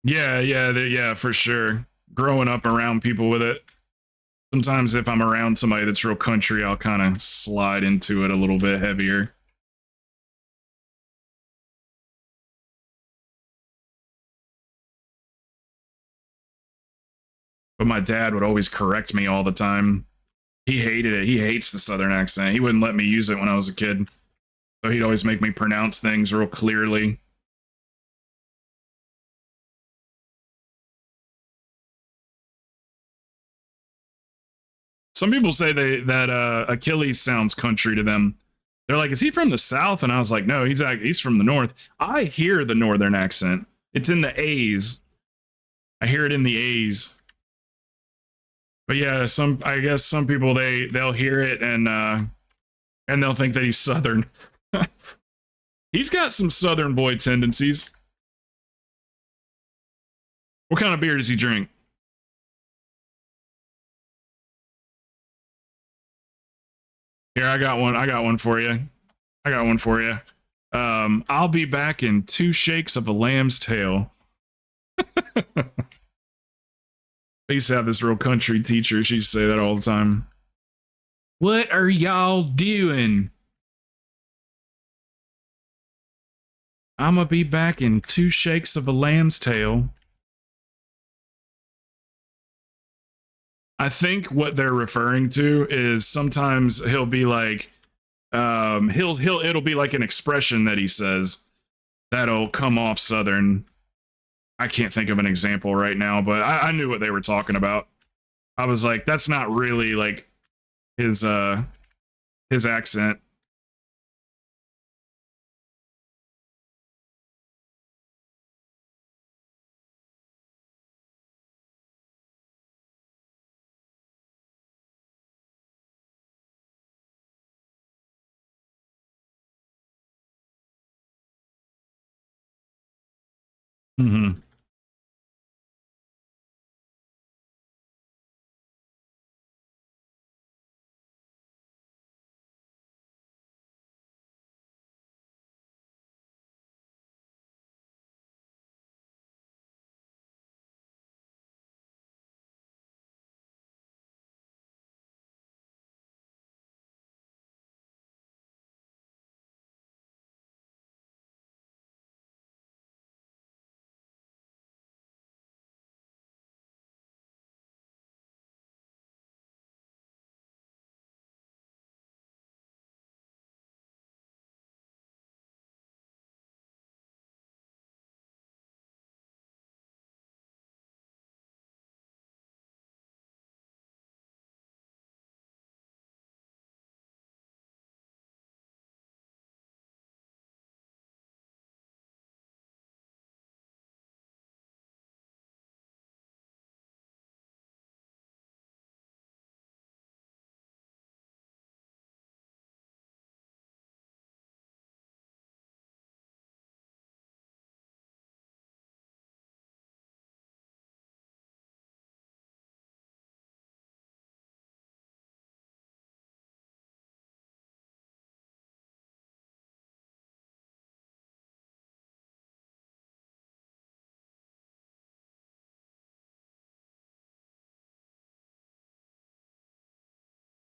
S1: Yeah, for sure. Growing up around people with it. Sometimes if I'm around somebody that's real country, I'll kind of slide into it a little bit heavier. But my dad would always correct me all the time. He hated it. He hates the Southern accent. He wouldn't let me use it when I was a kid. So he'd always make me pronounce things real clearly. Some people say that Achilles sounds country to them. They're like, "Is he from the South?" And I was like, "No, he's from the North." I hear the Northern accent. It's in the A's. I hear it in the A's. But yeah, I guess some people they'll hear it and they'll think that he's Southern. He's got some Southern boy tendencies. What kind of beer does he drink? Here, I got one. I got one for you. I got one for you. I'll be back in 2 shakes of a lamb's tail. I used to have this real country teacher. She used to say that all the time. What are y'all doing? I'm gonna be back in 2 shakes of a lamb's tail. I think what they're referring to is sometimes he'll be like, it'll be like an expression that he says that'll come off Southern. I can't think of an example right now, but I knew what they were talking about. I was like, that's not really like his accent. Mm-hmm.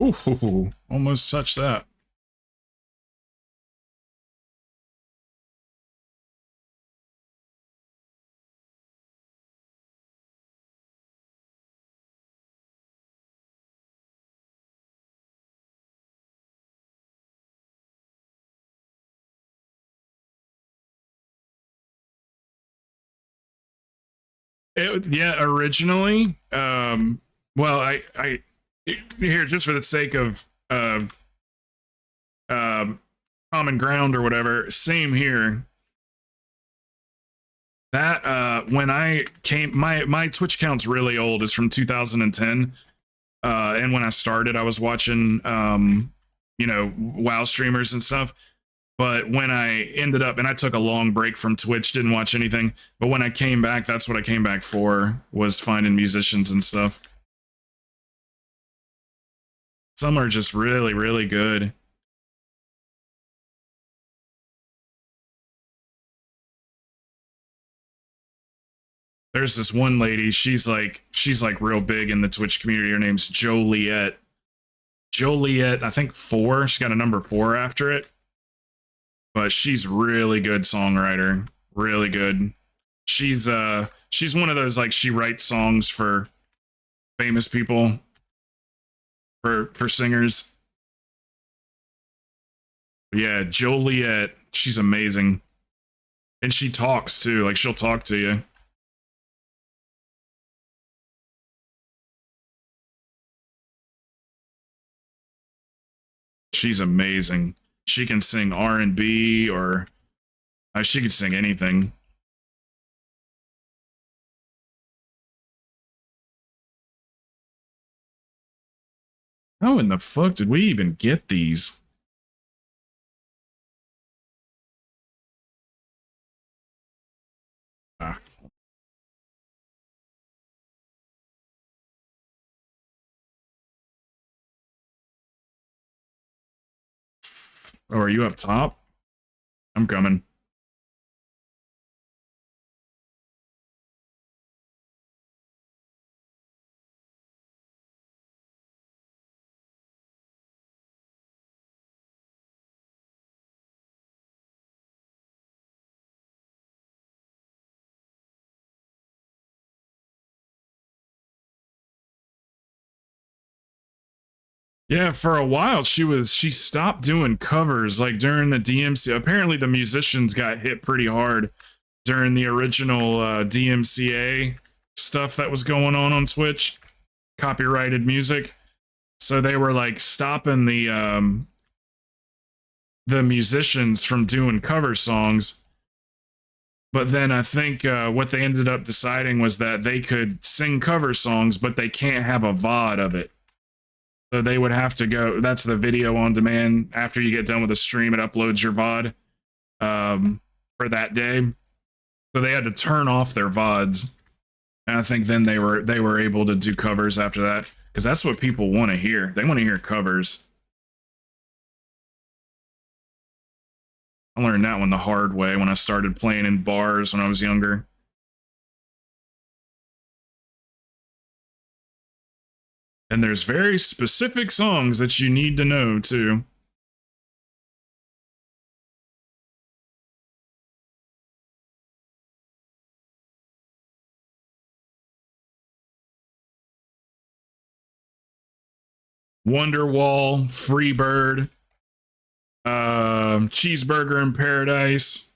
S1: Ooh, almost touched that. Yeah, originally, well, I here just for the sake of um, common ground or whatever. Same here. That when I came, my Twitch account's really old. It's from 2010. And when I started, I was watching WoW streamers and stuff. But when I ended up, and I took a long break from Twitch, didn't watch anything. But when I came back, that's what I came back for, was finding musicians and stuff. Some are just really, really good. There's this one lady, she's like real big in the Twitch community. Her name's Joliet. Joliet, I think 4. She's got a number 4 after it. But she's really good songwriter. Really good. She's one of those, like, she writes songs for famous people, for singers. But yeah, Joliet, she's amazing. And she talks too, like she'll talk to you. She's amazing. She can sing R&B or she could sing anything. How in the fuck did we even get these? Ah. Oh, are you up top? I'm coming. Yeah, for a while she stopped doing covers like during the DMC. Apparently the musicians got hit pretty hard during the original DMCA stuff that was going on Twitch, copyrighted music. So they were like stopping the musicians from doing cover songs. But then I think what they ended up deciding was that they could sing cover songs, but they can't have a VOD of it. So they would have to go. That's the video on demand. After you get done with a stream, it uploads your VOD for that day. So they had to turn off their VODs, and I think then they were able to do covers after that, because that's what people want to hear. They want to hear covers. I learned that one the hard way when I started playing in bars when I was younger. And there's very specific songs that you need to know too. Wonderwall, Freebird, Cheeseburger in Paradise.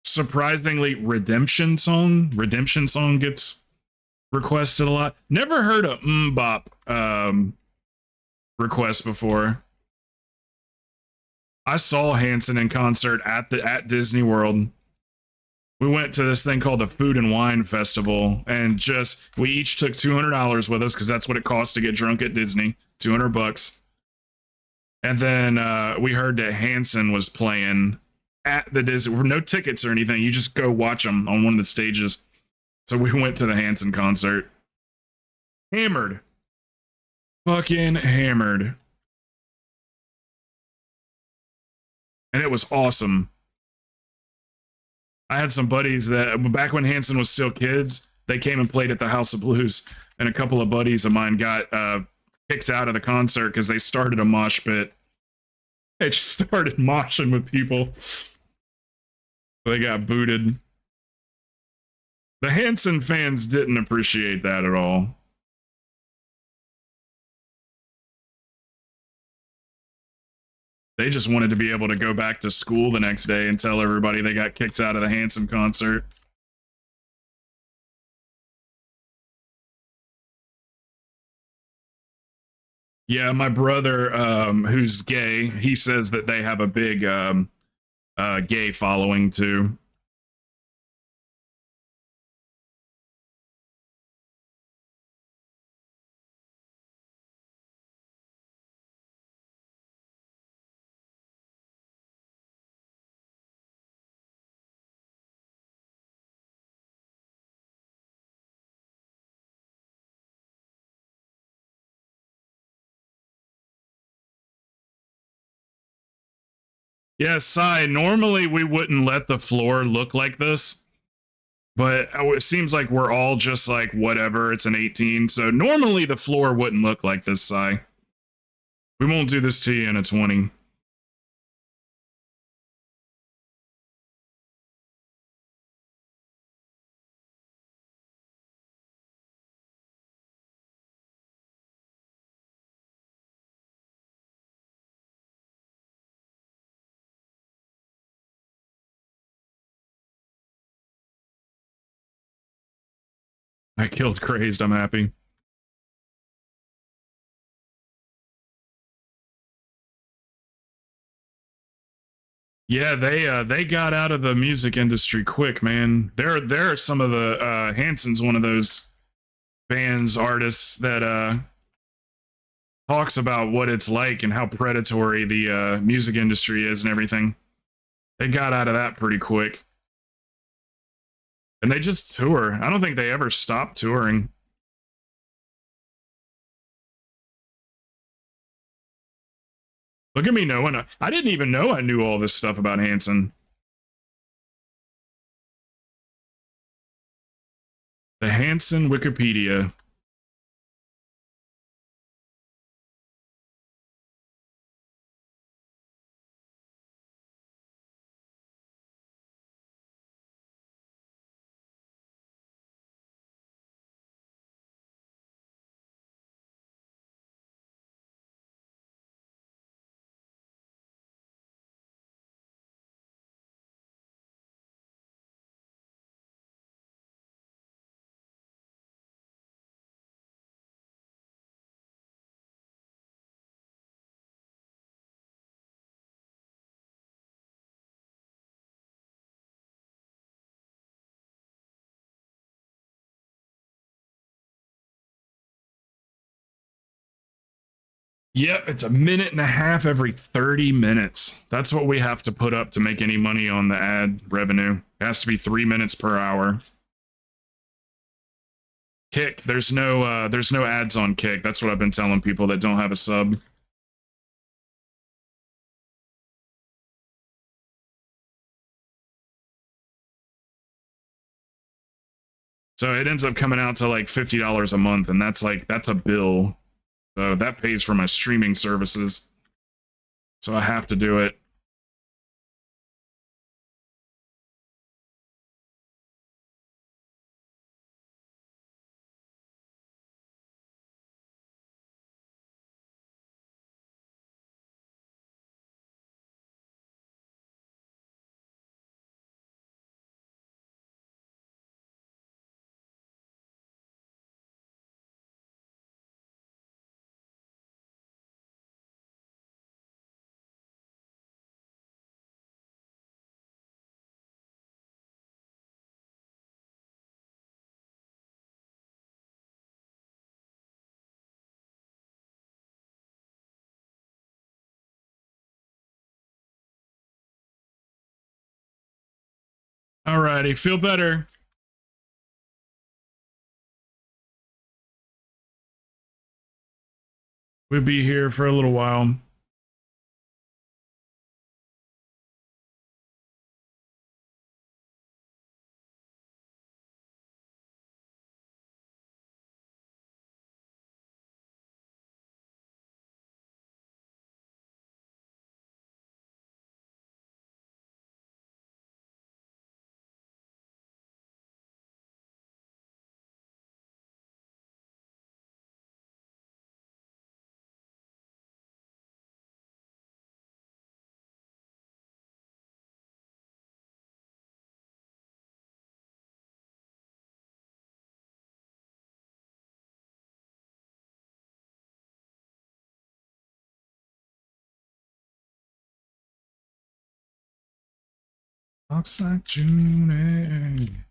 S1: Surprisingly, Redemption Song. Redemption Song gets requested a lot. Never heard a Bop request before. I saw Hanson in concert at Disney World. We went to this thing called the Food and Wine Festival, and we each took $200 with us because that's what it costs to get drunk at Disney. $200. And then we heard that Hanson was playing at the Disney. No tickets or anything. You just go watch him on one of the stages. So we went to the Hanson concert. Hammered. Fucking hammered. And it was awesome. I had some buddies that, back when Hanson was still kids, they came and played at the House of Blues, and a couple of buddies of mine got kicked out of the concert because they started a mosh pit. They just started moshing with people. They got booted. The Hanson fans didn't appreciate that at all. They just wanted to be able to go back to school the next day and tell everybody they got kicked out of the Hanson concert. Yeah, my brother, who's gay, he says that they have a big gay following too. Yeah, Sai, normally we wouldn't let the floor look like this, but it seems like we're all just like, whatever, it's an 18. So normally the floor wouldn't look like this, Sai. We won't do this to you in a 20. I killed Crazed, I'm happy. Yeah, they got out of the music industry quick, man. There are some of the Hanson's one of those bands artists that talks about what it's like and how predatory the music industry is and everything. They got out of that pretty quick. And they just tour. I don't think they ever stopped touring. Look at me knowing. I didn't even know I knew all this stuff about Hanson. The Hanson Wikipedia. Yep, it's a minute and a half every 30 minutes. That's what we have to put up to make any money on the ad revenue. It has to be 3 minutes per hour. Kick, there's no ads on Kick. That's what I've been telling people that don't have a sub. So it ends up coming out to like $50 a month, and that's a bill. So that pays for my streaming services. So I have to do it. Alrighty, feel better. We'll be here for a little while. Looks like June.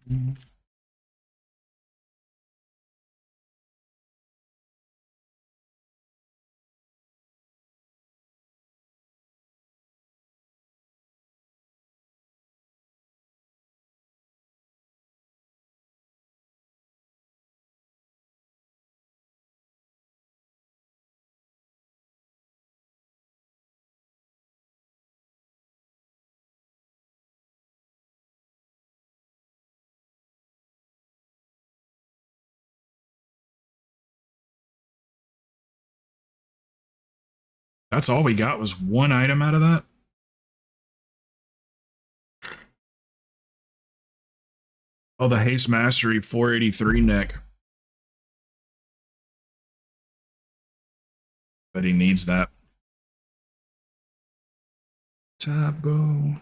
S1: That's all we got was one item out of that? Oh, the Haste Mastery 483 neck. But he needs that. Tabo.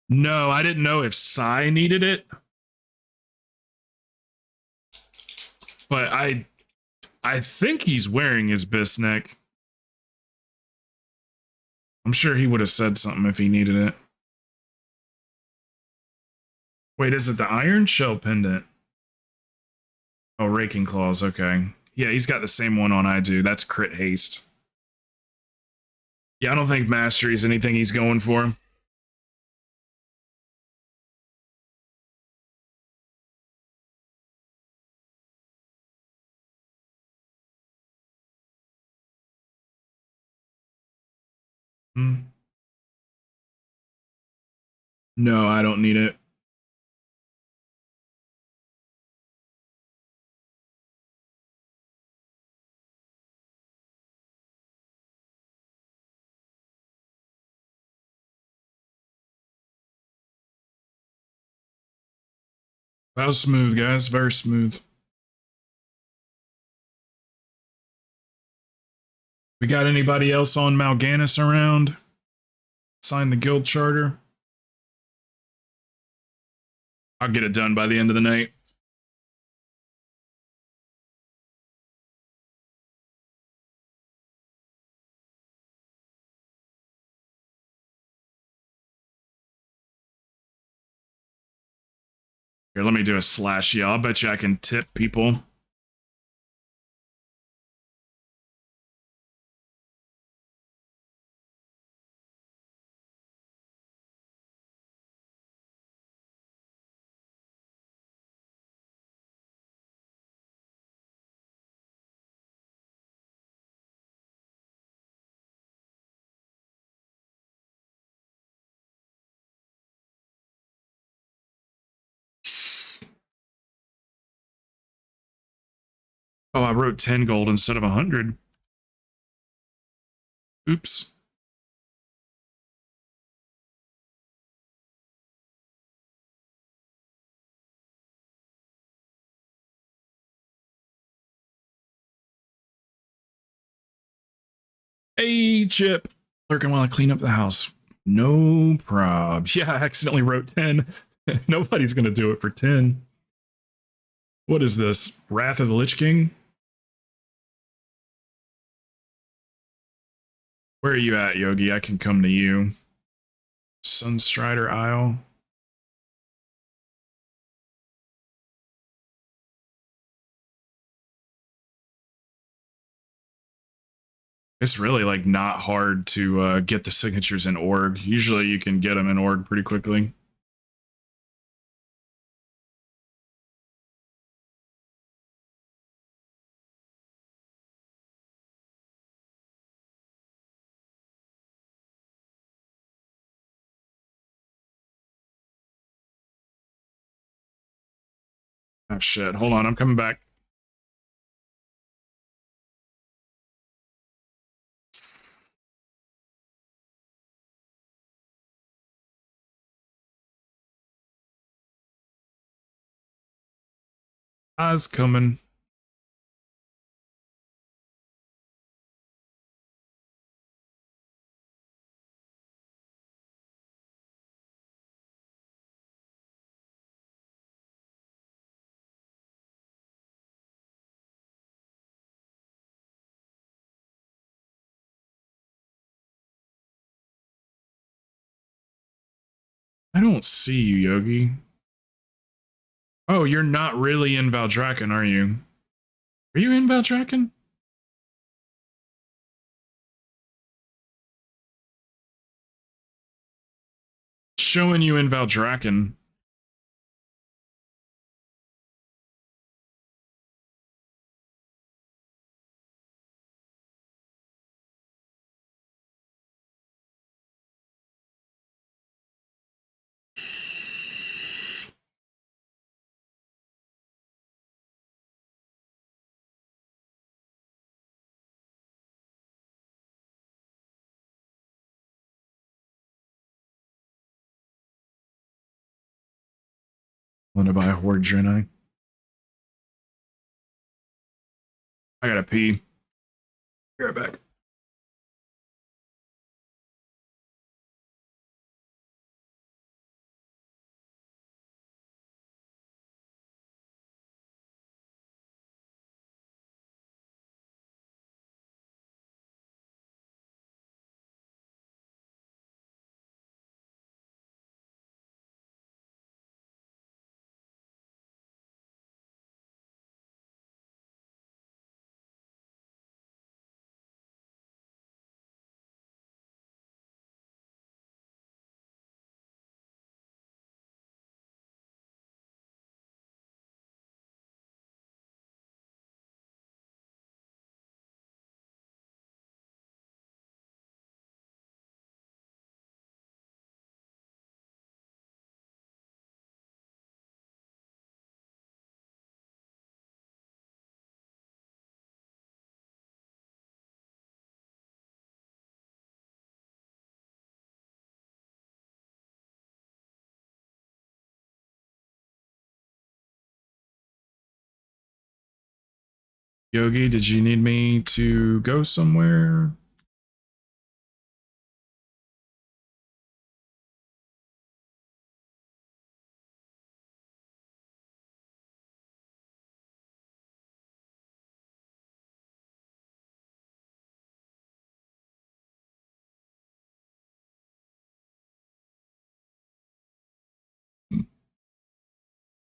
S1: No, I didn't know if Psy needed it. But I think he's wearing his Bisneck. I'm sure he would have said something if he needed it. Wait, is it the Iron Shell pendant? Oh, Raking Claws, okay. Yeah, he's got the same one on I do. That's crit haste. Yeah, I don't think Mastery is anything he's going for. Hmm. No, I don't need it. That was smooth, guys. Very smooth. We got anybody else on Mal'Ganis around? Sign the guild charter. I'll get it done by the end of the night. Here, let me do a slash. Yeah, I'll bet you I can tip people. Oh, I wrote 10 gold instead of 100. Oops. Hey, Chip. Lurking while I clean up the house. No prob. Yeah, I accidentally wrote 10. Nobody's going to do it for 10. What is this? Wrath of the Lich King? Where are you at, Yogi? I can come to you. Sunstrider Isle. It's really like not hard to get the signatures in org. Usually you can get them in org pretty quickly. Oh shit, hold on, I'm coming back. I was coming. I don't see you, Yogi. Oh, you're not really in Valdrakken, are you? Are you in Valdrakken? Showing you in Valdrakken. Want to buy a Horde Draenei? I gotta pee. Be right back. Yogi, did you need me to go somewhere?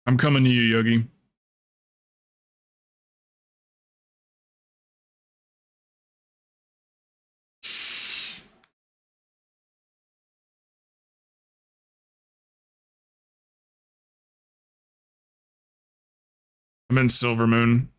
S1: I'm coming to you, Yogi. I'm in Silver Moon.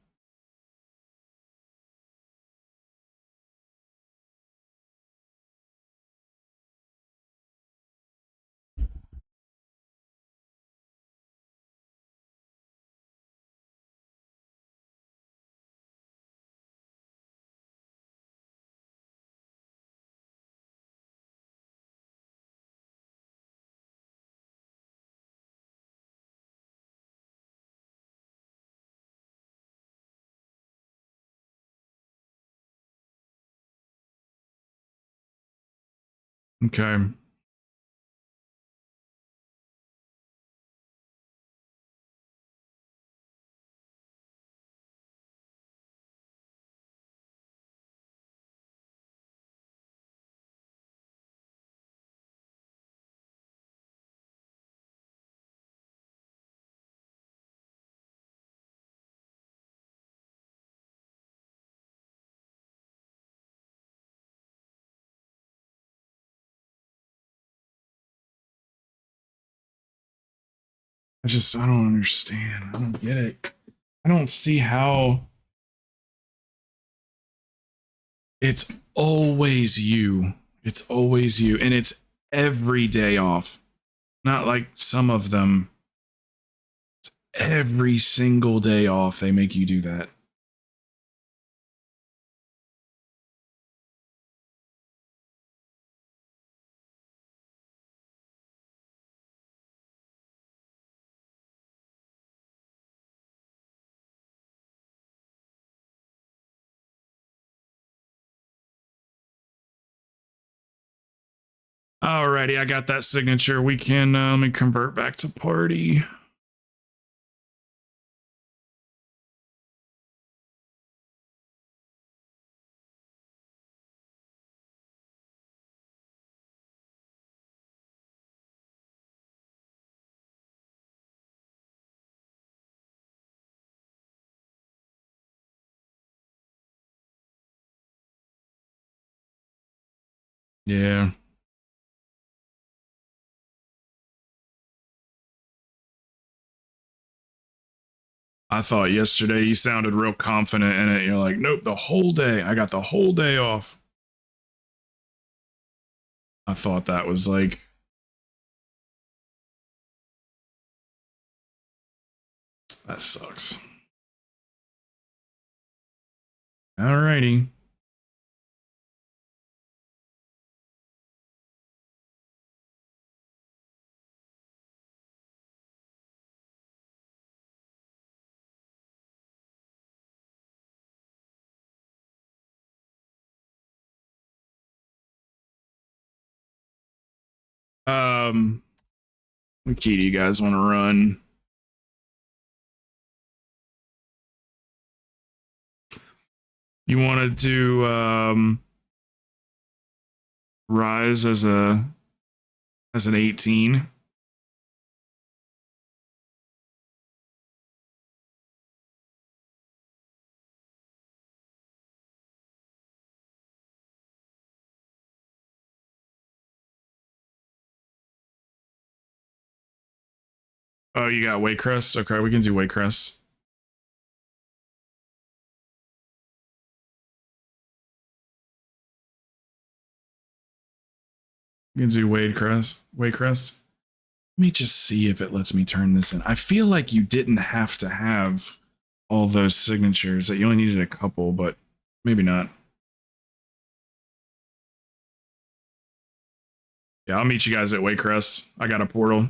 S1: Okay. I don't understand. I don't get it. I don't see how it's always you. It's always you. And it's every day off. Not like some of them. Every single day off, they make you do that. Alrighty, I got that signature. We can let me convert back to party. Yeah. I thought yesterday you sounded real confident in it. You're like, nope, the whole day. I got the whole day off. I thought that was like, that sucks. Alrighty. what key do you guys want to run? You wanted to rise as an 18. Oh, you got Waycrest? Okay, we can do Waycrest. We can do Waycrest. Let me just see if it lets me turn this in. I feel like you didn't have to have all those signatures, that you only needed a couple, but maybe not. Yeah, I'll meet you guys at Waycrest. I got a portal.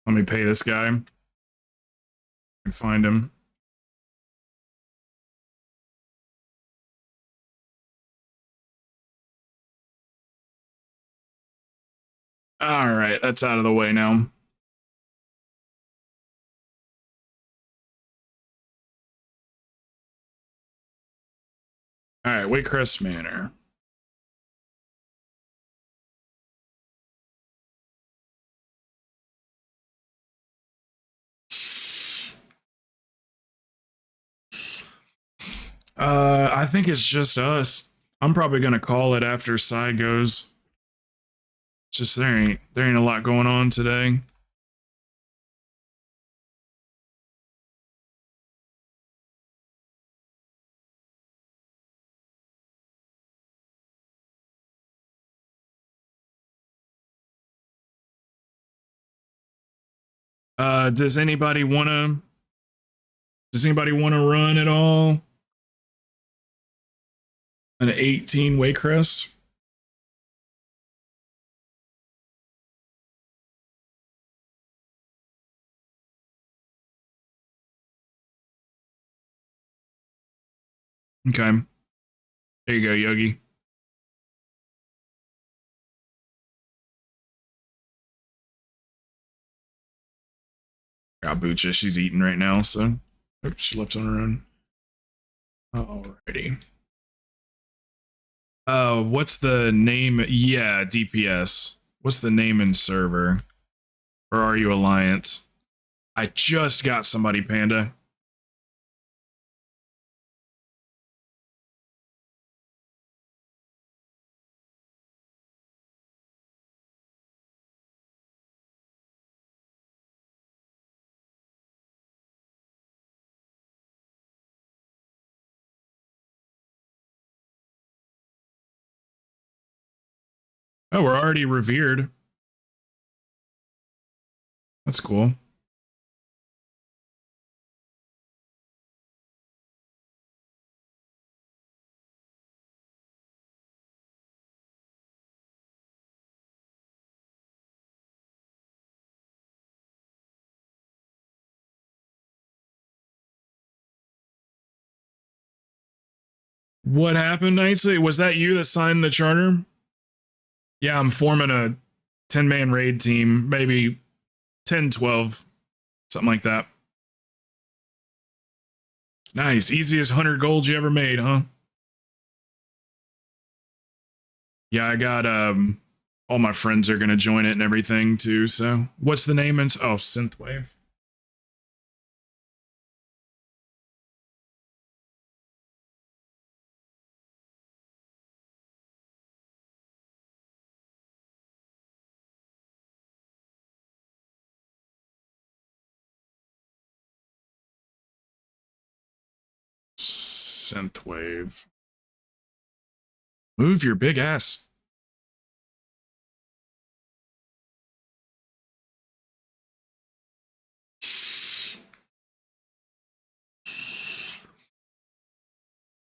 S1: Let me pay this guy and find him. All right, that's out of the way now. All right, Waycrest Manor. I think it's just us. I'm probably gonna call it after Sai goes. It's just there ain't a lot going on today. Does anybody wanna run at all? An 18 Waycrest? Okay. There you go, Yogi. Got Bucha. She's eating right now, so oops, she left on her own. Alrighty. What's the name? Yeah, DPS. What's the name and server? Or are you Alliance? I just got somebody, Panda. Oh, we're already revered. That's cool. What happened, Knightsley? Was that you that signed the charter? Yeah, I'm forming a 10-man raid team, maybe 10, 12, something like that. Nice. Easiest 100 gold you ever made, huh? Yeah, I got all my friends are gonna join it and everything too. So what's the name? Oh, Synthwave. Synthwave. Move your big ass.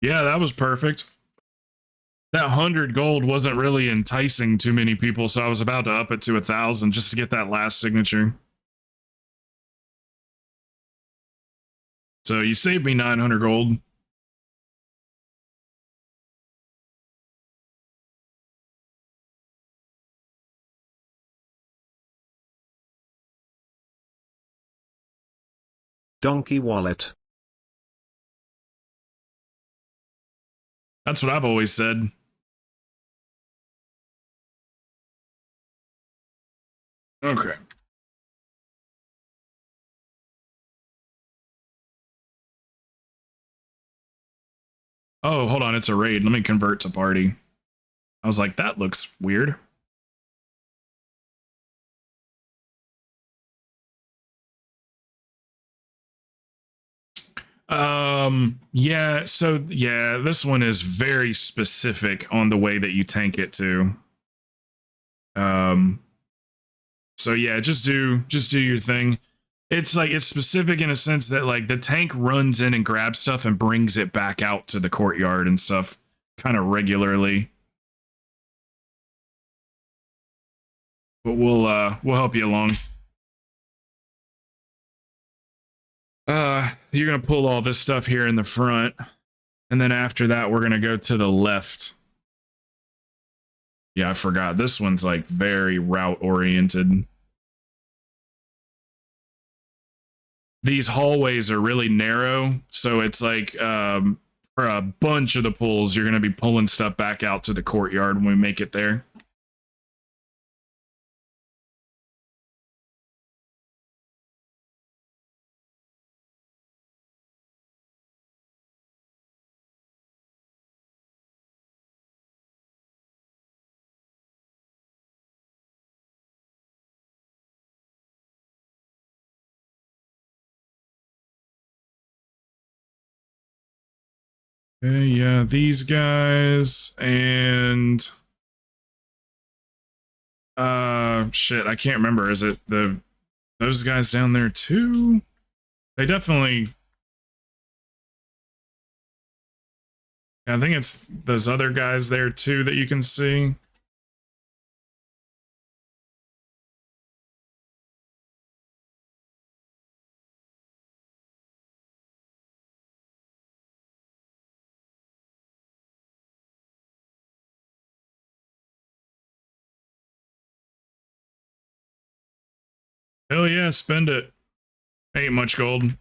S1: Yeah, that was perfect. That 100 gold wasn't really enticing too many people, so I was about to up it to 1,000 just to get that last signature. So you saved me 900 gold.
S2: Donkey wallet.
S1: That's what I've always said. Okay. Oh, hold on. It's a raid. Let me convert to party. I was like, that looks weird. Yeah, so yeah, this one is very specific on the way that you tank it too. So yeah, just do your thing. It's like it's specific in a sense that like the tank runs in and grabs stuff and brings it back out to the courtyard and stuff kind of regularly. But we'll help you along. You're gonna pull all this stuff here in the front, and then after that, we're gonna go to the left. Yeah, I forgot. This one's like very route oriented. These hallways are really narrow, so it's like for a bunch of the pulls, you're gonna be pulling stuff back out to the courtyard when we make it there. Okay, yeah, these guys and shit, I can't remember. Is it those guys down there too? They definitely I think it's those other guys there too that you can see. Hell yeah, spend it. Ain't much gold.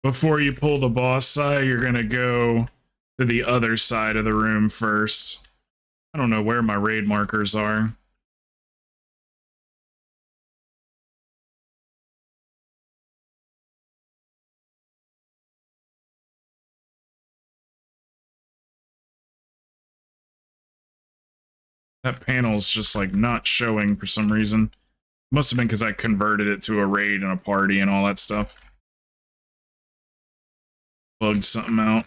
S1: Before you pull the boss side, you're gonna go to the other side of the room first. I don't know where my raid markers are. That panel's just like not showing for some reason. Must have been because I converted it to a raid and a party and all that stuff. Bugged something out.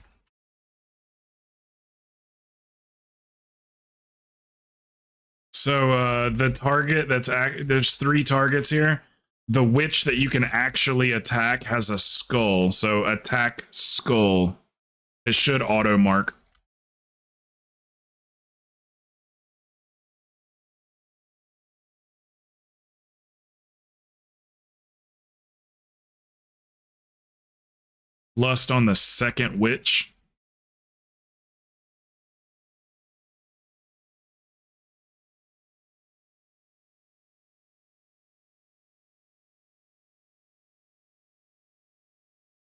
S1: So the target there's 3 targets here. The witch that you can actually attack has a skull. So attack skull. It should auto mark. Lust on the second witch.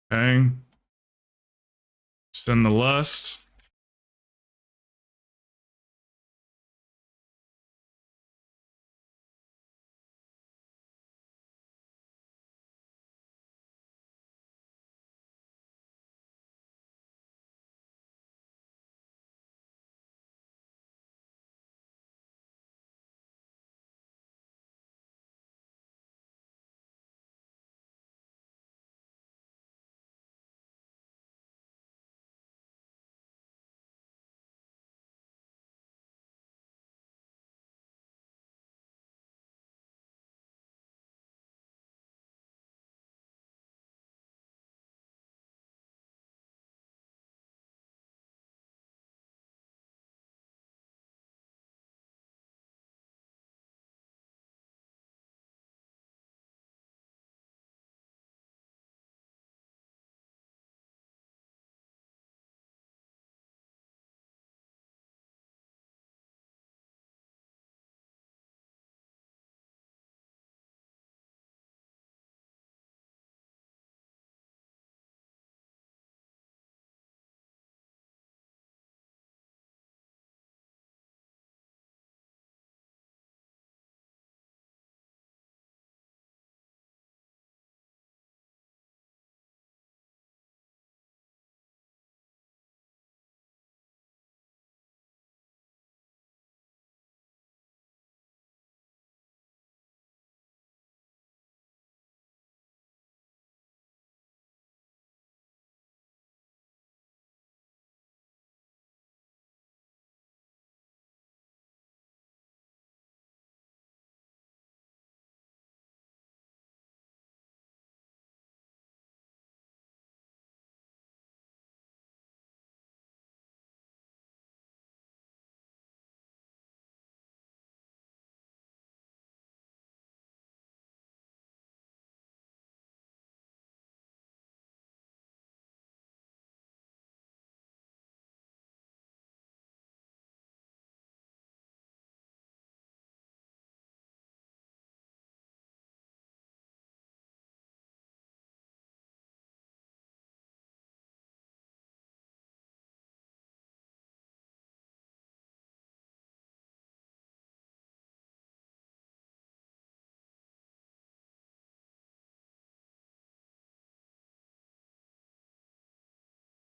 S1: Okay. Send the lust.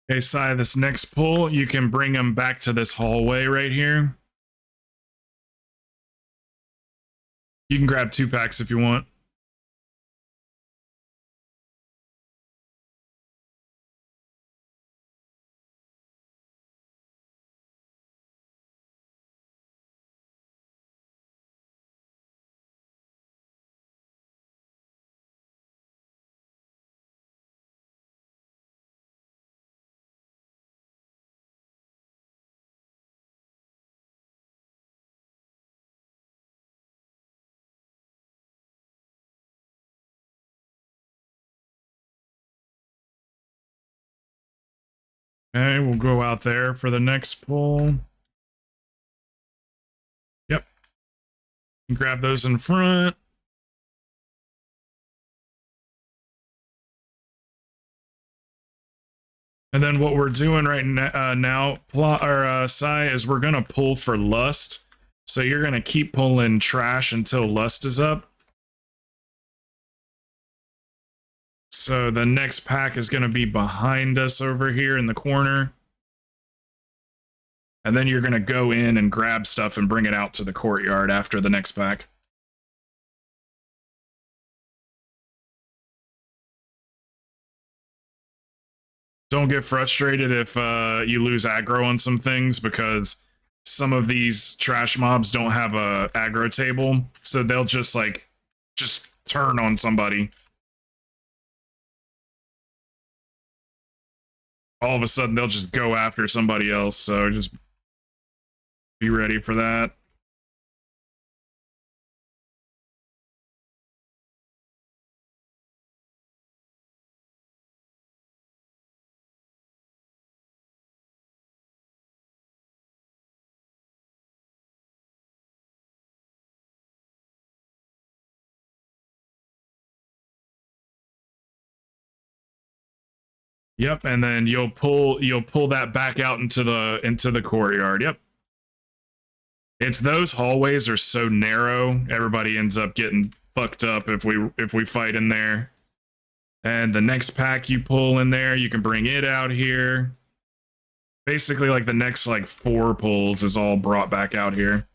S1: Okay, Sai, this next pull, you can bring them back to this hallway right here. You can grab 2 packs if you want. Okay, we'll go out there for the next pull. Yep. Grab those in front. And then what we're doing right now, Sai, is we're going to pull for lust. So you're going to keep pulling trash until lust is up. So the next pack is going to be behind us over here in the corner. And then you're going to go in and grab stuff and bring it out to the courtyard after the next pack. Don't get frustrated if you lose aggro on some things, because some of these trash mobs don't have a aggro table, so they'll just turn on somebody. All of a sudden they'll just go after somebody else, so just be ready for that. Yep, and then you'll pull that back out into the courtyard. Yep. It's those hallways are so narrow, everybody ends up getting fucked up if we fight in there. And the next pack you pull in there, you can bring it out here. Basically, like the next 4 pulls is all brought back out here.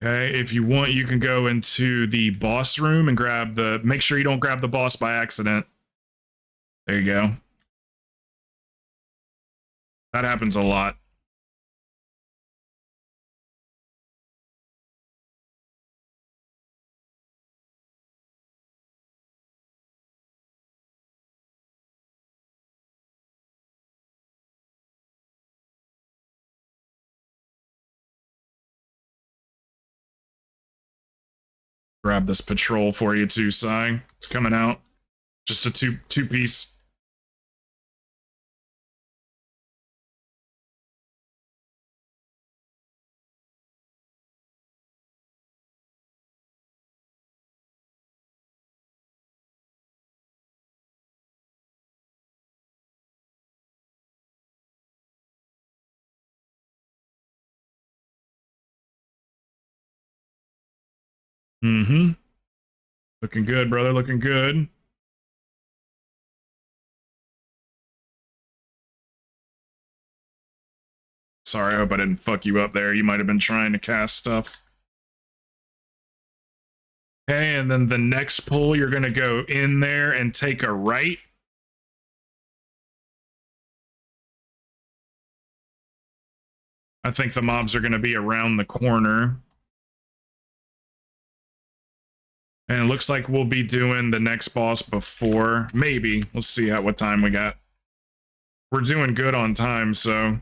S1: Okay, if you want, you can go into the boss room and make sure you don't grab the boss by accident. There you go. That happens a lot. Grab this patrol for you too, Sai. It's coming out. Just a two piece. Mm-hmm. Looking good, brother. Looking good. Sorry, I hope I didn't fuck you up there. You might have been trying to cast stuff. Okay, and then the next pull, you're going to go in there and take a right. I think the mobs are going to be around the corner. And it looks like we'll be doing the next boss before. Maybe. We'll see what time we got. We're doing good on time, so...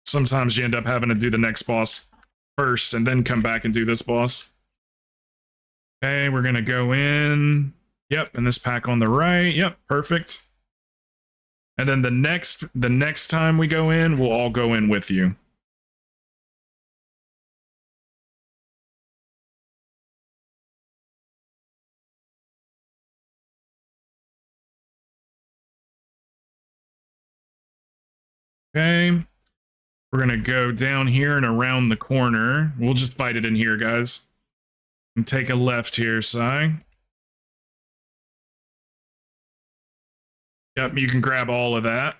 S1: Sometimes you end up having to do the next boss first and then come back and do this boss. Okay, we're going to go in. Yep, and this pack on the right. Yep, perfect. And then the next time we go in, we'll all go in with you. Okay, We're gonna go down here and around the corner. We'll just fight it in here, guys. And take a left here, Si. Yep, you can grab all of that.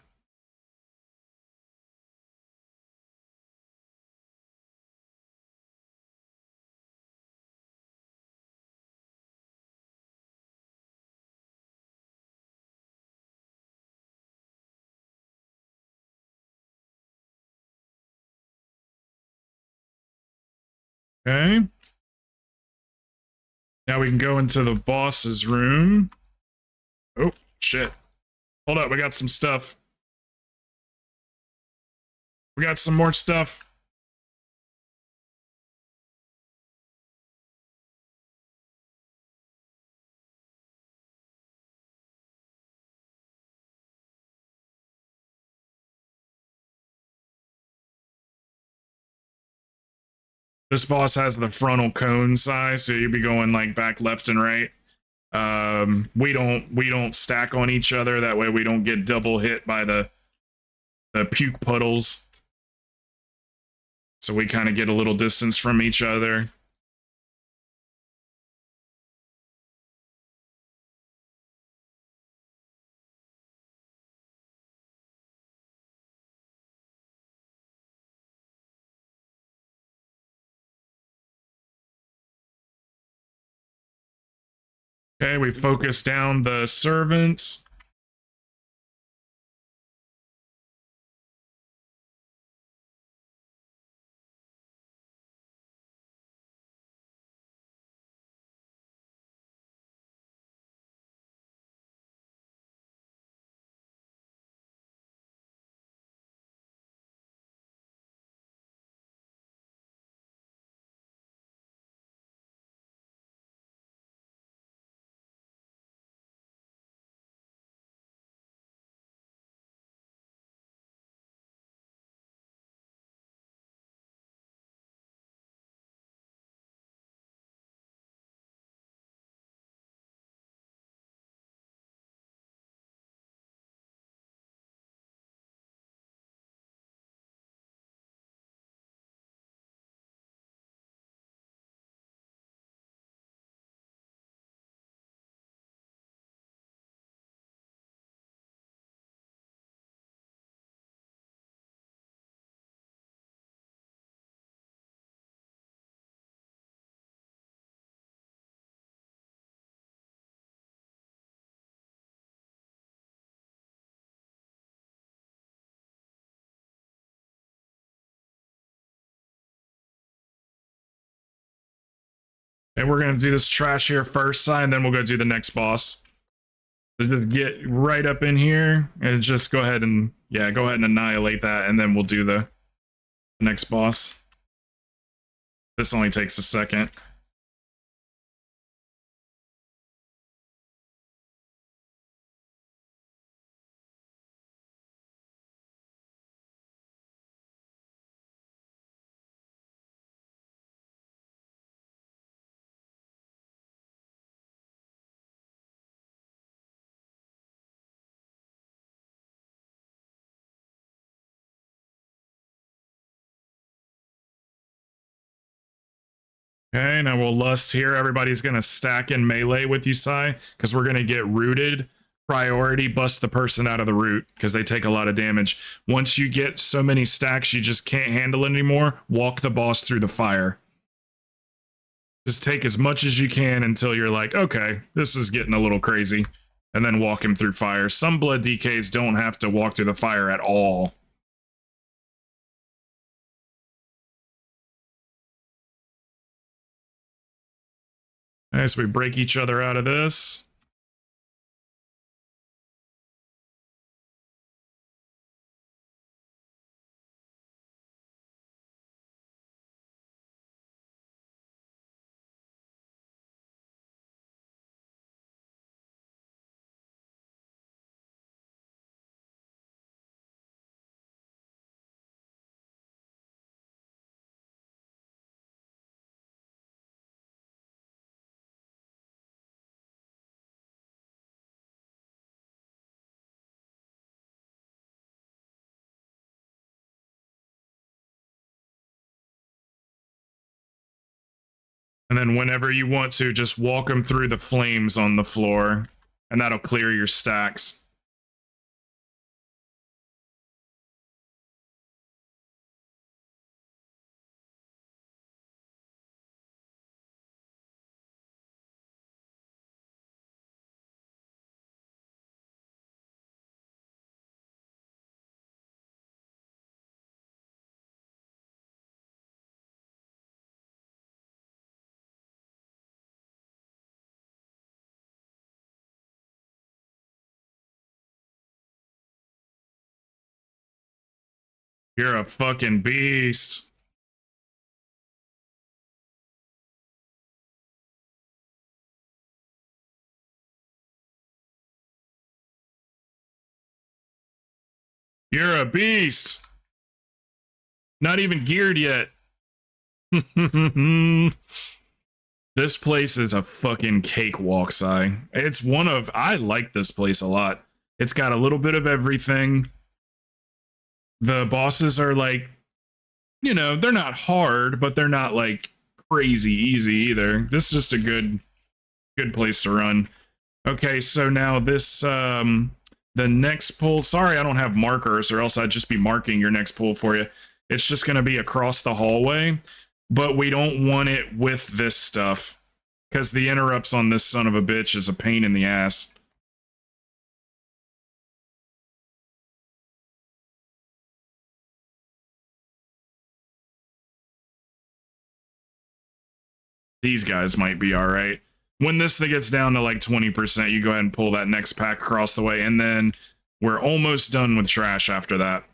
S1: Okay. Now we can go into the boss's room. Oh, shit. Hold up, we got some stuff. We got some more stuff. This boss has the frontal cone size, so you'd be going like back left and right. We don't stack on each other. That way we don't get double hit by the puke puddles. So we kind of get a little distance from each other. Okay, we focus down the servants. And we're gonna do this trash here first, and then we'll go do the next boss. So just get right up in here and just go ahead and annihilate that, and then we'll do the next boss. This only takes a second. Okay, now we'll lust here. Everybody's gonna stack in melee with you, Sai, because we're gonna get rooted. Priority, bust the person out of the root because they take a lot of damage. Once you get so many stacks you just can't handle it anymore, walk the boss through the fire. Just take as much as you can until you're like, okay, this is getting a little crazy. And then walk him through fire. Some blood DKs don't have to walk through the fire at all. Okay, so we break each other out of this. And then whenever you want to, just walk them through the flames on the floor, and that'll clear your stacks. You're a fucking beast. You're a beast. Not even geared yet. This place is a fucking cakewalk, Sai. It's one of, I like this place a lot. It's got a little bit of everything. The bosses are like, you know, they're not hard, but they're not like crazy easy either. This is just a good place to run. Okay, so now this, the next pull, sorry I don't have markers, or else I'd just be marking your next pull for you. It's just going to be across the hallway, but we don't want it with this stuff, because the interrupts on this son of a bitch is a pain in the ass. These guys might be all right. When this thing gets down to like 20%, you go ahead and pull that next pack across the way, and then we're almost done with trash after that.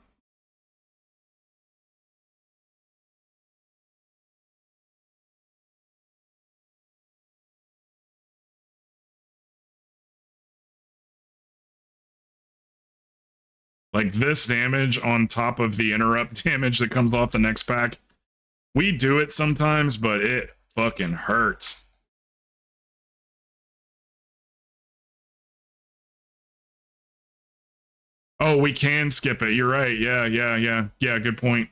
S1: Like this damage on top of the interrupt damage that comes off the next pack. We do it sometimes, but it fucking hurts. Oh, we can skip it. You're right. Yeah, good point.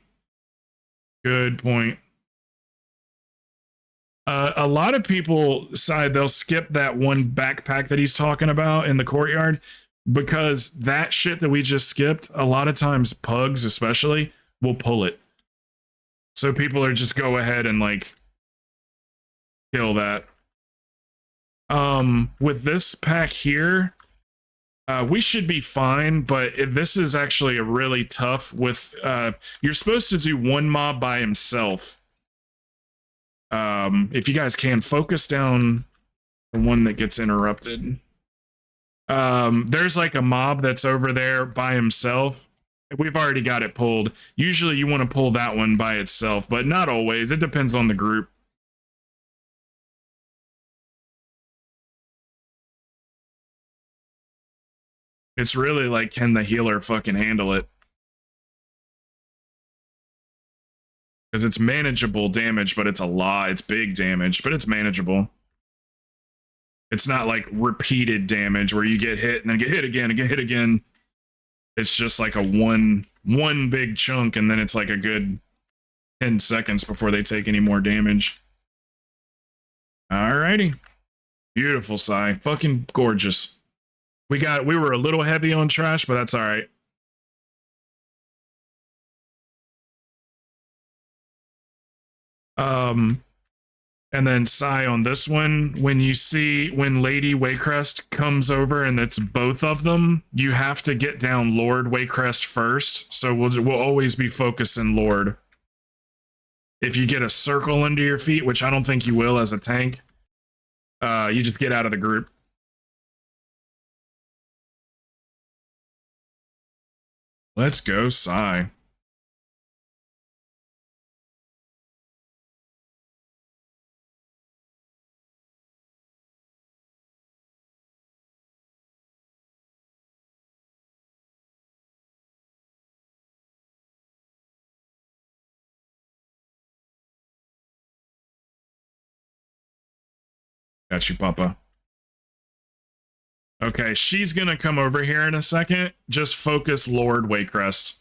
S1: Good point. A lot of people side they'll skip that one backpack that he's talking about in the courtyard, because that shit that we just skipped, a lot of times pugs especially will pull it. So people are just go ahead and like kill that. With this pack here, we should be fine, but this is actually a really tough with, you're supposed to do one mob by himself. If you guys can focus down the one that gets interrupted. There's like a mob that's over there by himself. We've already got it pulled. Usually you want to pull that one by itself, but not always. It depends on the group. It's really like, can the healer fucking handle it? Because it's manageable damage, but it's a lot. It's big damage, but it's manageable. It's not like repeated damage where you get hit and then get hit again and get hit again. It's just like a one big chunk, and then it's like a good 10 seconds before they take any more damage. Alrighty. Beautiful, Sai. Fucking gorgeous. We were a little heavy on trash, but that's alright. And then Sai on this one, when Lady Waycrest comes over and it's both of them, you have to get down Lord Waycrest first. So we'll always be focusing Lord. If you get a circle under your feet, which I don't think you will as a tank, you just get out of the group. Let's go, Sai. Got you, Papa. Okay, she's gonna come over here in a second. Just focus Lord Waycrest.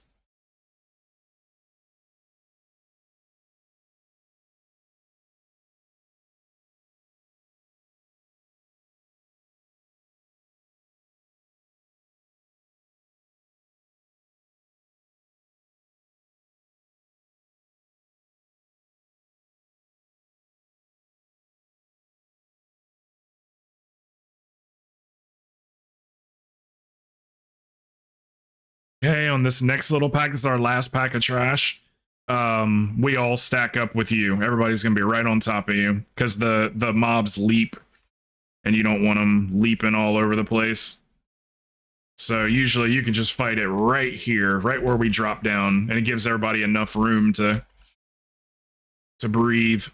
S1: Okay, on this next little pack, this is our last pack of trash. We all stack up with you. Everybody's gonna be right on top of you because the mobs leap, and you don't want them leaping all over the place. So usually you can just fight it right here, right where we drop down, and it gives everybody enough room to breathe.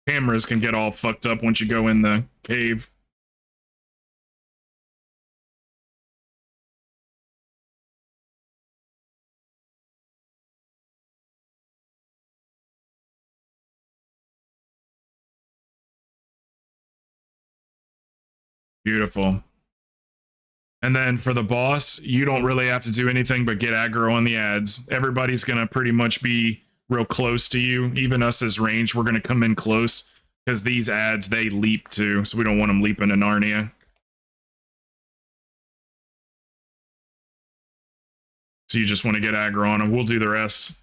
S1: Cameras can get all fucked up once you go in the cave. Beautiful. And then for the boss, you don't really have to do anything but get aggro on the ads. Everybody's going to pretty much be real close to you. Even us as range, we're going to come in close because these ads, they leap too. So we don't want them leaping to Narnia. So you just want to get aggro on them. We'll do the rest.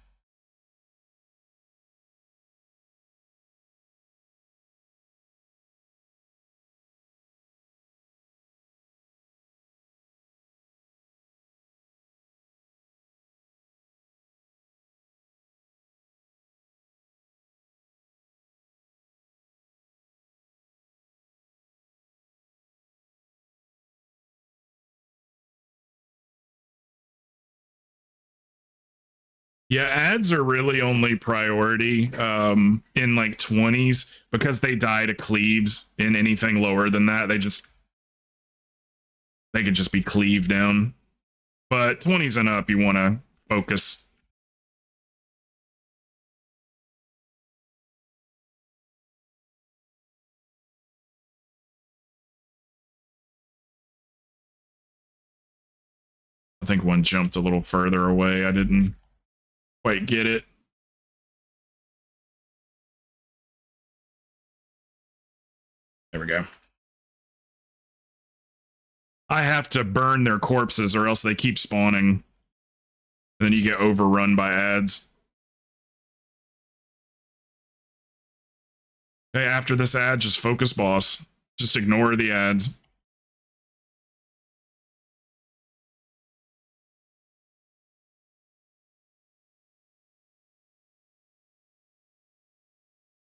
S1: Yeah, ads are really only priority in like 20s because they die to cleaves. In anything lower than that, they could just be cleaved down. But 20s and up, you want to focus. I think one jumped a little further away. I didn't quite get it. There we go. I have to burn their corpses or else they keep spawning. And then you get overrun by ads. Hey, after this ad, just focus boss. Just ignore the ads.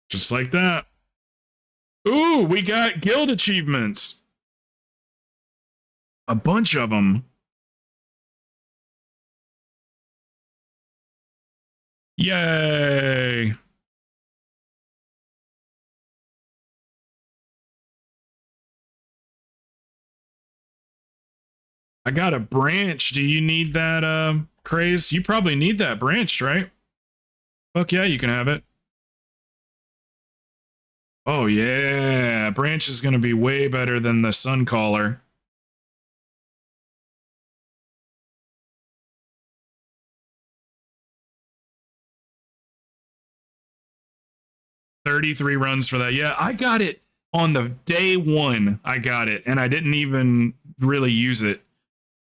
S1: Just like that. Ooh, we got guild achievements. A bunch of them. Yay. I got a branch. Do you need that, Craze? You probably need that branched, right? Fuck yeah, you can have it. Oh yeah, branch is going to be way better than the sun caller. $33 runs for that. Yeah, I got it on the day one. I got it, and I didn't even really use it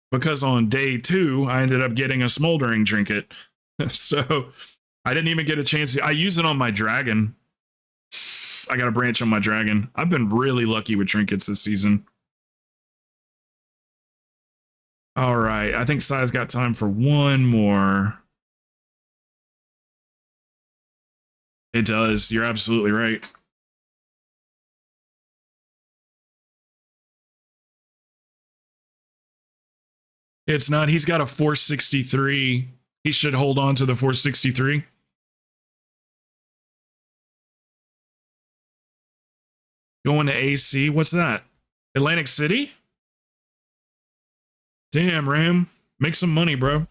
S1: because on day two, I ended up getting a smoldering trinket. So I didn't even get a chance. I use it on my dragon. I got a branch on my dragon. I've been really lucky with trinkets this season. All right, I think Sai's got time for one more. It does. You're absolutely right. It's not. He's got a 463. He should hold on to the 463. Going to AC. What's that? Atlantic City? Damn, Ram. Make some money, bro.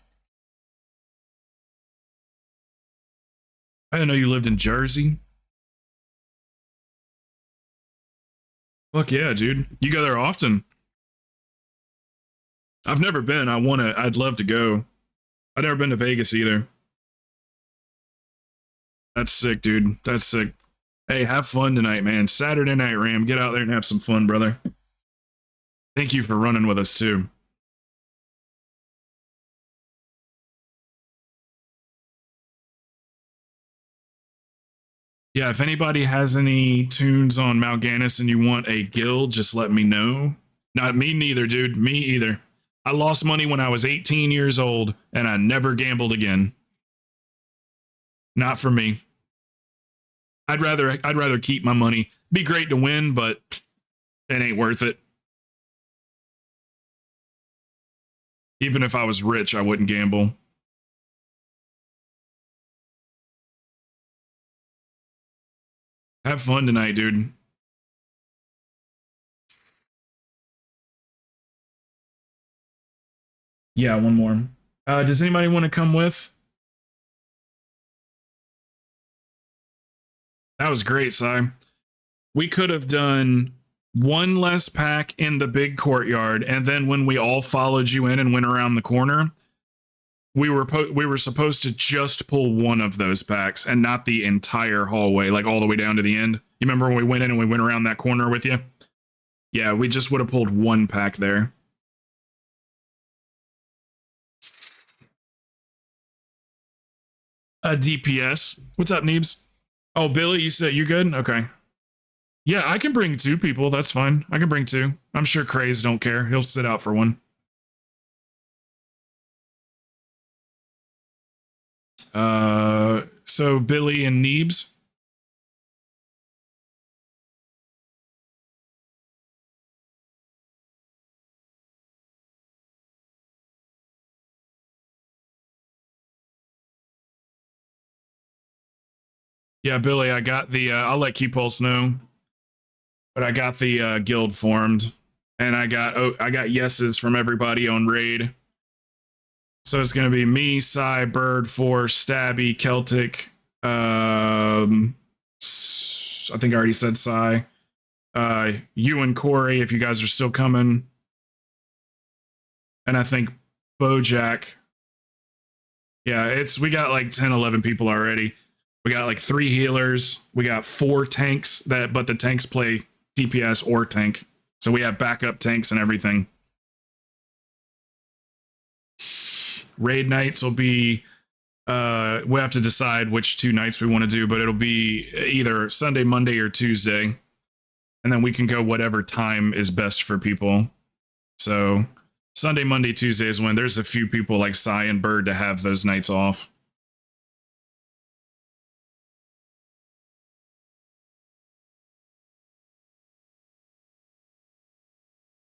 S1: I didn't know you lived in Jersey. Fuck yeah, dude. You go there often. I've never been. I'd love to go. I've never been to Vegas either. That's sick, dude. That's sick. Hey, have fun tonight, man. Saturday night, Ram. Get out there and have some fun, brother. Thank you for running with us, too. Yeah, if anybody has any tunes on Mal'Ganis and you want a guild, just let me know. Not me neither, dude. Me either. I lost money when I was 18 years old and I never gambled again. Not for me. I'd rather keep my money. Be great to win, but it ain't worth it. Even if I was rich, I wouldn't gamble. Have fun tonight, dude. Yeah, one more. Does anybody want to come with? That was great, Si. We could have done one less pack in the big courtyard, and then when we all followed you in and went around the corner, we were supposed to just pull one of those packs and not the entire hallway, like all the way down to the end. You remember when we went in and we went around that corner with you? Yeah, we just would have pulled one pack there. DPS. What's up, Neebs? Oh, Billy, you said you're good? Okay. Yeah, I can bring two people. That's fine. I can bring two. I'm sure Craze don't care. He'll sit out for one. So Billy and Neebs. Yeah, Billy, I got the. I'll let Q Pulse know, but I got the guild formed, and I got yeses from everybody on raid. So it's gonna be me, Psy, Bird, Force, Stabby, Celtic. I think I already said Psy. You and Corey, if you guys are still coming, and I think Bojack. Yeah, we got like 10, 11 people already. We got like 3 healers. We got 4 tanks but the tanks play DPS or tank. So we have backup tanks and everything. Raid nights will be we have to decide which 2 nights we want to do, but it'll be either Sunday, Monday, or Tuesday. And then we can go whatever time is best for people. So Sunday, Monday, Tuesday is when there's a few people like Psy and Bird to have those nights off.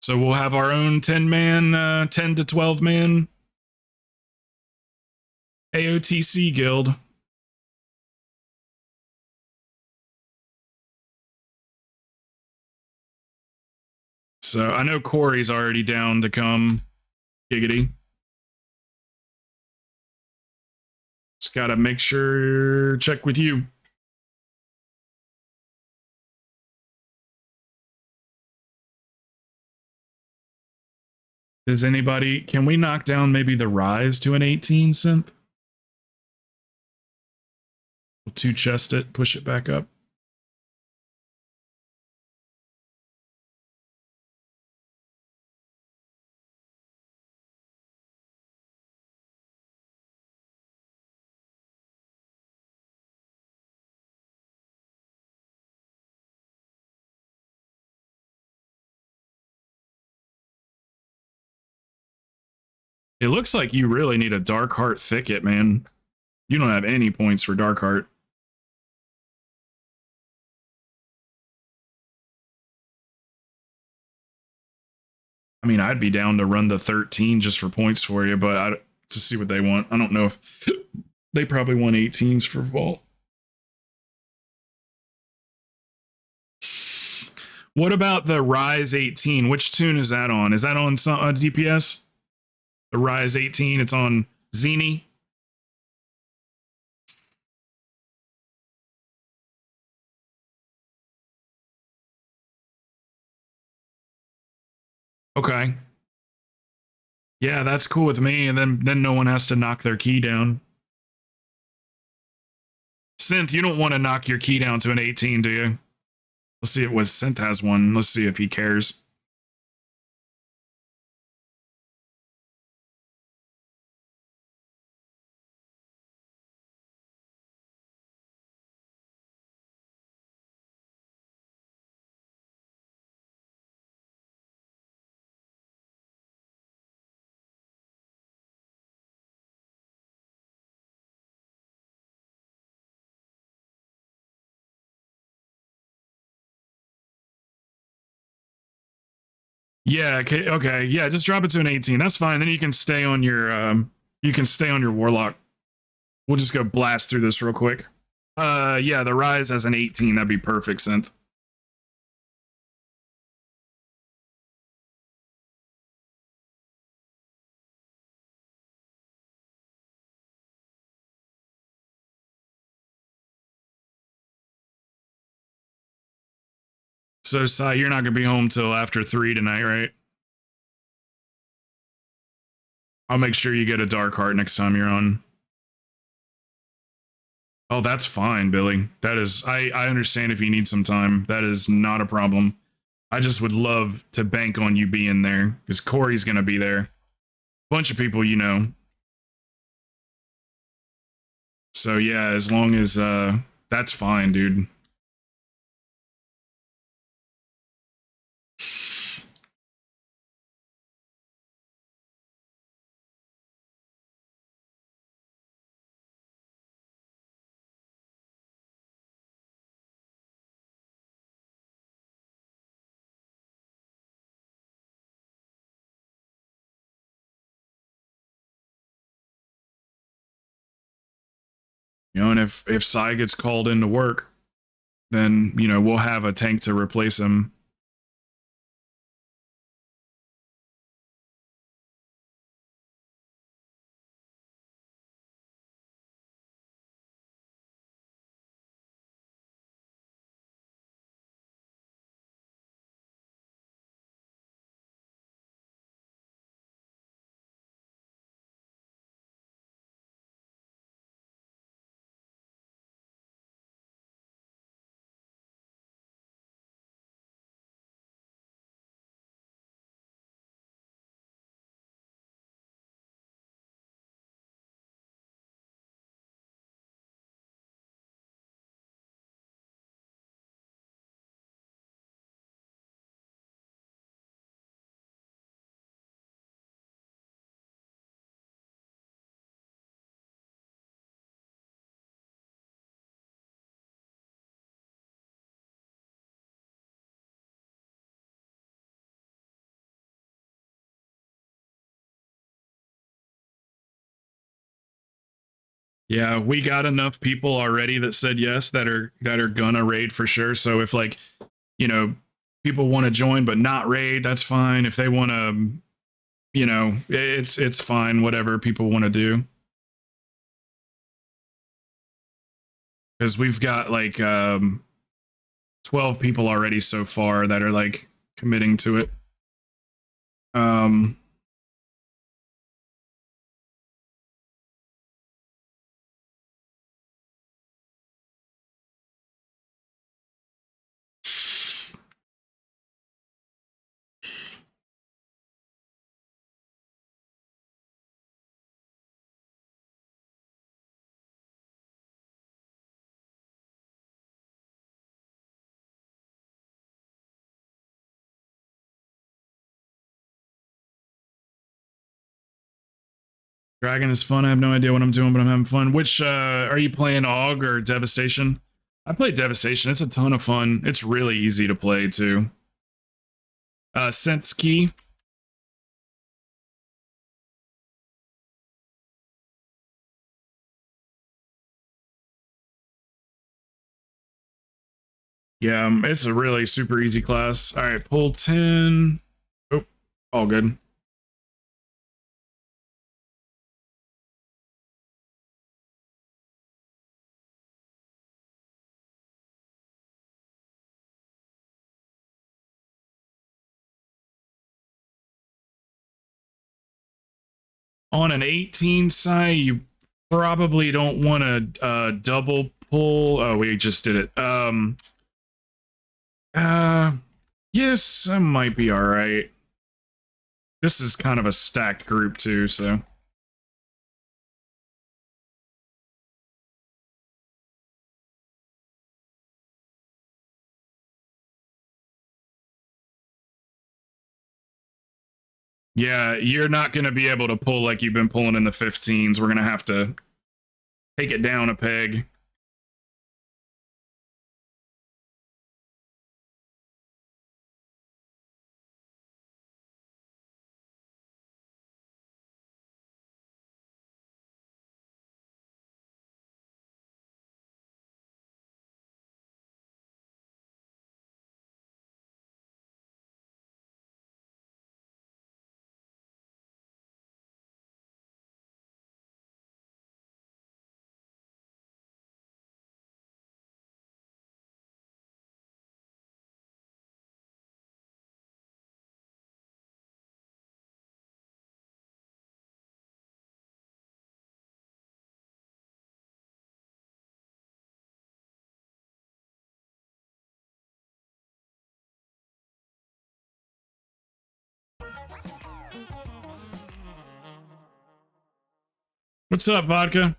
S1: So we'll have our own 10-man, 10 to 12-man AOTC guild. So I know Corey's already down to come. Giggity. Just gotta make sure, check with you. Does anybody, can we knock down maybe the Rise to an 18 synth? We'll 2-chest it, push it back up. It looks like you really need a Dark Heart Thicket, man. You don't have any points for Dark Heart. I mean, I'd be down to run the 13 just for points for you, but to see what they want. I don't know if they probably want 18s for Vault. What about the Rise 18? Which tune is that on? Is that on DPS? The Rise 18, it's on Zini. Okay. Yeah, that's cool with me. And then no one has to knock their key down. Synth, you don't want to knock your key down to an 18, do you? Let's see if Synth has one. Let's see if he cares. Yeah, okay. Yeah, just drop it to an 18. That's fine. Then you can stay on your warlock. We'll just go blast through this real quick. Yeah, the rise as an 18, that'd be perfect, synth. So, Sai, you're not gonna be home till after 3 tonight, right? I'll make sure you get a dark heart next time you're on. Oh, that's fine, Billy. That is, I understand if you need some time. That is not a problem. I just would love to bank on you being there because Corey's gonna be there. Bunch of people, you know. So yeah, as long as that's fine, dude. You know, and if Sai gets called into work, then you know we'll have a tank to replace him. Yeah, we got enough people already that said yes that are gonna raid for sure. So if like, you know, people want to join but not raid, that's fine. If they want to, you know, it's fine. Whatever people want to do, because we've got like 12 people already so far that are like committing to it. Um, Dragon is fun. I have no idea what I'm doing, but I'm having fun. Which are you playing, Og or Devastation? I play Devastation. It's a ton of fun. It's really easy to play too. Sense Key. Yeah, it's a really super easy class. All right, pull 10. Oh, all good. On an 18 side, you probably don't want to double pull. Oh, we just did it. Yes, I might be all right. This is kind of a stacked group too, so. Yeah, you're not going to be able to pull like you've been pulling in the 15s. We're going to have to take it down a peg. What's up, Vodka?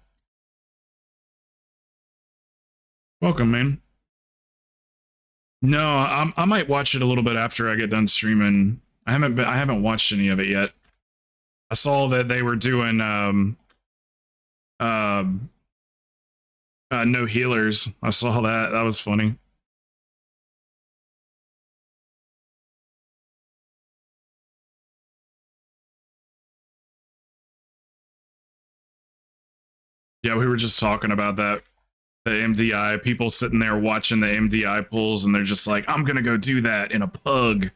S1: Welcome, man. No, I might watch it a little bit after I get done streaming. I haven't watched any of it yet. I saw that they were doing um no healers. I saw that. That was funny. Yeah, we were just talking about that. The MDI, people sitting there watching the MDI pulls, and they're just like, I'm gonna go do that in a pug.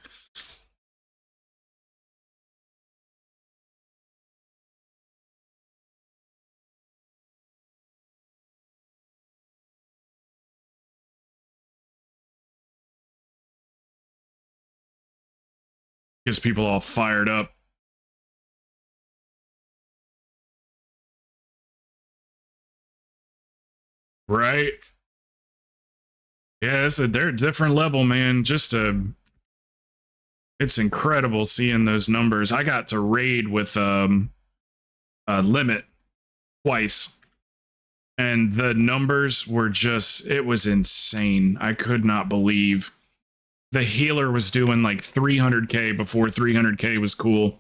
S1: Gets people all fired up. Right? Yeah, they're a different level, man. It's incredible seeing those numbers. I got to raid with limit twice, and the numbers were just, it was insane. I could not believe the healer was doing like 300k before 300k was cool.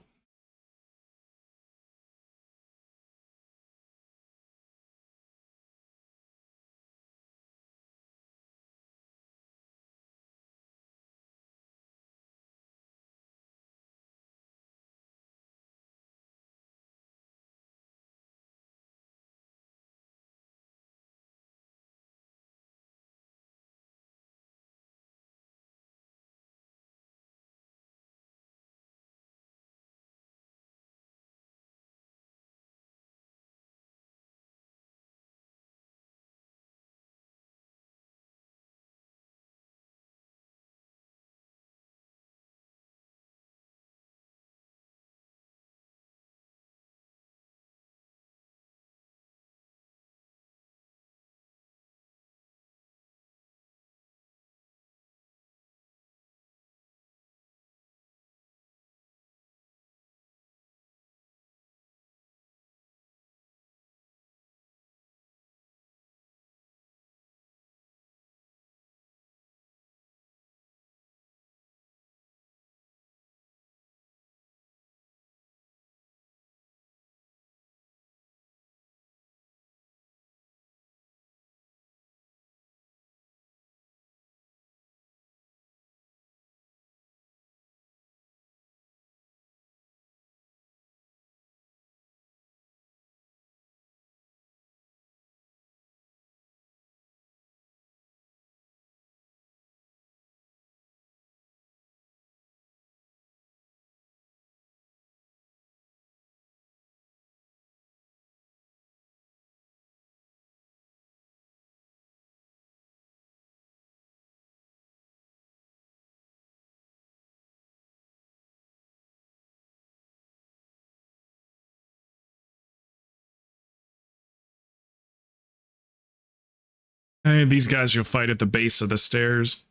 S1: Hey, these guys you'll fight at the base of the stairs.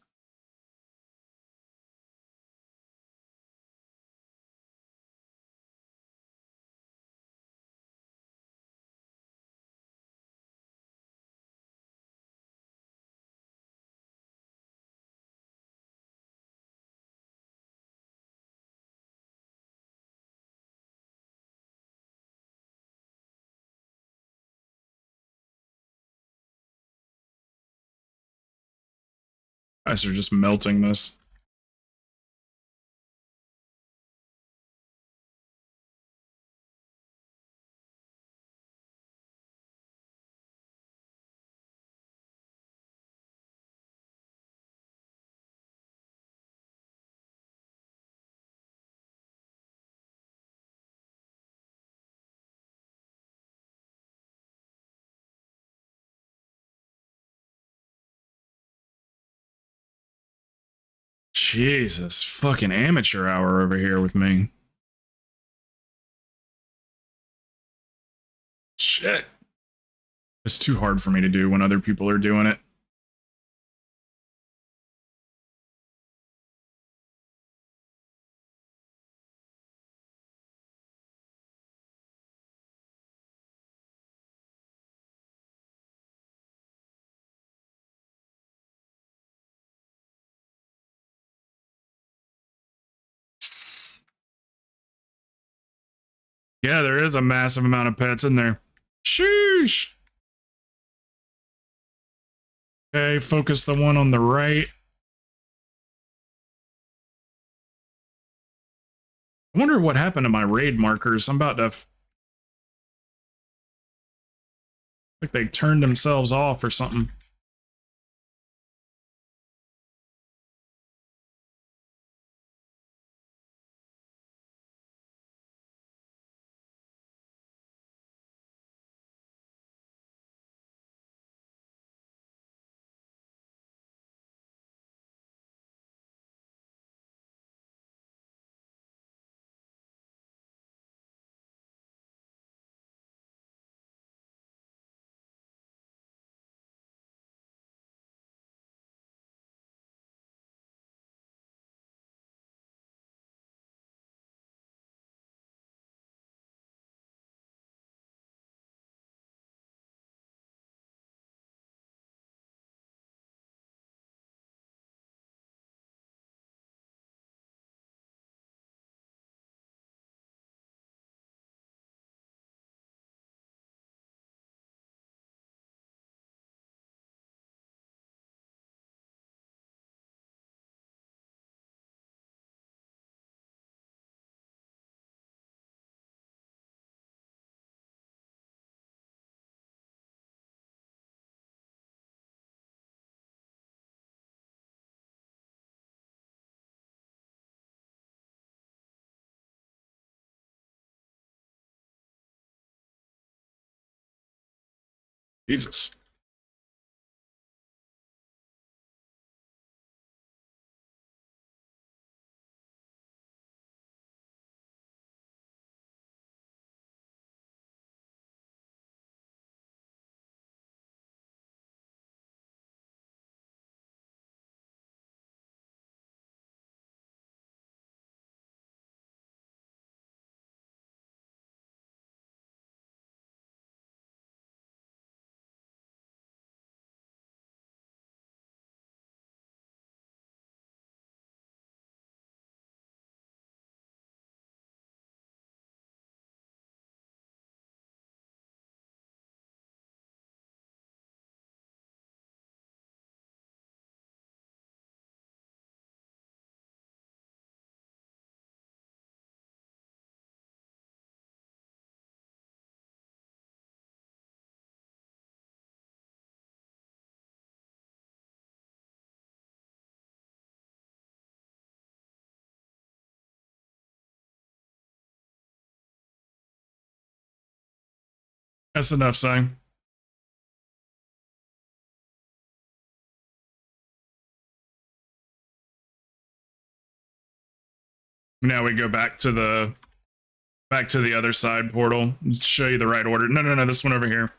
S1: Guys are just melting this. Jesus, fucking amateur hour over here with me. Shit. It's too hard for me to do when other people are doing it. Yeah, there is a massive amount of pets in there. Sheesh. Okay, focus the one on the right. I wonder what happened to my raid markers. I'm about to... like they turned themselves off or something. Jesus. That's enough saying. Now we go back to the other side portal. Let's show you the right order. No, no, no, this one over here.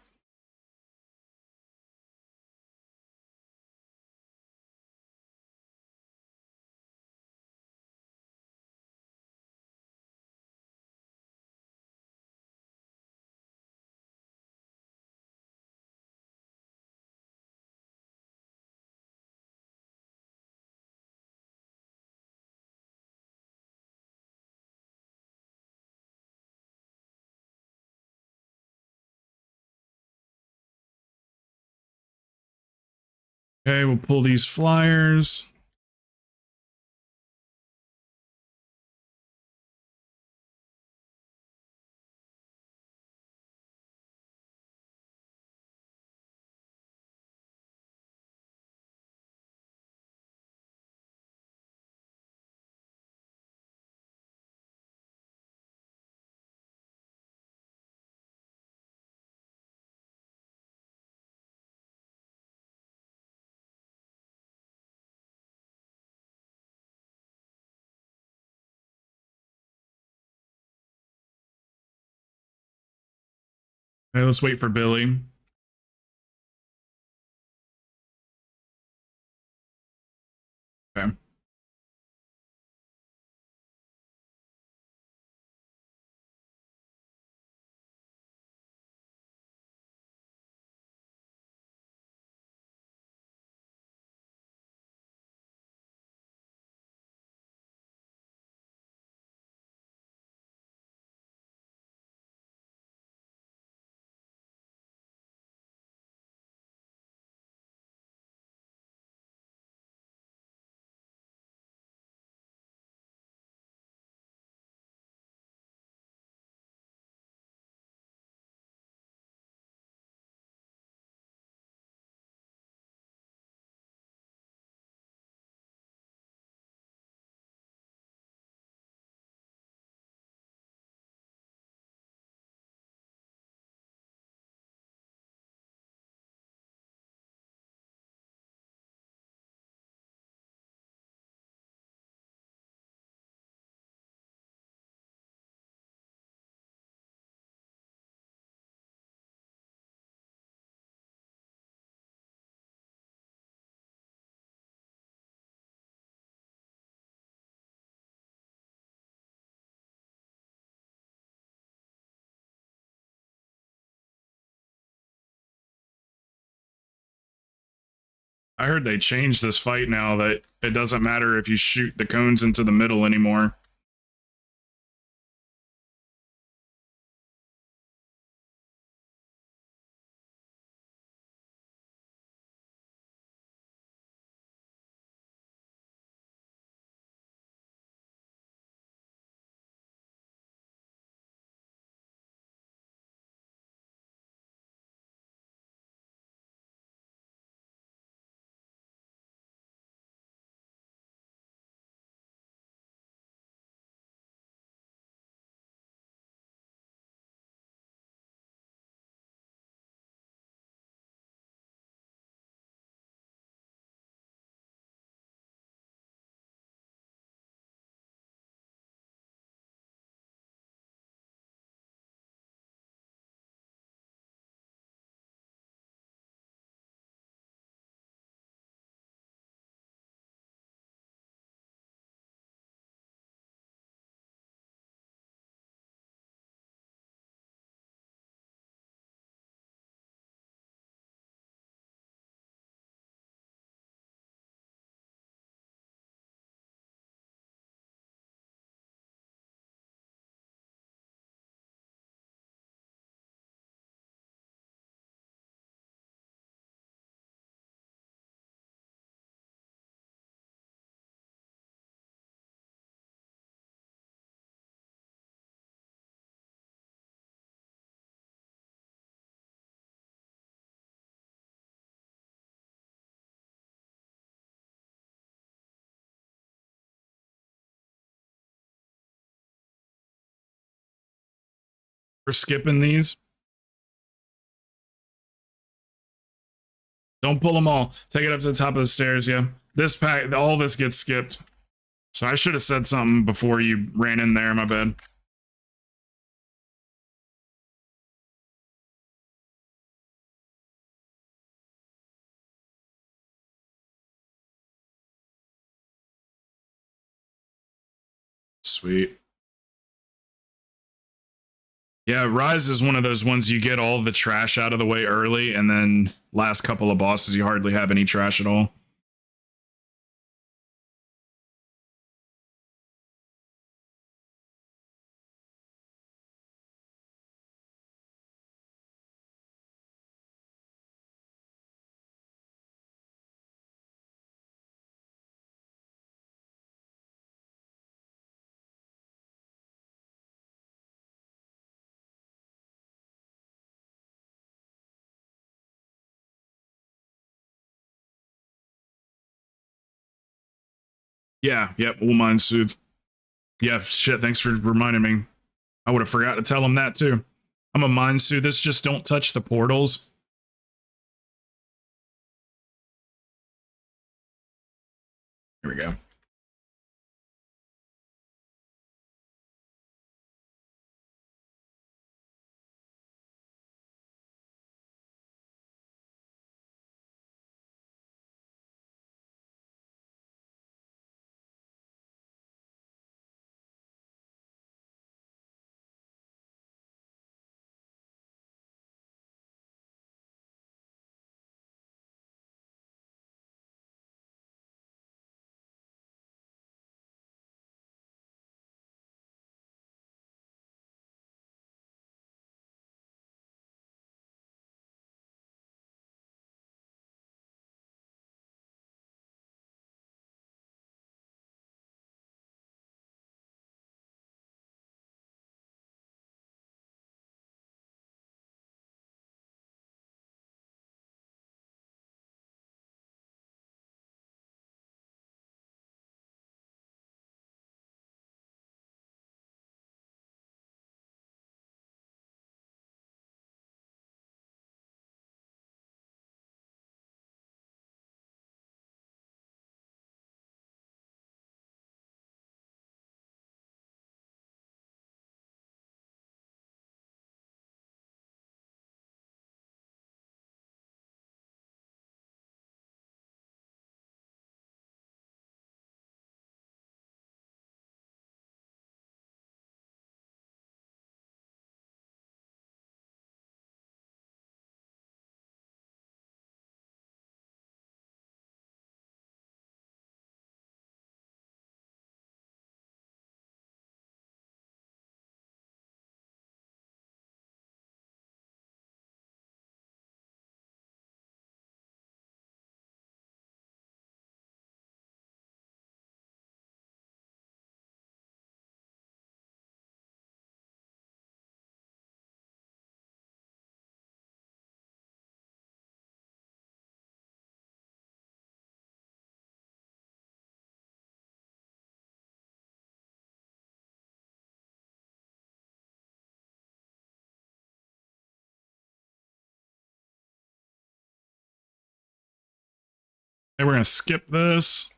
S1: Okay, we'll pull these flyers. Okay, let's wait for Billy. Okay. I heard they changed this fight now that it doesn't matter if you shoot the cones into the middle anymore. We're skipping these. Don't pull them all. Take it up to the top of the stairs, yeah. This pack, all this gets skipped. So I should have said something before you ran in there, my bad. Sweet. Yeah, Rise is one of those ones you get all the trash out of the way early, and then last couple of bosses you hardly have any trash at all. Yeah, yep, we'll mind soothe. Yeah, shit, thanks for reminding me. I would have forgot to tell him that too. I'm a mind soothe this, just don't touch the portals. Here we go. And we're gonna skip this.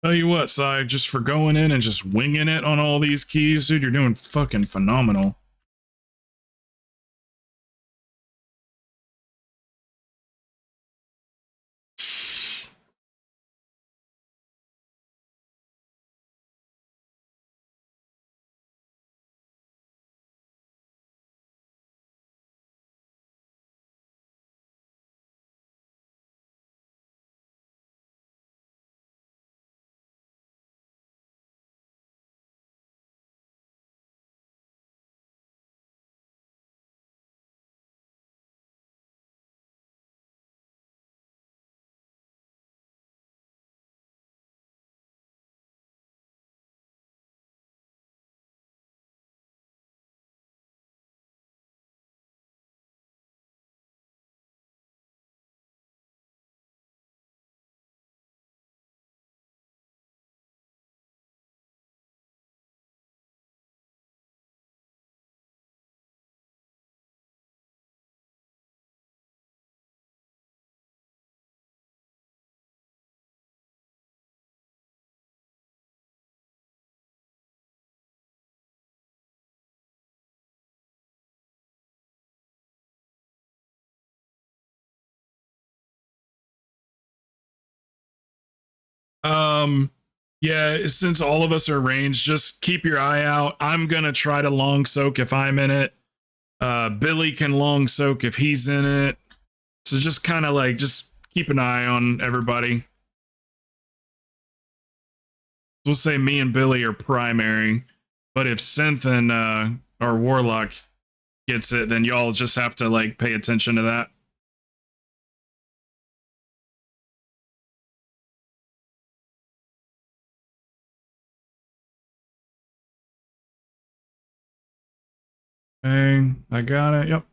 S1: Tell you what, Sai, just for going in and just winging it on all these keys, dude, you're doing fucking phenomenal. Um, yeah, since all of us are ranged, just keep your eye out. I'm gonna try to long soak if I'm in it. Billy can long soak if he's in it. So just kind of like just keep an eye on everybody. We'll say me and Billy are primary, but if Synth and our Warlock gets it, then y'all just have to like pay attention to that. Bang, I got it. Yep.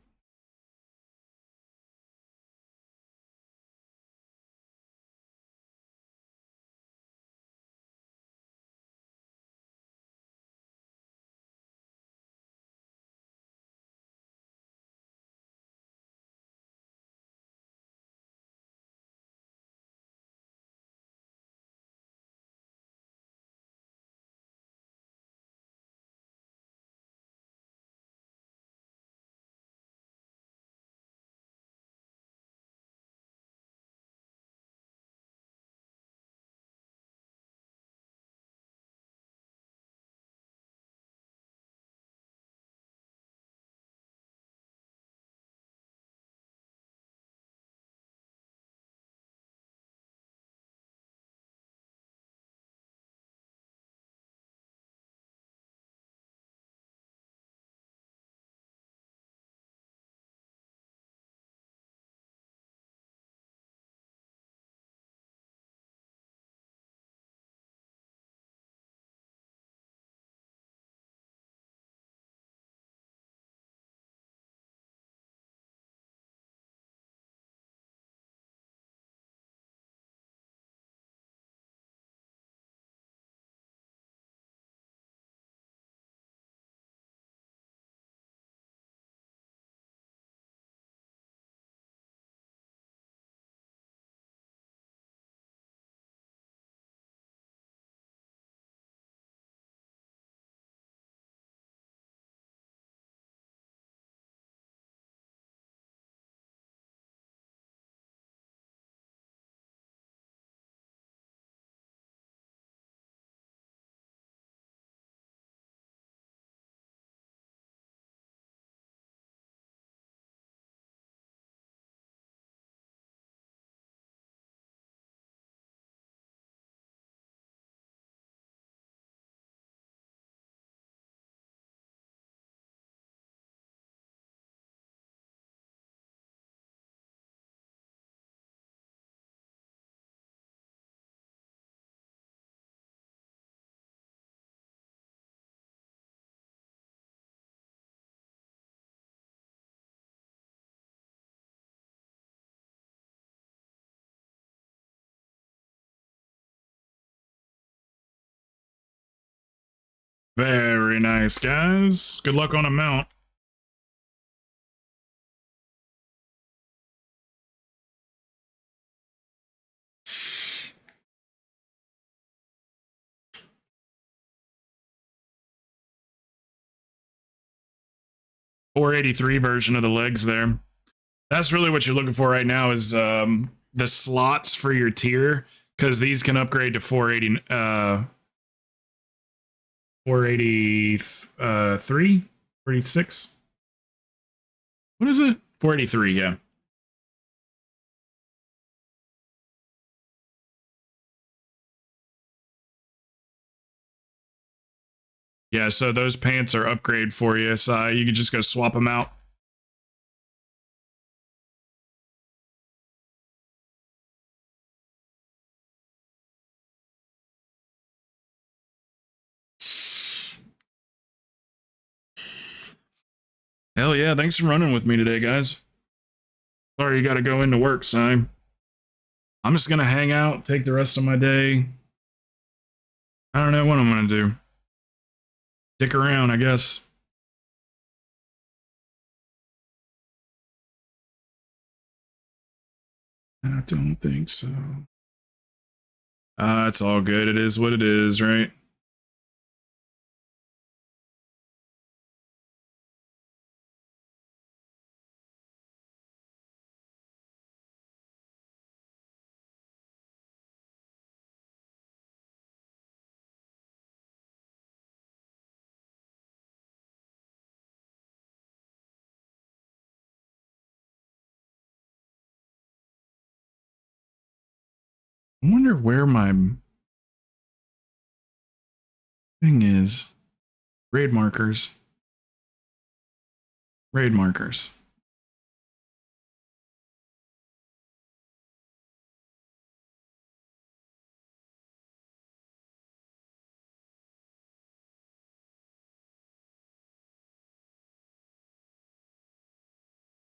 S1: Very nice, guys. Good luck on a mount. .483 version of the legs there. That's really what you're looking for right now is the slots for your tier, because these can upgrade to 483, 46. What is it? 483, yeah. Yeah, so those pants are upgrade for you, so you can just go swap them out. Hell yeah, thanks for running with me today, guys. Sorry you got to go into work, Si. I'm just going to hang out, take the rest of my day. I don't know what I'm going to do. Stick around, I guess. I don't think so. It's all good. It is what it is, right? I wonder where my thing is. Raid markers. Raid markers.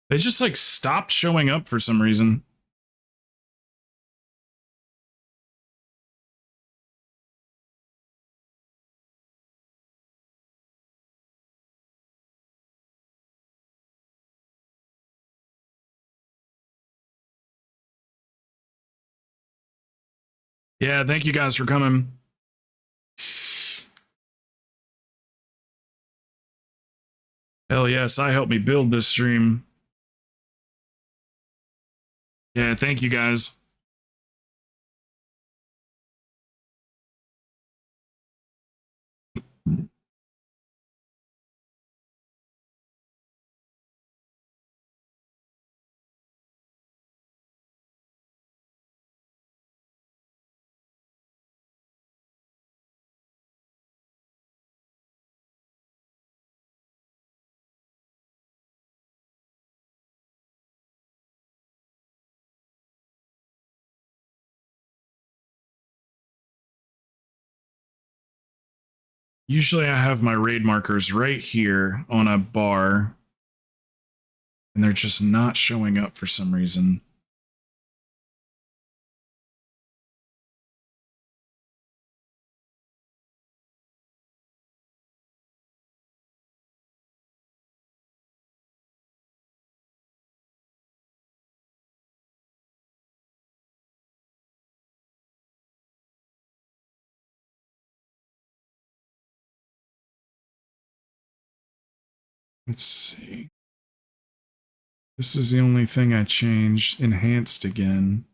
S1: They just like stopped showing up for some reason. Yeah, thank you guys for coming. Hell yes, I helped me build this stream. Yeah, thank you guys. Usually I have my raid markers right here on a bar, and they're just not showing up for some reason. Let's see. This is the only thing I changed. Enhanced again.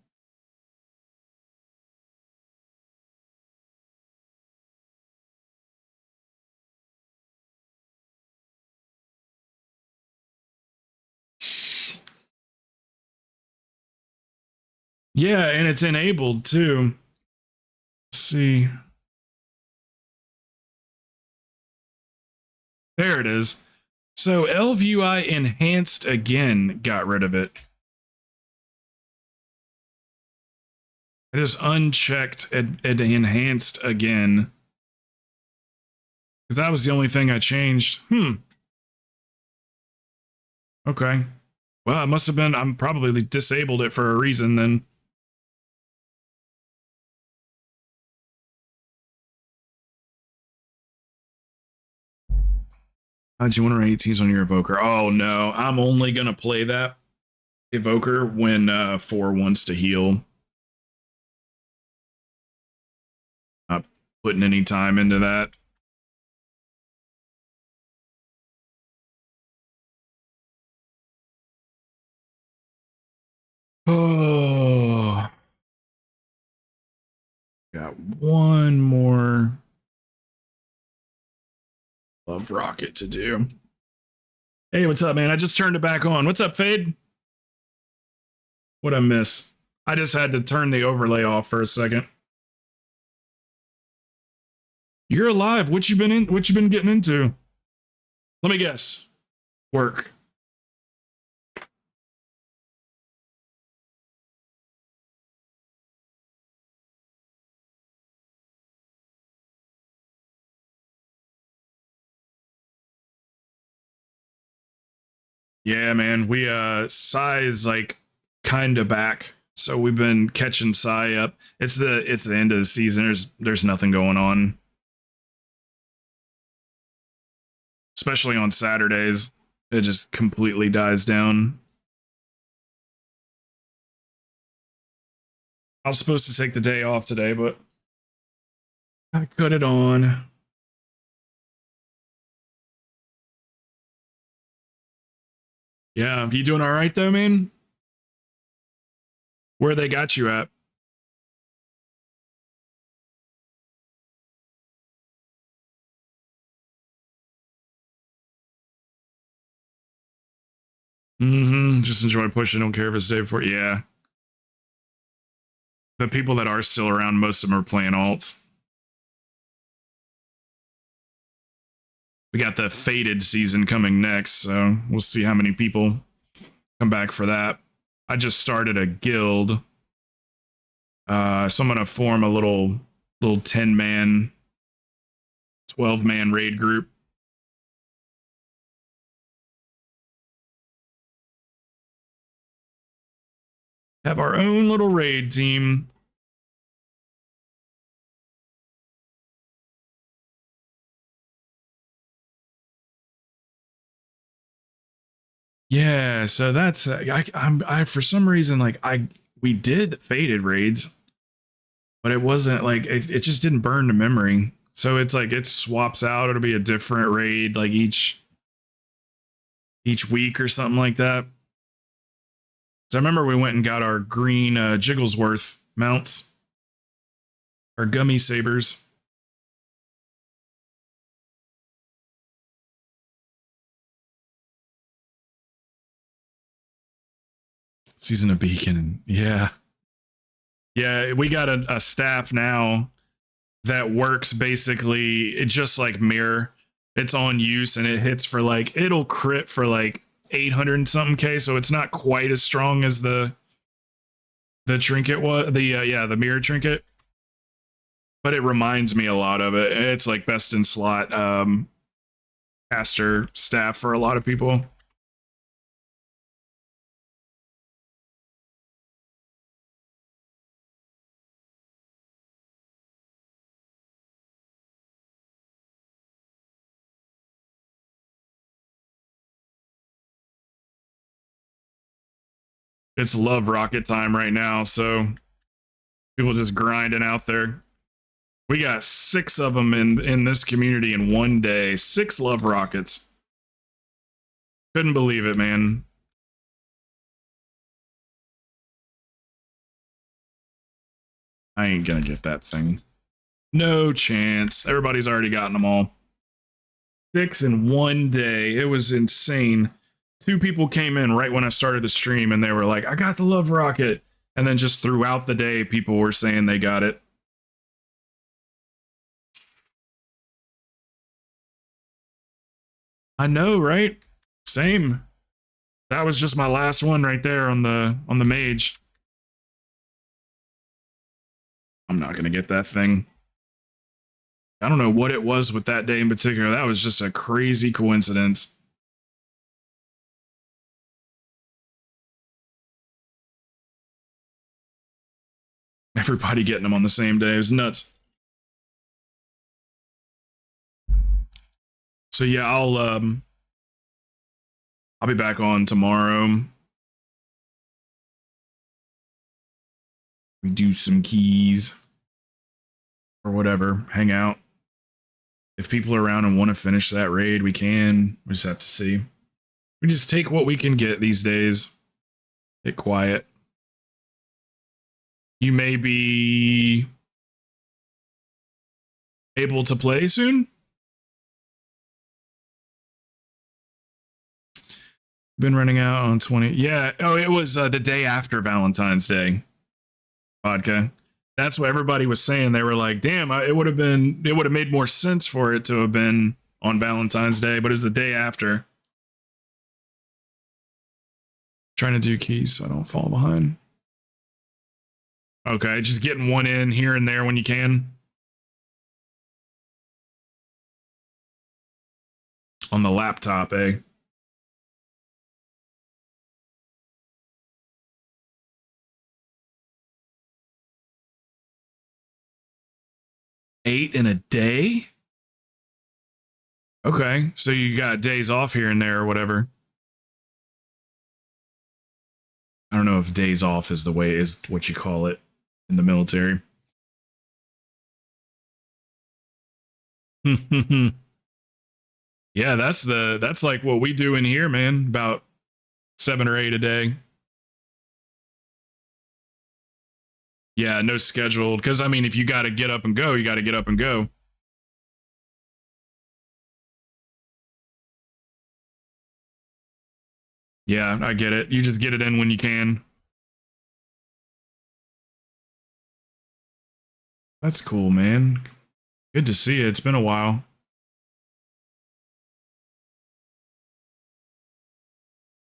S1: Yeah, and it's enabled too. Let's see. There it is. So LVUI enhanced again got rid of it. I just unchecked and enhanced again. Because that was the only thing I changed. Okay. Well, it must have been, I'm probably disabled it for a reason then. How'd you want to run 18s on your evoker? Oh no, I'm only gonna play that evoker when 4 wants to heal. Not putting any time into that. Oh, got one more love rocket to do. Hey, what's up, man? I just turned it back on. What's up, Fade? What'd I miss? I just had to turn the overlay off for a second. You're alive. What you been in? What you been getting into? Let me guess. Work. Yeah, man. We Psy's like kind of back. So we've been catching Psy up. It's the end of the season. There's nothing going on. Especially on Saturdays. It just completely dies down. I was supposed to take the day off today, but I cut it on. Yeah, you doing all right though, man? Where they got you at? Just enjoy pushing. Don't care if it's safe for you. Yeah. The people that are still around, most of them are playing alts. We got the Fated season coming next, so we'll see how many people come back for that. I just started a guild. So I'm gonna form a little 10-man, 12-man raid group. Have our own little raid team. Yeah, so that's I for some reason like we did Fated raids, but it wasn't like it just didn't burn to memory. So it's like it swaps out. It'll be a different raid like each week or something like that. So I remember we went and got our green Jigglesworth mounts, our gummy sabers. Season of Beacon, yeah. Yeah, we got a staff now that works basically it just like mirror. It's on use and it hits for like it'll crit for like 800 and something K, so it's not quite as strong as the trinket was the mirror trinket, but it reminds me a lot of it. It's like best in slot caster staff for a lot of people. It's love rocket time right now, so people just grinding out there. We got 6 of them in this community in one day. 6 love rockets. Couldn't believe it, man. I ain't gonna get that thing. No chance. Everybody's already gotten them all. 6 in one day. It was insane. 2 people came in right when I started the stream and they were like, I got the love rocket. And then just throughout the day, people were saying they got it. I know, right? Same. That was just my last one right there on the mage. I'm not gonna get that thing. I don't know what it was with that day in particular. That was just a crazy coincidence. Everybody getting them on the same day. It was nuts. So yeah, I'll be back on tomorrow. We do some keys or whatever, hang out. If people are around and want to finish that raid, we can. We just have to see. We just take what we can get these days. Get quiet. You may be able to play soon. Been running out on 20. Yeah. Oh, it was the day after Valentine's Day. Vodka. That's what everybody was saying. They were like, damn, it would have made more sense for it to have been on Valentine's Day, but it was the day after. Trying to do keys so I don't fall behind. Okay, just getting one in here and there when you can. On the laptop, eh? Eight in a day? Okay, so you got days off here and there or whatever. I don't know if days off is what you call it in the military. Yeah, that's like what we do in here, man. About 7 or 8 a day. Yeah, no scheduled. Because I mean, if you got to get up and go, you got to get up and go. Yeah, I get it. You just get it in when you can. That's cool, man. Good to see you. It's been a while.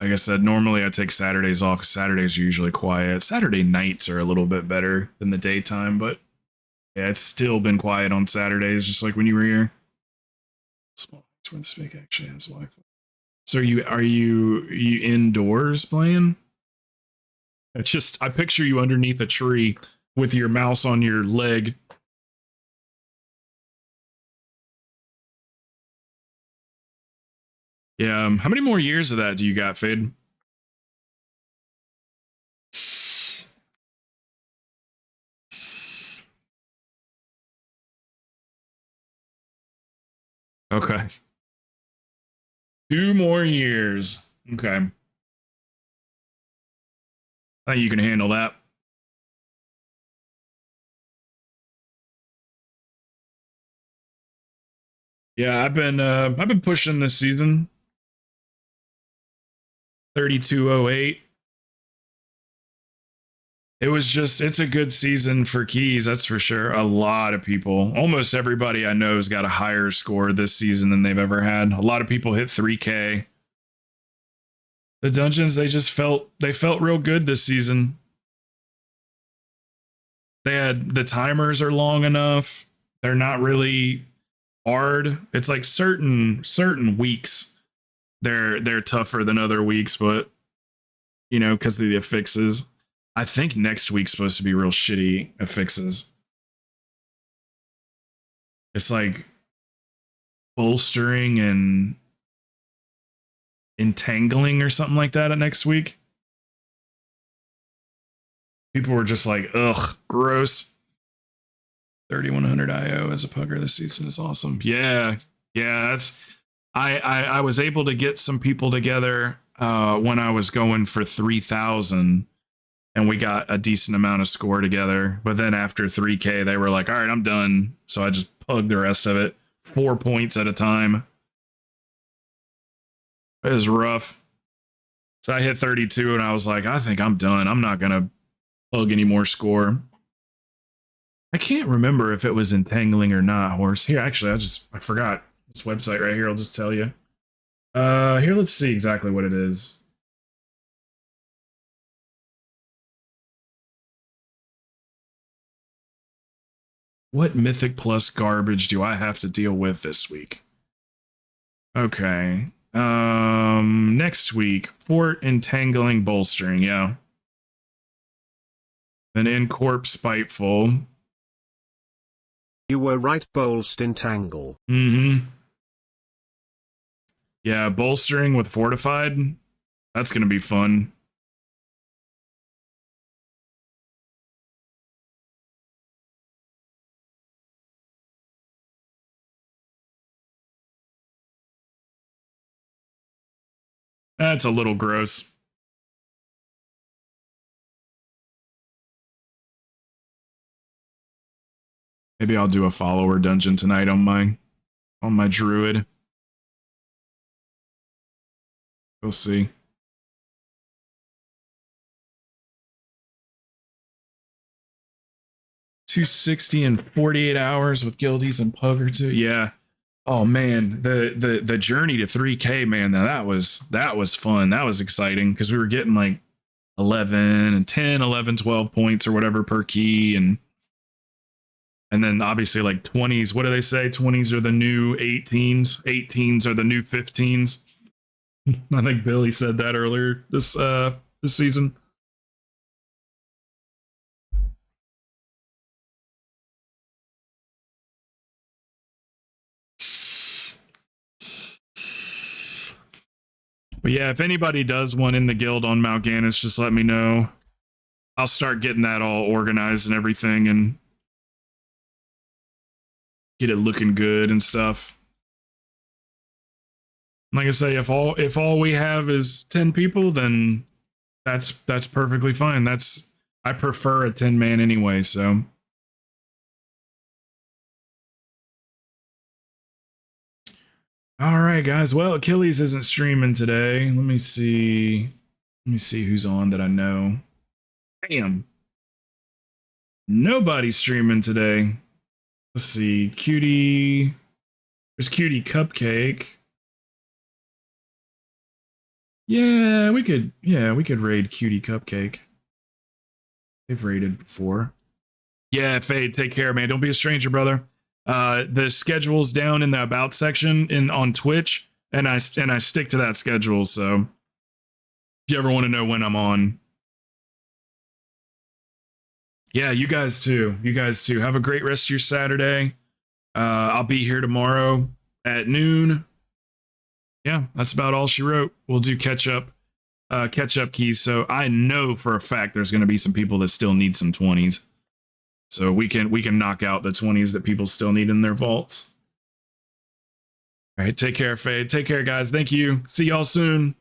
S1: Like I said, normally I take Saturdays off. Saturdays are usually quiet. Saturday nights are a little bit better than the daytime, but yeah, it's still been quiet on Saturdays, just like when you were here. Small. It's where the Spake actually has Wi-Fi. So are you indoors playing? I picture you underneath a tree with your mouse on your leg. Yeah, how many more years of that do you got, Fade? Okay. 2 more years. Okay. I think you can handle that. Yeah, I've been pushing this season. 3208. It's a good season for keys, that's for sure. A lot of people, almost everybody I know has got a higher score this season than they've ever had. A lot of people hit 3K. The dungeons, they felt real good this season. The timers are long enough. They're not really hard. It's like certain weeks they're tougher than other weeks, but you know, because of the affixes. I think next week's supposed to be real shitty affixes. It's like bolstering and entangling or something like that next week. People were just like, ugh, gross. 3100 IO as a pugger this season is awesome. Yeah, that's I was able to get some people together when I was going for 3,000. And we got a decent amount of score together. But then after 3K, they were like, all right, I'm done. So I just plugged the rest of it 4 points at a time. It was rough. So I hit 32 and I was like, I think I'm done. I'm not going to plug any more score. I can't remember if it was entangling or not, Horse. Here, actually, I forgot this website right here. I'll just tell you. Here, let's see exactly what it is. What Mythic Plus garbage do I have to deal with this week? Okay. Next week, Fort Entangling Bolstering, yeah. Then In Corp Spiteful.
S2: You were right, bolst entangle.
S1: Mm-hmm. Yeah, bolstering with fortified. That's gonna be fun. That's a little gross. Maybe I'll do a follower dungeon tonight on my druid. We'll see. 260 in 48 hours with guildies and pug or two. Yeah. Oh man, the journey to 3K, man, that was fun. That was exciting because we were getting like 11 and 10, 11, 12 points or whatever per key, and then obviously like 20s. What do they say? 20s are the new 18s. 18s are the new 15s. I think Billy said that earlier this season. But yeah, if anybody does one in the guild on Mal'Ganis, just let me know. I'll start getting that all organized and everything and get it looking good and stuff. Like I say, if all we have is 10 people, then that's perfectly fine. I prefer a 10-man anyway, so. All right, guys. Well, Achilles isn't streaming today. Let me see who's on that I know. Damn. Nobody's streaming today. Let's see. Cutie. There's Cutie Cupcake. Yeah, we could raid Cutie Cupcake. They've raided before. Yeah, Fade, take care, man. Don't be a stranger, brother. The schedule's down in the about section on Twitch, and I stick to that schedule. So if you ever want to know when I'm on, yeah, you guys too. Have a great rest of your Saturday. I'll be here tomorrow at noon. Yeah, that's about all she wrote. We'll do catch up keys. So I know for a fact there's going to be some people that still need some 20s. So we can knock out the 20s that people still need in their vaults. All right, take care, Fade. Take care, guys. Thank you. See y'all soon.